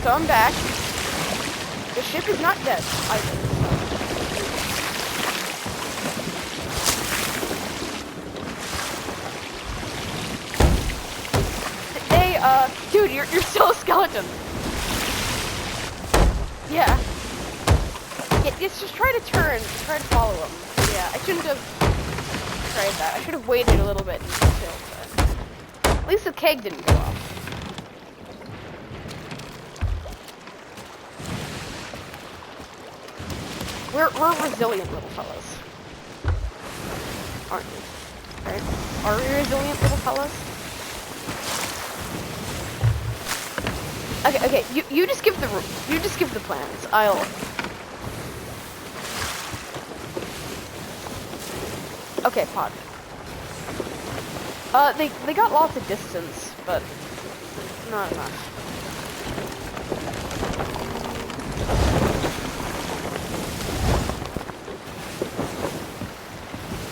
So I'm back. The ship is not dead either. You're still a skeleton. Yeah. It's just try to turn, try to follow him. Yeah, I shouldn't have tried that. I should have waited a little bit and killed that. At least the keg didn't go off. We're resilient little fellas. Aren't we? Right? Are we resilient little fellas? Okay, you just give the plans. Okay, pod. They got lots of distance, but not enough.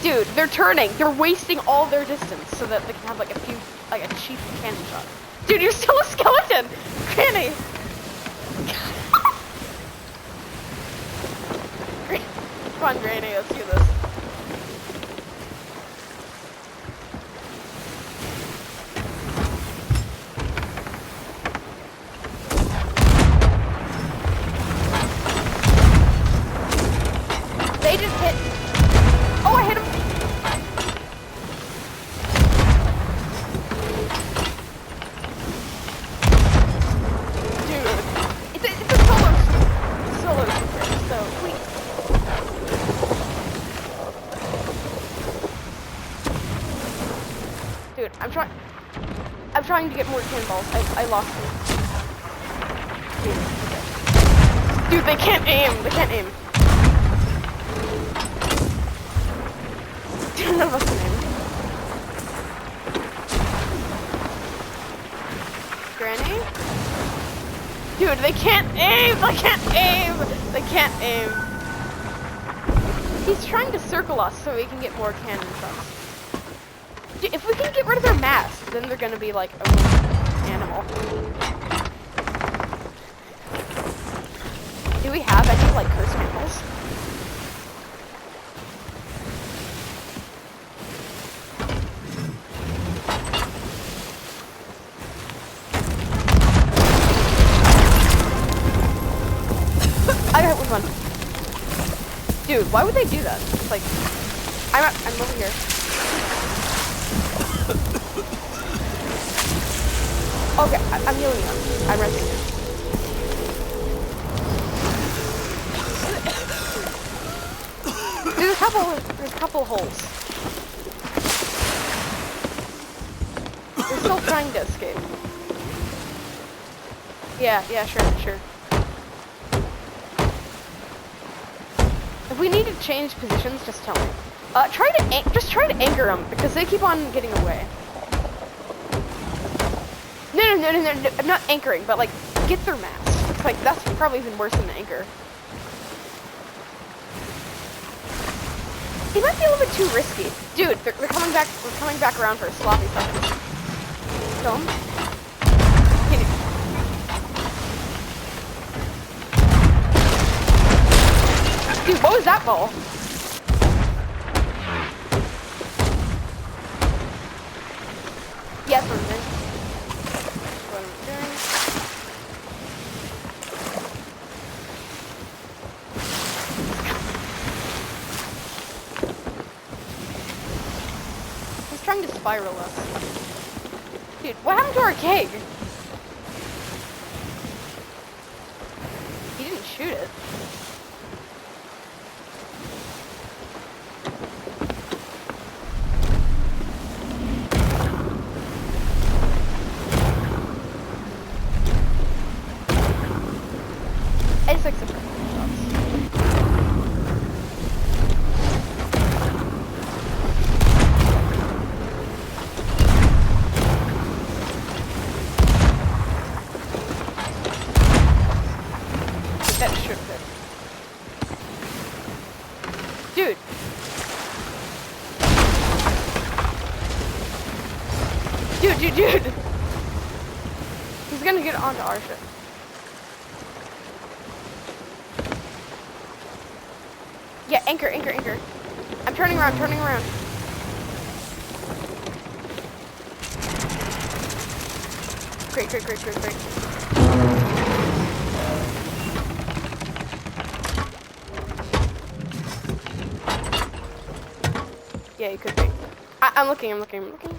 Dude, they're turning. They're wasting all their distance so that they can have like a cheap cannon shot. Dude, you're still a skeleton! Granny! Come on, Granny, let's do this. They just hit. Oh, I hit him! Dude, I'm trying to get more cannonballs. I lost them. Dude, they can't aim. They can't aim. Dude, none of us can aim. Granny? Dude, they can't aim. They can't aim. They can't aim. He's trying to circle us so we can get more cannon shots. Dude, if we can get rid of their mask, then they're gonna be like a animal. Do we have any like curse animals? I got one. Dude, why would they do that? It's like, I'm over here. Okay, I'm healing you. I'm resting. There's a couple holes. They're still trying to escape. Yeah, sure. If we need to change positions, just tell me. Just try to anchor them because they keep on getting away. No, I'm not anchoring, but like, get their mask. It's like, that's probably even worse than the anchor. It might be a little bit too risky. Dude, they're coming back, we're coming back around for a sloppy second. Kill him. Dude, what was that ball? Yes, I'm doing. What I'm doing. He's trying to spiral us. Dude, what happened to our keg? He didn't shoot it. It's like some shots. That should fit. Dude. Dude. He's gonna get onto our ship. Yeah, anchor. I'm turning around. Great, great, great, great, great. Yeah, you could be. I'm looking, I'm looking, I'm looking.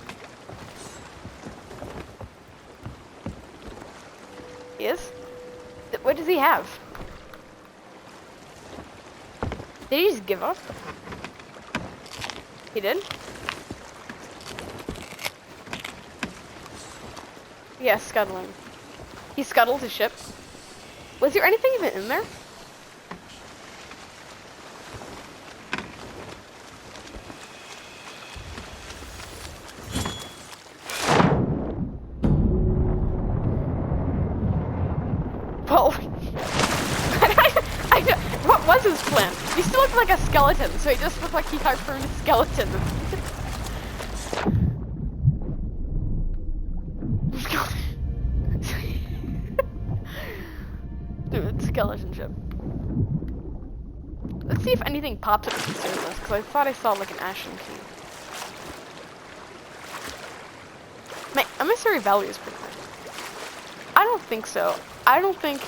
He is? What does he have? Did he just give up? He did? Yeah, scuttling. He scuttled his ship. Was there anything even in there? Well, what was his plan? He still looked like a skeleton, so he just looked like he harpooned a skeleton. Dude, skeleton ship. Let's see if anything pops up on the surface, because I thought I saw like an ashen key. My emissary value is pretty high. I don't think so. I don't think...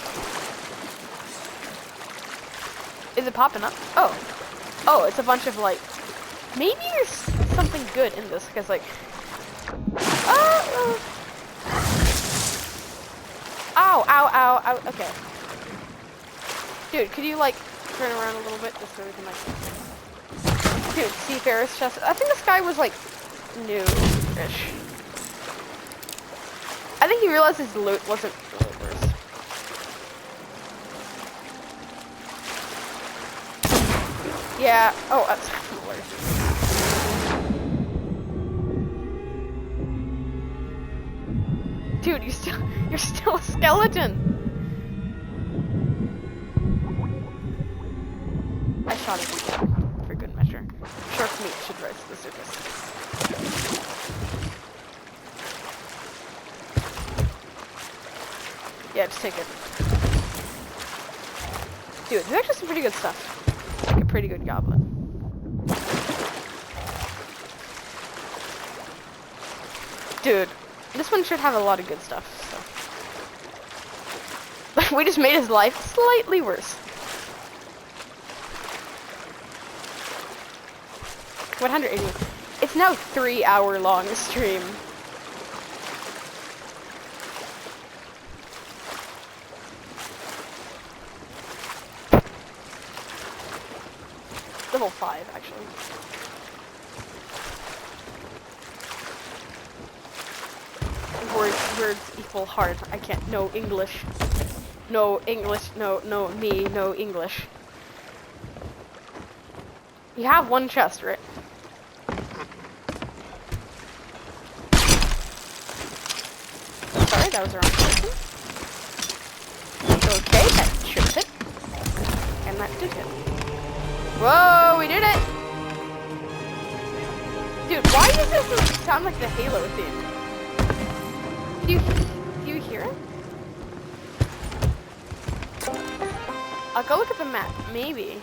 Is it popping up? Oh. Oh, it's a bunch of like... Maybe there's something good in this, because like... Ow, ow, ow, ow. Okay. Dude, could you like turn around a little bit just so we can like... Dude, Seafarer's chest. I think this guy was like new-ish. I think he realized his loot wasn't really worse. Yeah. Oh, that's similar. Dude, you're still a skeleton. I shot it again, for good measure. Shark meat should rise to the surface. Yeah, just take it. Dude, there's actually some pretty good stuff. Like a pretty good goblin. Dude, this one should have a lot of good stuff, so. We just made his life slightly worse. 180. It's now 3-hour long stream. Level 5, actually. Words equal hard. I can't. No English. No English. No me. No English. You have one chest, right? Sorry, that was the wrong person. Okay, that should hit. And that did hit. Whoa, we did it! Dude, why does this sound like the Halo theme? Do you hear it? I'll go look at the map, maybe.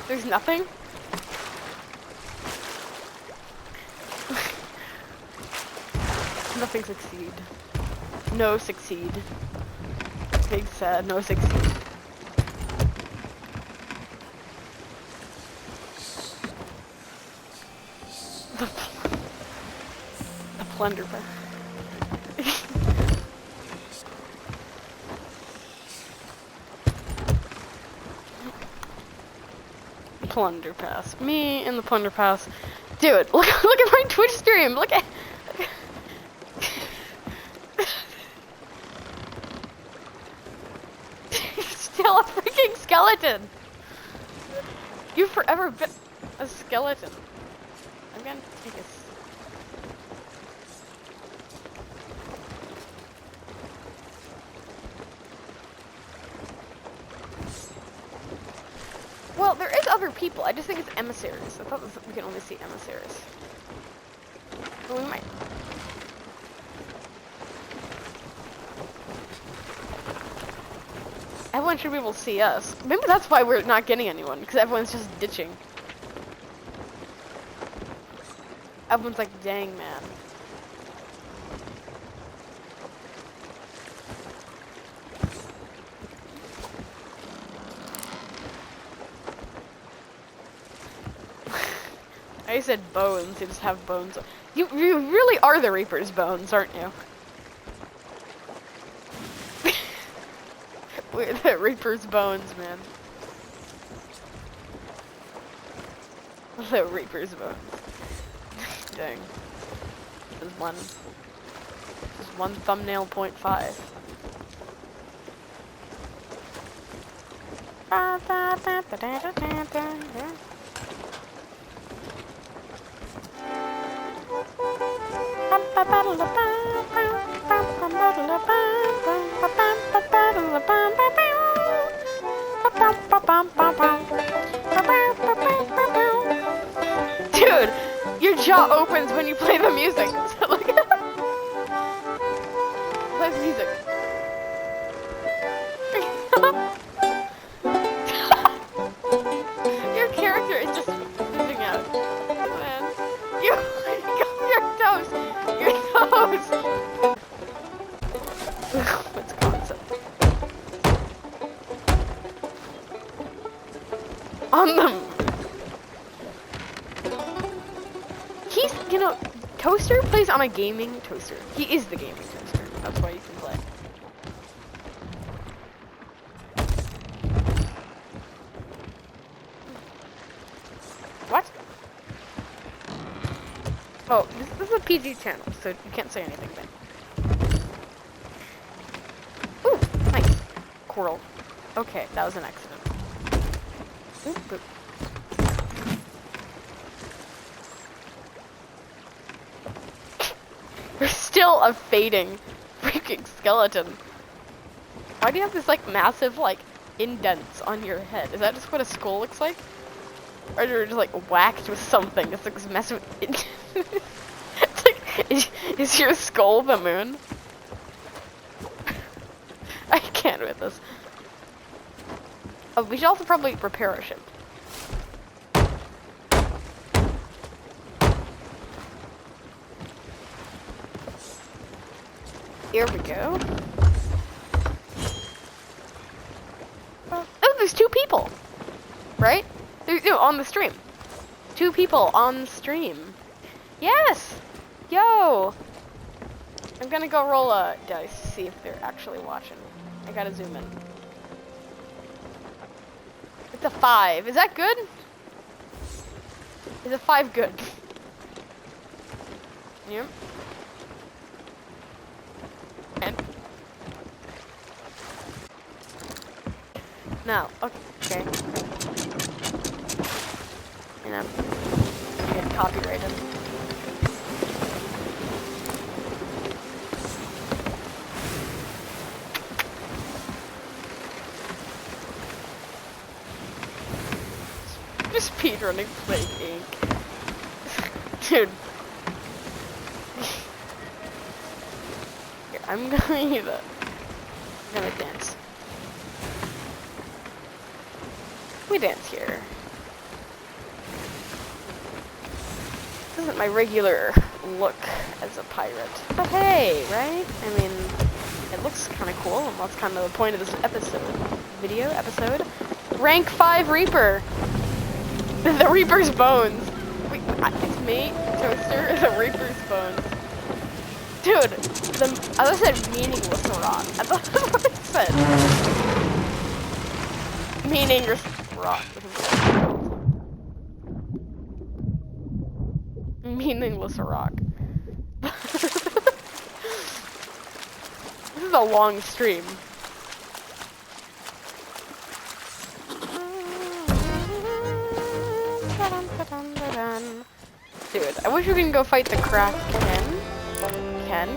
There's nothing? Nothing succeed. No succeed. Big sad, no succeed. The plunder pass. Plunder pass. Me in the plunder pass. Dude, look at my Twitch stream. Look at. Still a freaking skeleton. You've forever been a skeleton. I'm gonna take a. Well, there is other people. I just think it's emissaries. I thought we can only see emissaries. But we might. Everyone should be able to see us. Maybe that's why we're not getting anyone, because everyone's just ditching. Everyone's like, dang, man. I said bones, you just have bones. You really are the Reaper's bones, aren't you? We're the Reaper's bones, man. The Reaper's bones. Dang. There's one thumbnail .5. Dude, your jaw opens when you play the music. So like, play the music. Your character is just moving out. Man, your toes. Your toes. What's concept? On them. He's, you know, Toaster plays on a gaming toaster. He is the gaming toaster. That's why you can play. What? Oh, this is a PG channel, so you can't say anything then. Ooh, nice. Coral. Okay, that was an accident. Ooh, boop. There's still a fading freaking skeleton. Why do you have this like massive like indents on your head? Is that just what a skull looks like? Or you're just like whacked with something? It's like this massive indent. It's like, is your skull the moon? I can't with this. Oh, we should also probably repair our ship. Here we go. Oh, there's 2 people, right? No, on the stream. 2 people on stream. Yes! Yo! I'm gonna go roll a dice to see if they're actually watching. I gotta zoom in. It's a 5. Is that good? Is a 5 good? Yep. And no, okay. And I'm gonna get copyrighted. Just speedrunning Plague Inc. Dude. Here, I'm gonna dance. We dance here. This isn't my regular look as a pirate. But hey, right? I mean, it looks kind of cool, and that's kind of the point of this episode. Rank 5 Reaper! The Reaper's bones. Wait, it's me, Toaster, the Reaper's bones. Dude, I thought it said meaningless rock. I thought that's what it said. Meaningless rock. Meaningless rock. This is a long stream. Dude, I wish we could go fight the Kraken.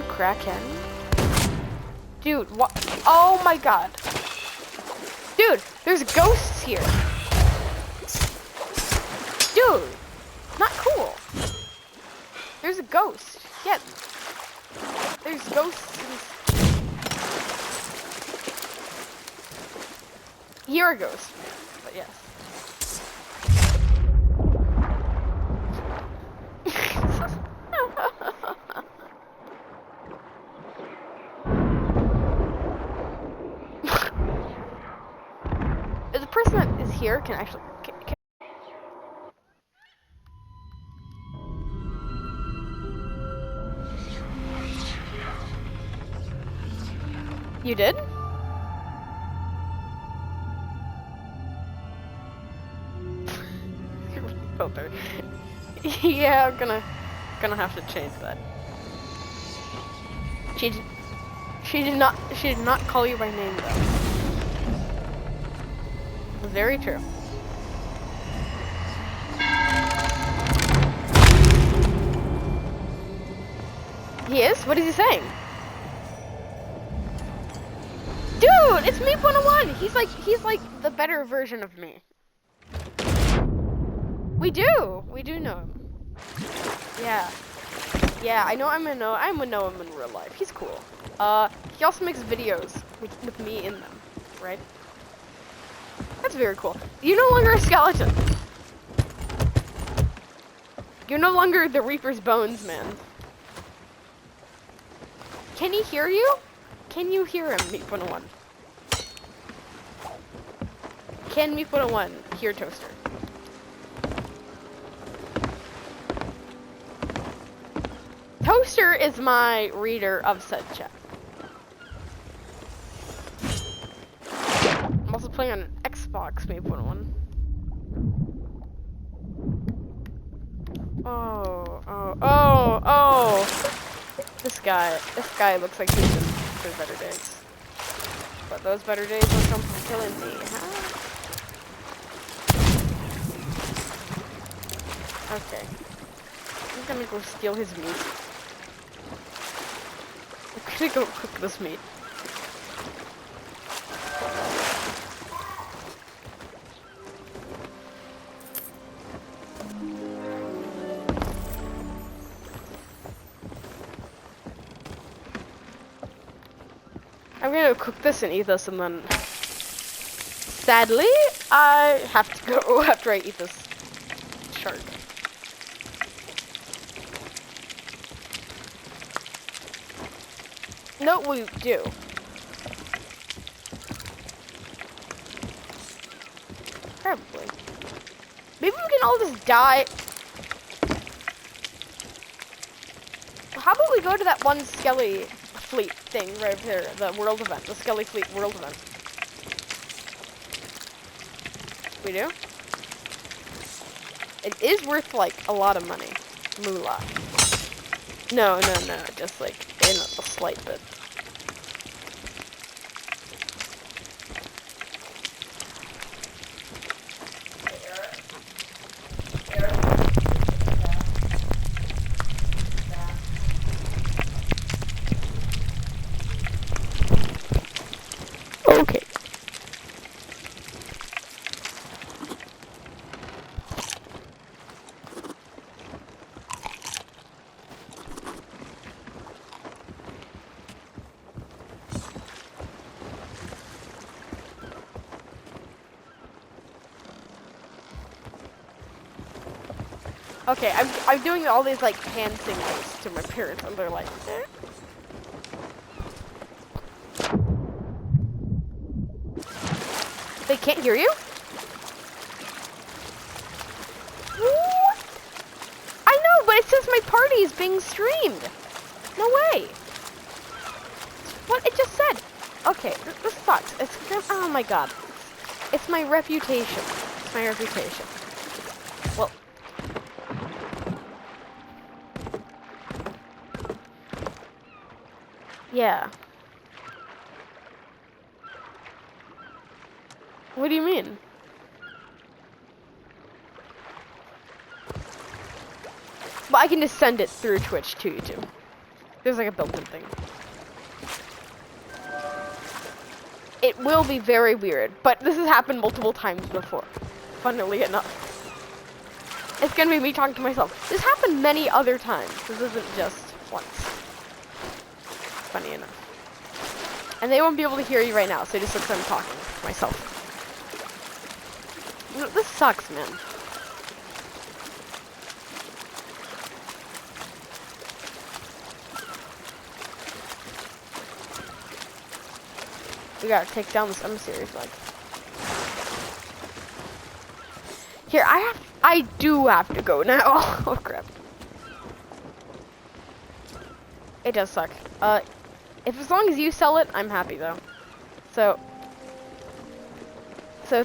Kraken. Dude, what? Oh my god. Dude, there's ghosts here. Dude, not cool. There's a ghost. Yeah. There's ghosts in this. You're a ghost, but yes. The person that is here can actually. You did? Filter. Yeah, I'm gonna have to change that. She did not call you by name though. Very true. He is? What is he saying? Dude, it's me 101. He's like the better version of me. We do know him. Yeah. Yeah, I know I'm gonna know him in real life. He's cool. He also makes videos with me in them, right? That's very cool. You're no longer a skeleton. You're no longer the Reaper's bones, man. Can he hear you? Can you hear him, Meat 101? Can Meat 101 hear Toaster? Toaster is my reader of said chat. I'm also playing on an Xbox, Meat 101. Oh. This guy looks like he's in for better days. But those better days will come from killing me, huh? Okay. I'm gonna go steal his meat. I'm gonna go cook this meat. I'm gonna cook this and eat this, and then sadly I have to go after I eat this shark. No, we do. Probably. Maybe we can all just die. How about we go to that one Skelly Fleet thing right there, the world event, the Skelly Fleet world event. We do? It is worth like a lot of money. Moolah. No, just like in a slight bit. Okay. Okay, I'm doing all these like hand signals to my parents, and they're like, eh? They can't hear you? What? I know, but it says my party is being streamed. No way. What it just said. Okay, this sucks. It's oh my god. It's my reputation. It's my reputation. Well. Yeah. What do you mean? Well, I can just send it through Twitch to YouTube. There's like a built-in thing. It will be very weird, but this has happened multiple times before, funnily enough. It's gonna be me talking to myself. This happened many other times. This isn't just once. Funny enough. And they won't be able to hear you right now, so it just looks like I'm talking to myself. This sucks, man. We gotta take down this emissary flag. Here, I do have to go now. Oh crap. It does suck. If as long as you sell it, I'm happy though. So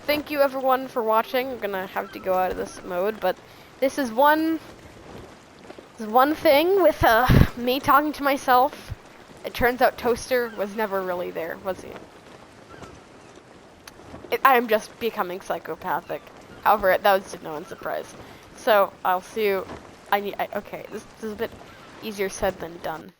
thank you everyone for watching. I'm gonna have to go out of this mode, but this is one thing with me talking to myself. It turns out Toaster was never really there, was he? I'm just becoming psychopathic. However, that was to no one's surprise. So I'll see you. Okay, this is a bit easier said than done.